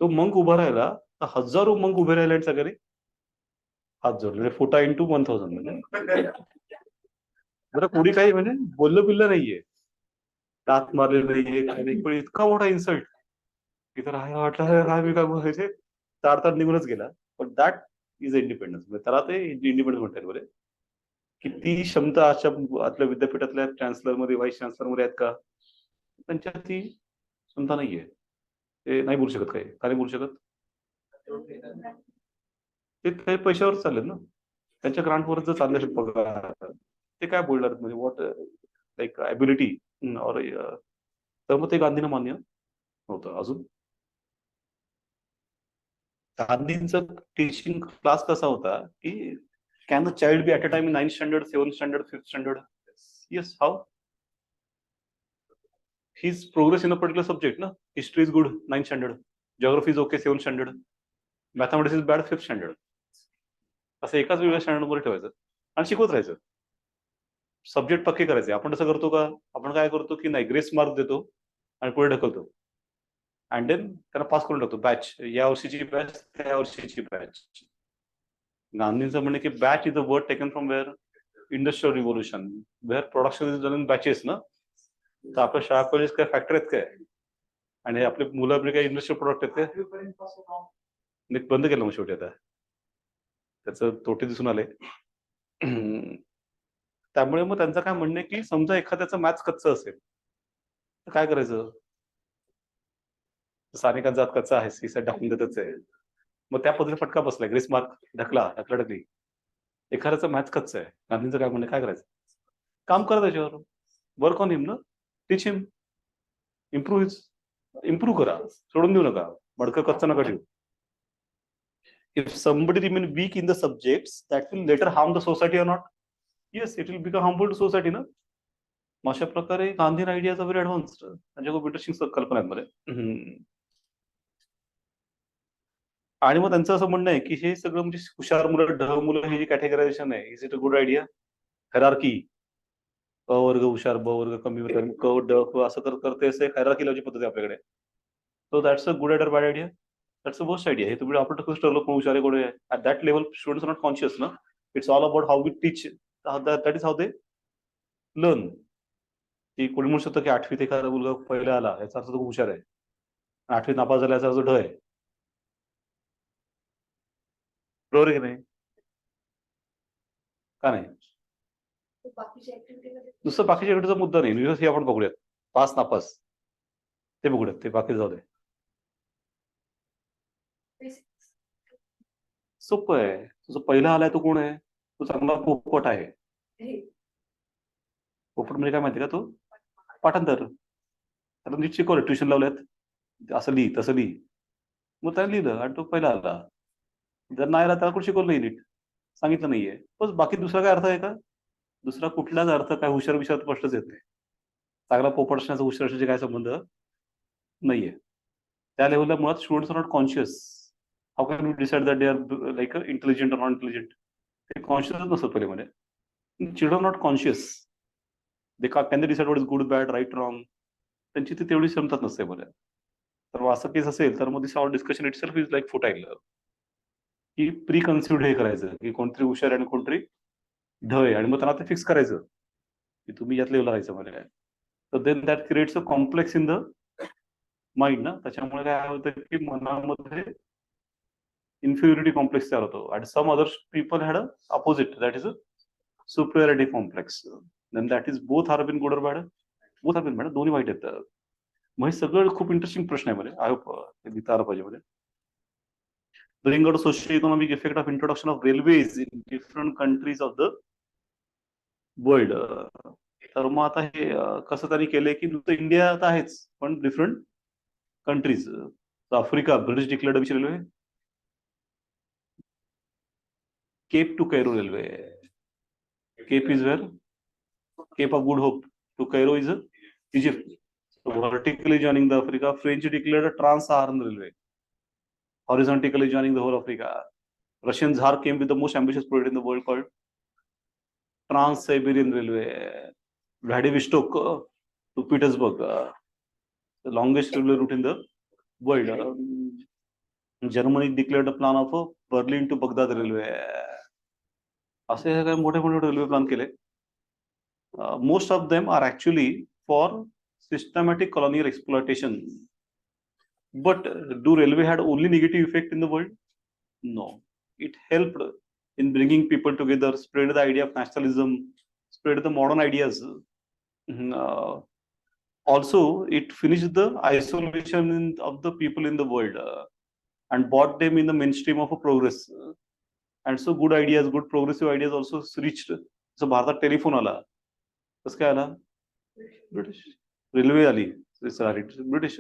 तो मंक उभा राहिला तर हजारो मंक उभे राहिले आणि सगळे हात जोडले. फुटा इंटू 1000. म्हणजे जरा कोणी काही म्हणजे बोललं बिल्लं नाहीये, दात मारले नाहीये, काही नाही. पण इतका मोठा इन्सल्ट की तर वाटलं काय मी काय बोलायचे, ताडताड निघूनच गेला. पण दॅट इज इंडिपेंडन्स. त्याला ते इंडिपेंडन्स म्हणतात बरे. किती क्षमता अशा आपल्या विद्यापीठातल्या चान्सलर मध्ये, व्हाईस चान्सलर मध्ये आहेत का? त्यांच्यात ती क्षमता नाहीये. ते नाही बोलू शकत. काय नाही बोलू शकत? ते काही पैशावर चाललेत ना, त्यांच्या ग्रांटवर जर चालले पगार, ते काय बोलणार म्हणजे व्हॉट लाईक ॲबिलिटी और तर मग ते गांधींना मान्य होतं. अजून गांधींचा टीचिंग क्लास कसा होता की can the child be at a time in 9th standard, 7th standard, 5th standard? Yes. How? his progress in a particular subject, na? History is good, 9th standard. Geography is okay, 7th standard. Mathematics is bad, 5th standard. असं एकाच वेगळ्या standard मध्ये ठेवायचं आणि शिकवत राहायचं. Subject पक्के करायचे. आपण तसं करतो का? आपण काय करतो की नाही, ग्रेस मार्क देतो आणि पुढे ढकलतो अँड देन त्यांना पास करून टाकतो. बॅच, या वर्षीची बॅच, त्या वर्षीची बॅच. गांधींचं म्हणणे की batch is a word taken from where industrial revolution, where production is done in batches ना. तर आपल्या शाळा कॉलेज काय फॅक्टरी आहेत काय? आणि आपले मुलं आपले काही इंडस्ट्रियल प्रोडक्ट आहेत काय? बंद केलं मग शेवटी. आता त्याचं तोटे दिसून आले. त्यामुळे मग त्यांचं काय म्हणणं की समजा एखाद्याचं मॅथ्स कच्चं असेल तर काय करायचं? स्थानिकांचा हात कच्चा आहे, सीसा टाकून देतच आहे. मग त्या पद्धतीने फटका बसलाय, ग्रेस मार्क ढकलली. एखाद्याचं मॅथ्स कच्चं आहे, गांधींचं काय म्हणणं, काय करायचं? काम करा त्याच्यावर, वर्क ऑन हिम ना, टीच हिम, इम्प्रूव्ह करा, सोडून देऊ नका, मडकं कच्चं नका ठेवू. If somebody remain weak in the subjects, that will later harm the society or not? Yes, it will become harmful to society ना. अशा प्रकारे गांधीन आयडियाज व्हेरी ऍडव्हान्स्ड, म्हणजे खूप इंटरेस्टिंग कल्पना आहेत मध्ये. आणि मग त्यांचं असं म्हणणं आहे की हे सगळं म्हणजे हुशार मुलं, ढ मुलं, हे जे कॅटेगरायझेशन आहे, is it a good idea? Hierarchy, क वर्ग हुशार, ब वर्ग कमी, क ड क असं करते, असे हायरार्की लावची पद्धती आपल्याकडे. So that's a good idea, bad idea? That's the worst idea. हे तुम्ही आपण कसं ठरवलं कोण हुशार आहे कोण आहे? At that level, students are not conscious, ना. It's all about how we teach. That is how they learn. की कोणी म्हणू शकतं की 8वीत एखादा मुलगा पहिला आला याचा अर्थ तो हुशार आहे, 8वीत नापास झाला याचा अर्थ ढ आहे. बरोबर आहे की नाही? का नाही? नुसतं बाकीच्या ऍक्टिव्हिटीचा मुद्दा नाही, हे आपण बघूयात. पास नापास ते बघूयात, ते बाकी जाऊ दे. सोपं आहे. तुझं पहिला आलाय तो कोण आहे? तो चांगला पोपट आहे. पोपट म्हणजे काय माहिती का? तो पाठांतर. त्याला नीट शिकवलं, ट्युशन लावल्यात, असं लिही तसं लिही, मग त्याने लिहिलं आणि तो पहिला आला. जर नाही आला त्याला कोण शिकवलं नाही, नीट सांगितलं नाहीये, बस. बाकी दुसरा काय अर्थ आहे का? दुसरा कुठलाच अर्थ काय हुशार विषयात स्पष्टच येत नाही. चांगला पोपट असण्याचा हुशार असण्याचे काय संबंध नाहीये. त्या लेवलला मुळात students are not conscious. How can you decide that they are like intelligent और नॉन इंटेलिजंट? ते कॉन्शियसच नसतं पहिले मध्ये. Children not conscious. They can they decide what is good, bad, right, wrong? त्यांची ती तेवढी क्षमताच नसते मध्ये. तर असं केस असेल तर मग this our discussion itself is like futile. की प्री कन्सिडर्ड हे करायचं की कोणतरी हुशार आणि कोणतरी ढ आहे, आणि मग त्यांना ते फिक्स करायचं की तुम्ही यात लेवलला राहायचं मध्ये. तर then that creates a complex in the mind ना. त्याच्यामुळे काय होतं की मनामध्ये इन्फिरिटी कॉम्प्लेक्स तयार होतो. आणि some other people had a opposite, that is a superiority complex. Then that is both are been good or bad? Both are been bad, दोन्ही वाईट आहेत. मग हे सगळं खूप इंटरेस्टिंग प्रश्न आहे मध्ये. आय होप ते लिहिता आलं पाहिजे मध्ये. Bring out a socio-economic effect of introduction of railways in different countries of the world. तर मग आता हे कसं त्यांनी केलंय की नुसतं इंडिया तर आहेच, पण different countries. Africa, British declared which railway? Cape to Cairo railway. Cape is where? Cape of Good Hope. To Cairo is Egypt. Vertically joining the Africa, French declared a trans-Saharan railway. Horizontally joining the whole Africa. Russian Tsar came with the most ambitious project in the world called Trans-Siberian Railway. Vladivostok to Petersburg, the longest railway route in the world. Germany declared a plan of Berlin to Baghdad railway. असे काही मोठे मोठे railway plan केले. Most of them are actually for systematic colonial exploitation. But do railway had only negative effect in the world? No. It helped in bringing people together, spread the idea of nationalism, spread the modern ideas. Also, it finished the isolation of the people in the world and brought them in the mainstream of a progress. And so good ideas, good progressive ideas also reached. So भारतात telephone आला, कसं काय आला? British. Railway आली, sorry, British.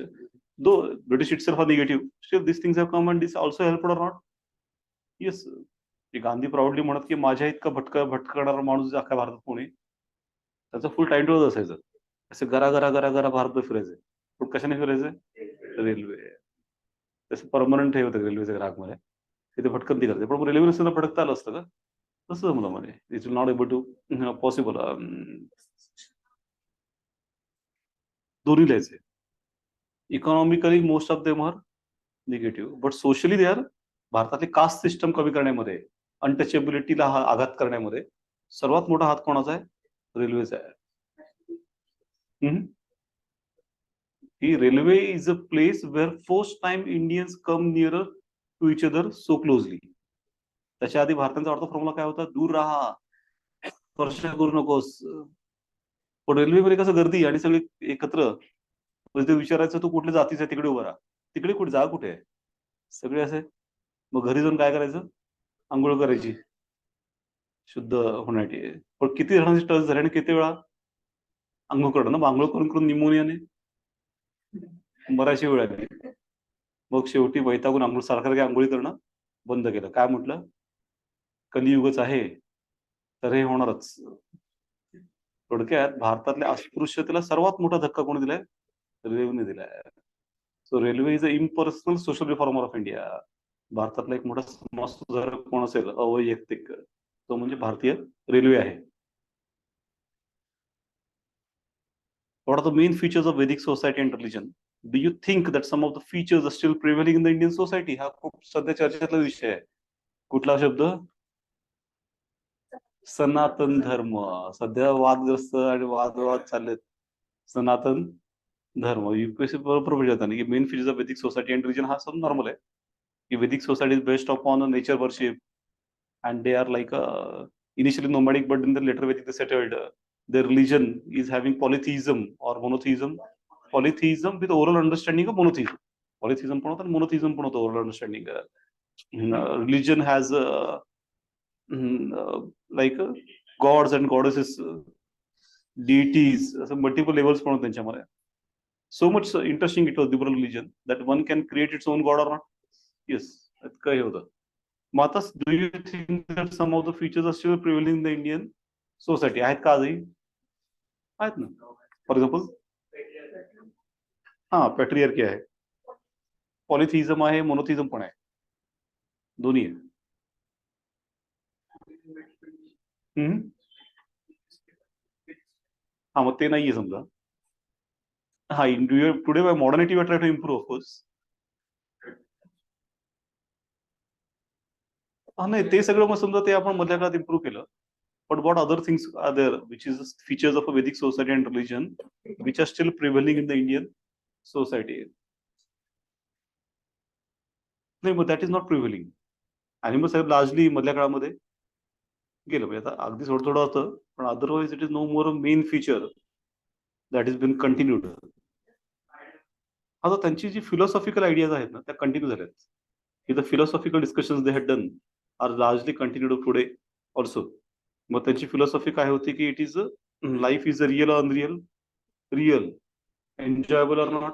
Though British itself are negative, still these things have come and this also helped or not? Yes. Gandhi proudly म्हणत की माझ्या इतका भटकणारा माणूस अख्ख्या भारतात कोणी, त्याचा फुल टाइम टेबल असायचं. असे गरा गरा गरा गरा भारत फिरायचे. पण कशाने फिरायचे? रेल्वे. तसं परमनंट हे होतं रेल्वेच्या ग्राहकमध्ये. तिथे भटकंती करते. पण रेल्वे नसताना भटकता आलं असतं का? तसं मला म्हणे. It will not able to possible. दोन्ही लिहायचे. Economically most of them are negative, but socially they are. भारतातली कास्ट सिस्टम कमी करण्यामध्ये, अनटचेबिलिटीला आघात करण्यामध्ये सर्वात मोठा हात कोणाचा आहे? रेल्वेचा आहे. ही railway is a place where first time Indians come nearer to each other so closely. त्याच्या आधी भारताचा अर्थ फॉर्म्युला काय होता? दूर राहा, स्पर्श करू नकोस. पण रेल्वेमध्ये कसं गर्दी आणि सगळे एकत्र, ते विचारायचं तू कुठल्या जातीचा तिकडे उभा राहा, तिकडे कुठे जा, कुठे आहे, सगळे असे. मग घरी जाऊन काय करायचं? आंघोळ करायची शुद्ध होण्यासाठी. पण किती जणांचे टच झाले आणि किती वेळा आंघोळ करणं ना, आंघोळ करून करून निमोनियाने बराचशी वेळ आली. मग शेवटी वैतागून आंघोळ सारखं आंघोळी करणं बंद केलं. काय म्हटलं? कलियुगच आहे तर हे होणारच. थोडक्यात भारतातल्या अस्पृश्यतेला सर्वात मोठा धक्का कोणी दिलाय? रेल्वेने दिलाय. So railway is a impersonal social reformer of India. भारतातला एक मोठा समाज सुधारक कोण असेल अवैयक्तिक, तो म्हणजे भारतीय रेल्वे आहे. What are the main features of Vedic society and religion? Do you think that some of the features are still prevailing in the Indian society? हा खूप सध्या चर्चेतला विषय आहे. कुठला शब्द? सनातन धर्म. सध्या वादग्रस्त आणि वादविवाद चाललेत. सनातन धर्म. UPSC बरोबर विचारताना की main features of Vedic society and religion, हा सब नॉर्मल आहे की Vedic society is based upon nature worship and they are like initially nomadic, but in the later Vedic they settled. Their religion is having polytheism or monotheism. Polytheism with oral understanding of monotheism. Polytheism पण होतं आणि monotheism पण होतं, oral understanding. Religion has like gods and goddesses, deities, multiple levels पण होतं त्यांच्यामध्ये. So much interesting it was, liberal religion, that one can create its own god or not. Yes, काही होतं. Matas, do you think that some of the features are still prevailing in the Indian society? आहेत का आजही? आहेत ना. For example, हा पॅट्रियार्की आहे, पॉलिथिझम आहे, मोनोथिझम पण आहे, दोन्ही आहे. हा, मग ते नाहीये समजा. हा, today by modernity we try to improve, of course. हा, नाही ते सगळं मग समजा ते आपण मधल्या काळात इम्प्रूव्ह केलं. But what other things are there which is features of a Vedic society and religion which are still prevailing in the Indian society? नाही, मग that is not prevailing. आणि मग साहेब लार्जली मधल्या काळामध्ये गेलं म्हणजे आता अगदी थोडं थोडं होतं, पण otherwise it is no more a main feature that is been continued. आता त्यांची जी फिलॉसॉफिकल आयडियाज आहेत ना, त्या कंटिन्यू झाल्यात. की the philosophical discussions they had done are largely continued today also. मग त्यांची फिलॉसॉफी काय होती की it is life is a real unreal, real enjoyable or not.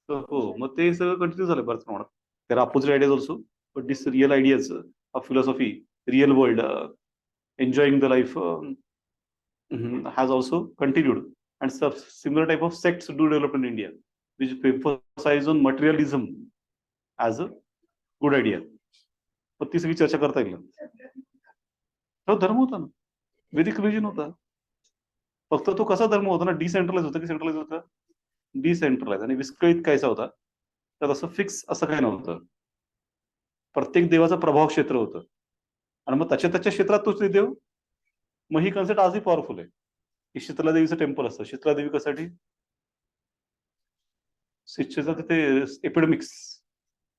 हो, मग ते सगळं कंटिन्यू झालं बऱ्याच प्रमाणात. there are opposite ideas also, but this real ideas of philosophy, real world, enjoying the life has also continued, and similar type of sects do develop in India which emphasize on materialism as a good idea. पण ती सगळी चर्चा करता येईल. तो धर्म होता ना, वेदिक रिलीजन होता. फक्त तो कसा धर्म होता ना, डिसेंट्रलाइज होता की सेंट्रलाइज होता? डिसेंट्रलाइज. आणि विस्कळीत कायचा होता? तर असं फिक्स असं काही नव्हतं. प्रत्येक देवाचं प्रभाव क्षेत्र होतं आणि मग त्याच्या क्षेत्रात तोच देव. मग ही कन्सेप्ट आजही पॉवरफुल आहे की शीतला देवीचं टेम्पल असतं. शीतला देवी कशासाठी? शिक्षेचं तिथे एपिडेमिक्स.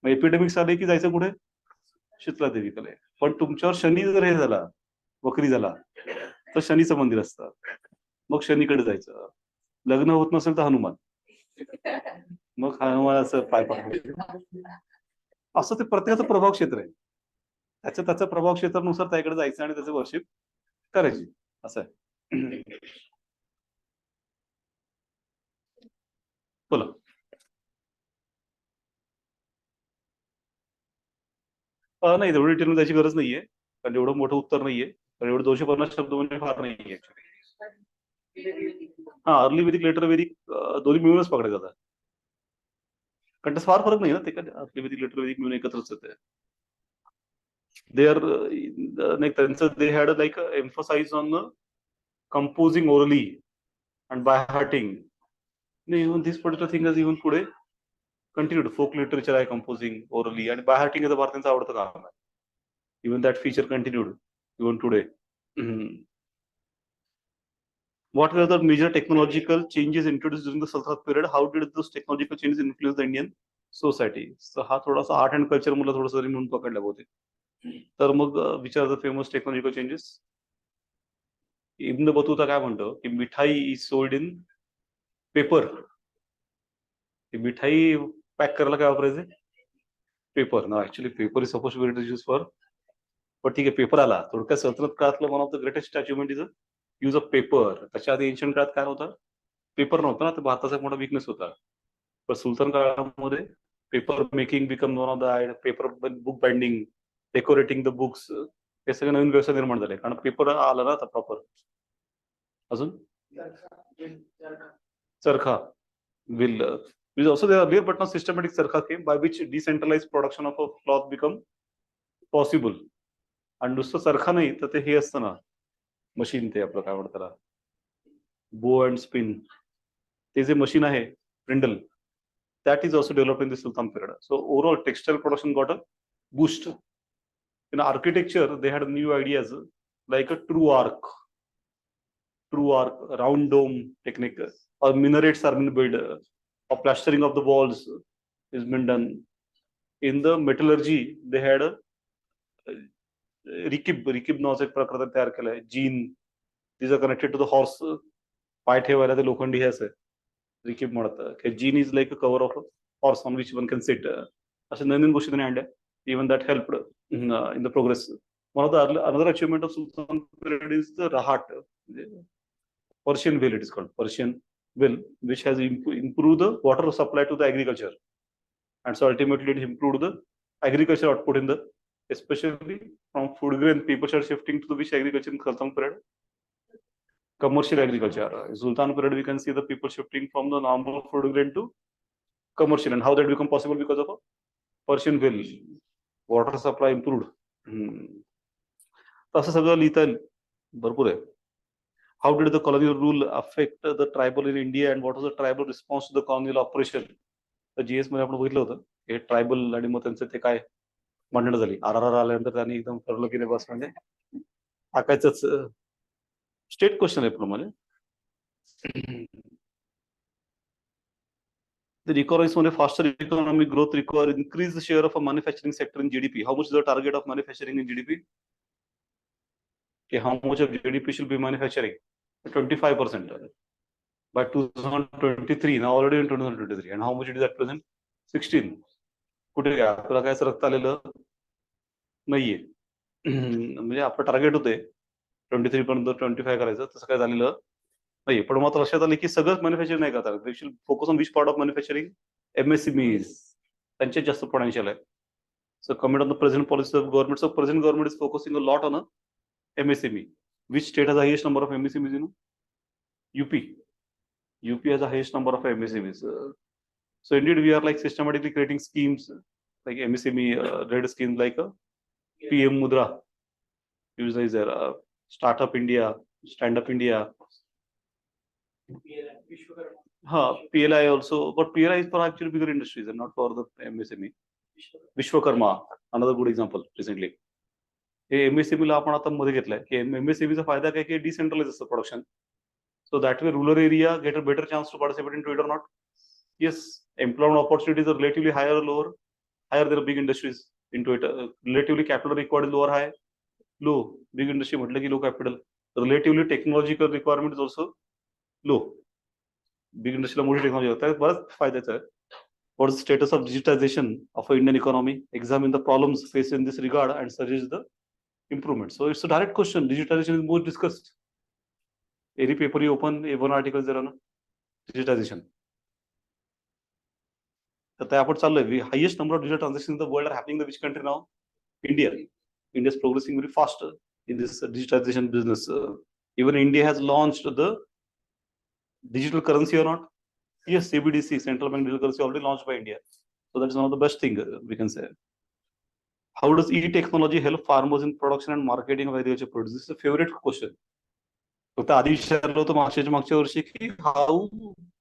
मग एपिडेमिक्स आले की जायचं कुठे? शीतला देवीकडे. पण तुमच्यावर शनी जर हे झाला, वक्री झाला, तर शनीचं मंदिर असतं, मग शनीकडे जायचं. लग्न होत नसेल तर हनुमान, मग हनुमानाचं पाय पडायचं. असं ते प्रत्येकाचं प्रभाव क्षेत्र आहे. त्याचं प्रभाव क्षेत्रानुसार त्याकडे जायचं आणि त्याचं वर्शिप करायची, असं आहे. बोला. नाही, एवढं डिटेल त्याची गरज नाहीये, कारण एवढं मोठं उत्तर नाहीये. कारण एवढं 250 शब्द म्हणजे फार नाहीये. हा, अर्ली वेदिक, लेटर वेदिक दोन्ही मिळूनच पकडले जातात. कारण फार फरक नाही ना, ते काय अर्ली वेदिक, लेटर वेदिक मिळून एकत्रच येते. दे आर like त्यांचं they had like emphasize on composing orally and by hearting. Even this particular thing is even पुढे continued. Folk literature आहे composing orally आणि by hearting हे भारताचं आवडतं काम आहे. Even that feature continued even today. What were the major technological changes introduced during the Sultanate period? How did those technological changes influence the Indian society? So हा थोडासा art and culture मला थोडंसं म्हणून पकडला होते. तर मग which are the famous technological changes? Ibn Battuta काय म्हणतो की mithai is sold in paper. Mithai pack करायला काय वापरायचे? पेपर. ना actually paper is suppose to be use for, पण ठीक आहे, पेपर आला. थोडक्यात सल्तनत काळातलं one of the greatest achievement is use of paper. त्याच्या आधी एन्शियंट काळात काय होतं? पेपर नव्हता ना, तर भारताचा एक मोठा विकनेस होता. पण सुलतान काळामध्ये paper making become one of the paper book binding, decorating the books, हे सगळे नवीन व्यवसाय निर्माण झाले, कारण पेपर आला ना आता प्रॉपर. अजून चरखा, will is also there earlier, but now systematic चरखा came by which decentralized production of a cloth become possible. आणि नुसतं चरखा नाही तर ते हे असतं ना, मशीन, ते आपलं काय म्हणतात, बो अँड स्पिन, ते जे मशीन आहे spindle, that is also developed in the Sultan period. So overall textile production got a boost. In architecture they had new ideas like a true arc, round dome technique, or minarets are been built, or plastering of the walls is been done. In the metallurgy they had a रिकिब नावाचा एक प्रकार तयार केलाय. Gene, these are connected to the horse, पाय ठेवायला ते लोखंडी हे असं रिकिब म्हणतात. जीन is like a cover of horse on which one can sit. अशा नवीन गोष्टी त्यांनी आणल्या. Even that helped in the progress. One of the another achievement of सुल्तान पिरियड इज द रहाट, Persian wheel, it is called Persian wheel, which has improved the water supply to the agriculture, and so ultimately it improved the agriculture output in the, especially from food grain. People are shifting to the which agriculture in Sultan period? Commercial agriculture. In Sultan period we can see the people shifting from the normal food grain to commercial, and how that become possible? Because of a Persian wheel, water supply improved. असं सगळं लिहिता येईल, भरपूर आहे. How did the colonial rule affect the tribal in India, and what was the tribal response to the colonial operation? तर GS मध्ये आपण बघितलं होतं हे ट्रायबल आणि मग त्यांचं ते काय भांडणं झाली. आरआर आल्यानंतर त्यांनी एकदम ठरवलं की नाही बस म्हणजे टाकायचंच. स्टेट क्वेश्चन आहे प्रमाणे. The requirements मध्ये faster economic growth require increase the share of a manufacturing sector in GDP. How much is the target of manufacturing in GDP? Okay, how much of GDP should be manufacturing? 25% by 2023. Now already in 2023, and how much it is at present? 16. कुठे काय आपल्याला काय सरकता आलेलं नाहीये. म्हणजे आपलं target होते 23 पर्यंत 25 करायचं, तसं काय झालेलं नाही. पण मात्र लक्षात आलं की सगळंच मॅन्युफॅक्चरिंग नाही करतात. They should focus on which part of manufacturing? MSMEs, त्यांचे जास्त पोटेन्शियल आहे. So coming on the present policy of government, so present government is focusing a lot on MSME. Which state has the highest number of MSMEs? UP. UP has the highest number of MSMEs. So indeed we are like systematically creating schemes like MSME red schemes like PM Mudra. Use is there, Startup India, Stand Up India. PLI also, but PLI is for actually bigger industries and not for the MSME. Vishwakarma, another good example recently. MSME ला आपण आता मध्ये घेतलाय की MSME चा फायदा काय की डिसेंट्रलाइज असतं production. So that way rural area get a better chance to participate into it or not? Yes, employment opportunities are relatively higher or lower? Higher than big industries into it. Relatively capital required is low or high? Low. Big industry म्हटलं की low capital. Relatively technological requirement is also low. Big industry ला मोठी technology होता है, बरंच फायद्याचं आहे. What is the status of digitization of the Indian economy? Examine the problems faced in this regard and suggest the improvement. So it's a direct question. Digitization is more discussed. Any paper you open, one article is there on digitization. तर ते आपण चाललोय. Highest number of digital transactions in the world are happening in which country now? India. India is progressing very fast in this digitization business. Even India has launched the digital currency or not? Yes, CBDC, Central Bank Digital Currency, already launched by India. So that's one of the best thing we can say. How does e-technology help farmers in production and marketing of agriculture products? This is a favorite question. फक्त आधी विचारलं होतं मागच्या वर्षी की how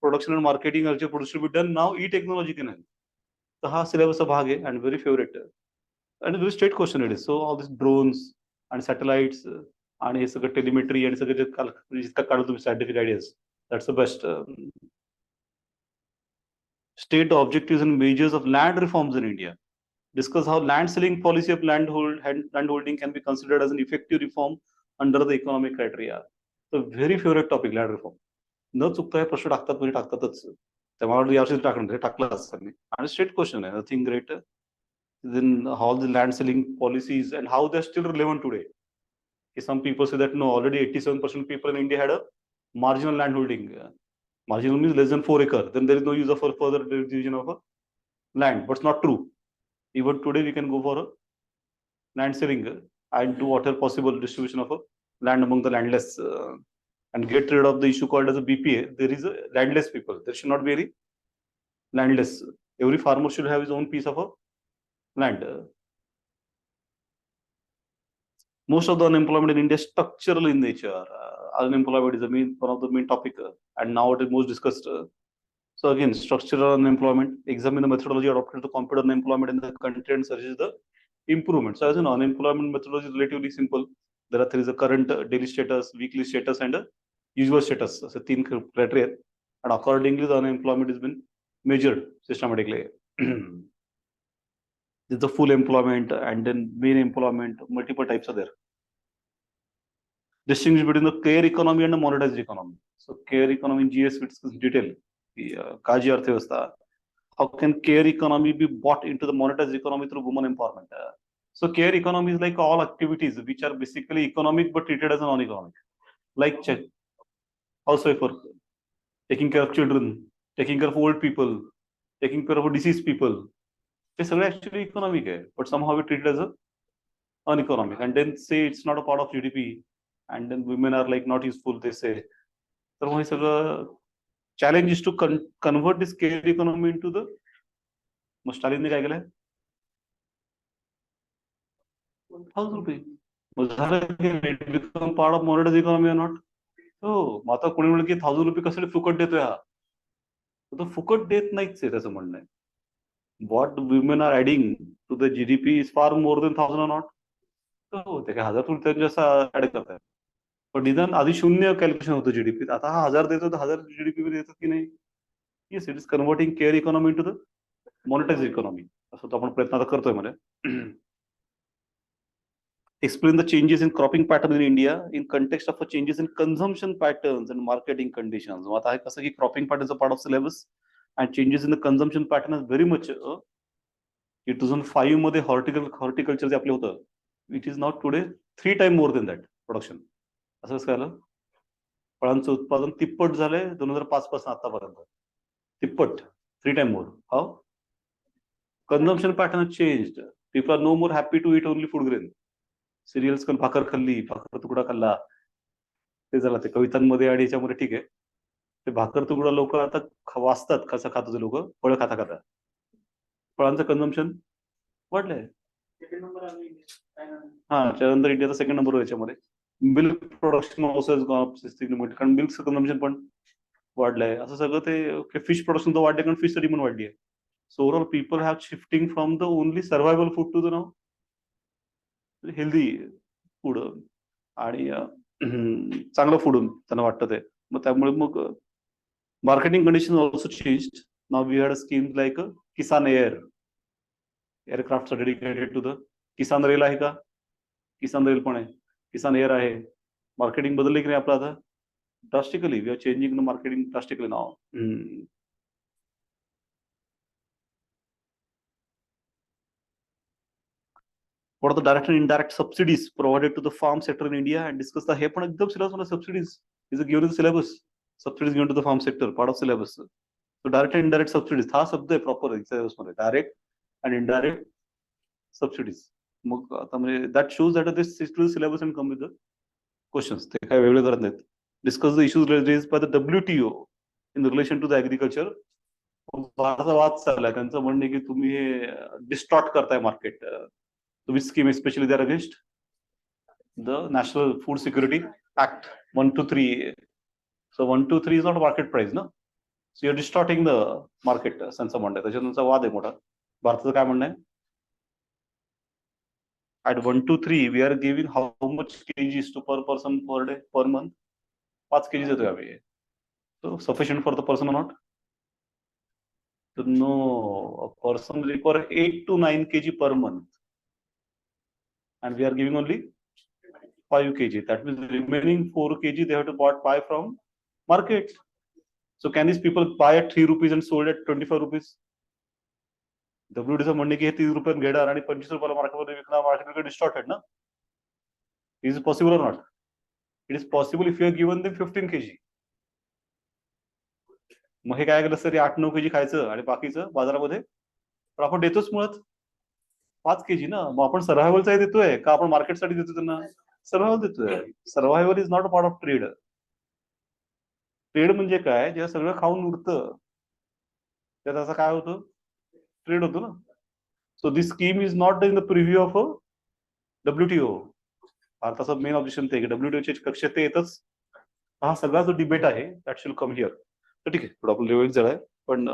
production and marketing agriculture products should be done now e-technology can help. तर हा सिलेबसचा भाग आहे and very favorite and very straight question it is. So all these drones and satellites आणि हे सगळं telemetry आणि सगळं जे जितका काढू तुम्ही scientific ideas, that's the best. State objectives and measures of land reforms in India. Discuss how land selling policy of landholding can be considered as an effective reform under the economic criteria. So very favorite topic, land reform. न चुकता हे प्रश्न टाकतात म्हणजे टाकतातच. त्यामुळे यावर्षी टाकलाच त्यांनी. And straight question आहे, nothing great. Then how the land selling policies and how they're still relevant today. Some people say that no, already 87% people in India had a marginal land holding. Marginal means less than 4 acres. Then there is no use of further division of a land. But it's not true. Even today we can go for a land selling and do whatever possible distribution of a land among the landless and get rid of the issue called as a BPA. There is a landless people. There should not be any landless. Every farmer should have his own piece of a land. Most of the unemployment in India is structural in nature. Unemployment is one of the main topic and now it is most discussed. So again, structural unemployment, examine the methodology adopted to compute unemployment in the country and suggest the improvement. So as an unemployment methodology is relatively simple. There is a current daily status, weekly status and a usual status. So 3 criteria and accordingly the unemployment has been measured systematically. There's the full employment and then main employment, multiple types are there. Distinguish between the care economy and the monetized economy. So care economy in GS we discuss in detail. Kaji Arthivastha. How can care economy be bought into the monetized economy through women empowerment? So care economy is like all activities which are basically economic but treated as a non-economic. Like housewife work, taking care of children, taking care of old people, taking care of deceased people. It's actually economic, but somehow we treat it as a uneconomic. And then say it's not a part of GDP, and then women are like not useful, they say. So the challenge is to convert this care economy into the Stalin ne काय केलंय 1,000 rupees. It become part of monetized economy or not? So माता कोणी म्हणलं की 1,000 रुपये कशाला फुकट देतोय हा? तो फुकट देत नाहीच आहे त्याचं म्हणणं आहे. What women are adding to the GDP is far more than 1,000 or not? So ते काय 1,000 रुपये जसं ऍड करतात. पण निदान आधी शून्य कॅल्क्युलेशन होतं जीडीपी. आता हा 1,000 देतो तर 1,000 जीडीपी मध्ये देतात की नाही? Yes, it is converting care economy to the monetise economy. असं तो आपण प्रयत्न आता करतोय मध्ये. Explain the changes in cropping pattern in India in context of changes in consumption patterns and marketing conditions. आता आहे कसं की cropping pattern is a part of syllabus and changes in the consumption pattern is very much 2005 मध्ये horticulture जे आपले होतं, it is not today 3 times more than that production. असं कसं झालं? फळांचं उत्पादन तिप्पट झालंय 2005 पासून आतापर्यंत. तिप्पट, 3 times more. How? Consumption pattern has changed. People are no more happy to eat only food grain. Serials पण भाकर खाल्ली, भाकर तुकडा खाल्ला, ते झालं. ते कवितांमध्ये आणि याच्यामध्ये ठीक आहे. ते भाकर तुकडा लोक आता वाचतात कसं खात होते लोक, फळं खाता खाता. फळांचं कन्झम्पन वाढलंय. हा, त्यानंतर इंडियाचा 2nd नंबर याच्यामध्ये. मिल्क प्रोडक्शन कारण मिल्कचं कन्झम्पन पण वाढलंय. असं सगळं ते फिश प्रोडक्शन तर वाढले कारण फिश साठी पण वाढली आहे. So overall people have shifting from the only survival food to the now healthy food आणि चांगलं फूड त्यांना वाटतं ते. मग त्यामुळे मग marketing condition also changed. Now we had a scheme like Kisan air. Aircraft dedicated to the Kisan rail आहे का? किसान रेल पण आहे, किसान एअर आहे. मार्केटिंग बदलली की नाही आपलं आता? Drastically we are changing the marketing drastically now. What are the direct and indirect subsidies provided to the farm sector in India and discuss the हे पण एकदम syllabus मध्ये subsidies is given in the syllabus. Subsidies given to the farm sector, part of syllabus. So direct and indirect subsidies हा शब्द आहे proper syllabus मध्ये, direct and indirect subsidies. मग आता म्हणजे that shows that this is to the syllabus and come with the questions. ते काय वेगळे करत नाहीत. Discuss the issues raised by the WTO in relation to the agriculture. भारताचा वाद चाललाय, त्यांचं म्हणणं की तुम्ही हे डिस्टॉर्ट करताय market. Which scheme especially they are against? The National Food Security Act 123. So 123 is not a market price, no? So you're distorting the market. त्यांचं म्हणणं आहे, त्याच्यानंतर वाद आहे मोठा. भारताचं काय म्हणणं आहे? At 123 we are giving how much kgs to per person per day per month? 5 kgs देतोय आम्ही. So sufficient for the person or not? So no, a person require 8 to 9 kg per month. And we are giving only 5 kg. That means the remaining 4 kg they have to buy from market. So can these people buy at 3 rupees and sold at 25 rupees? WD चं म्हणणे की हे 30 रुपयात घेणार आणि 25 रुपयाला मार्केटमध्ये विकणार, मार्केट डिस्टॉर्टेड ना? Is it possible or not? It is possible if you have given them 15 kg. मग हे काय केलं तरी 8-9 kg खायचं आणि बाकीचं बाजारामध्ये, पण आपण देतोच मुळात 5 kg ना. मग आपण सर्व्हायवलचा देतोय का आपण मार्केटसाठी देतो त्यांना? सर्व्हायवल देतोय. Survival is not a part of trade. Trade म्हणजे काय? जेव्हा सगळं खाऊन उरतं त्यात असं काय होतं? ट्रेड होतो ना. So this scheme is not in the preview of WTO. भारताचं मेन ऑब्जेक्शन ते WTOच्या कक्षेत ते येतच. हा सगळा जो डिबेट आहे दॅट शुड कम हिअर. तर ठीक आहे, थोडं आपलं लेवल झालाय पण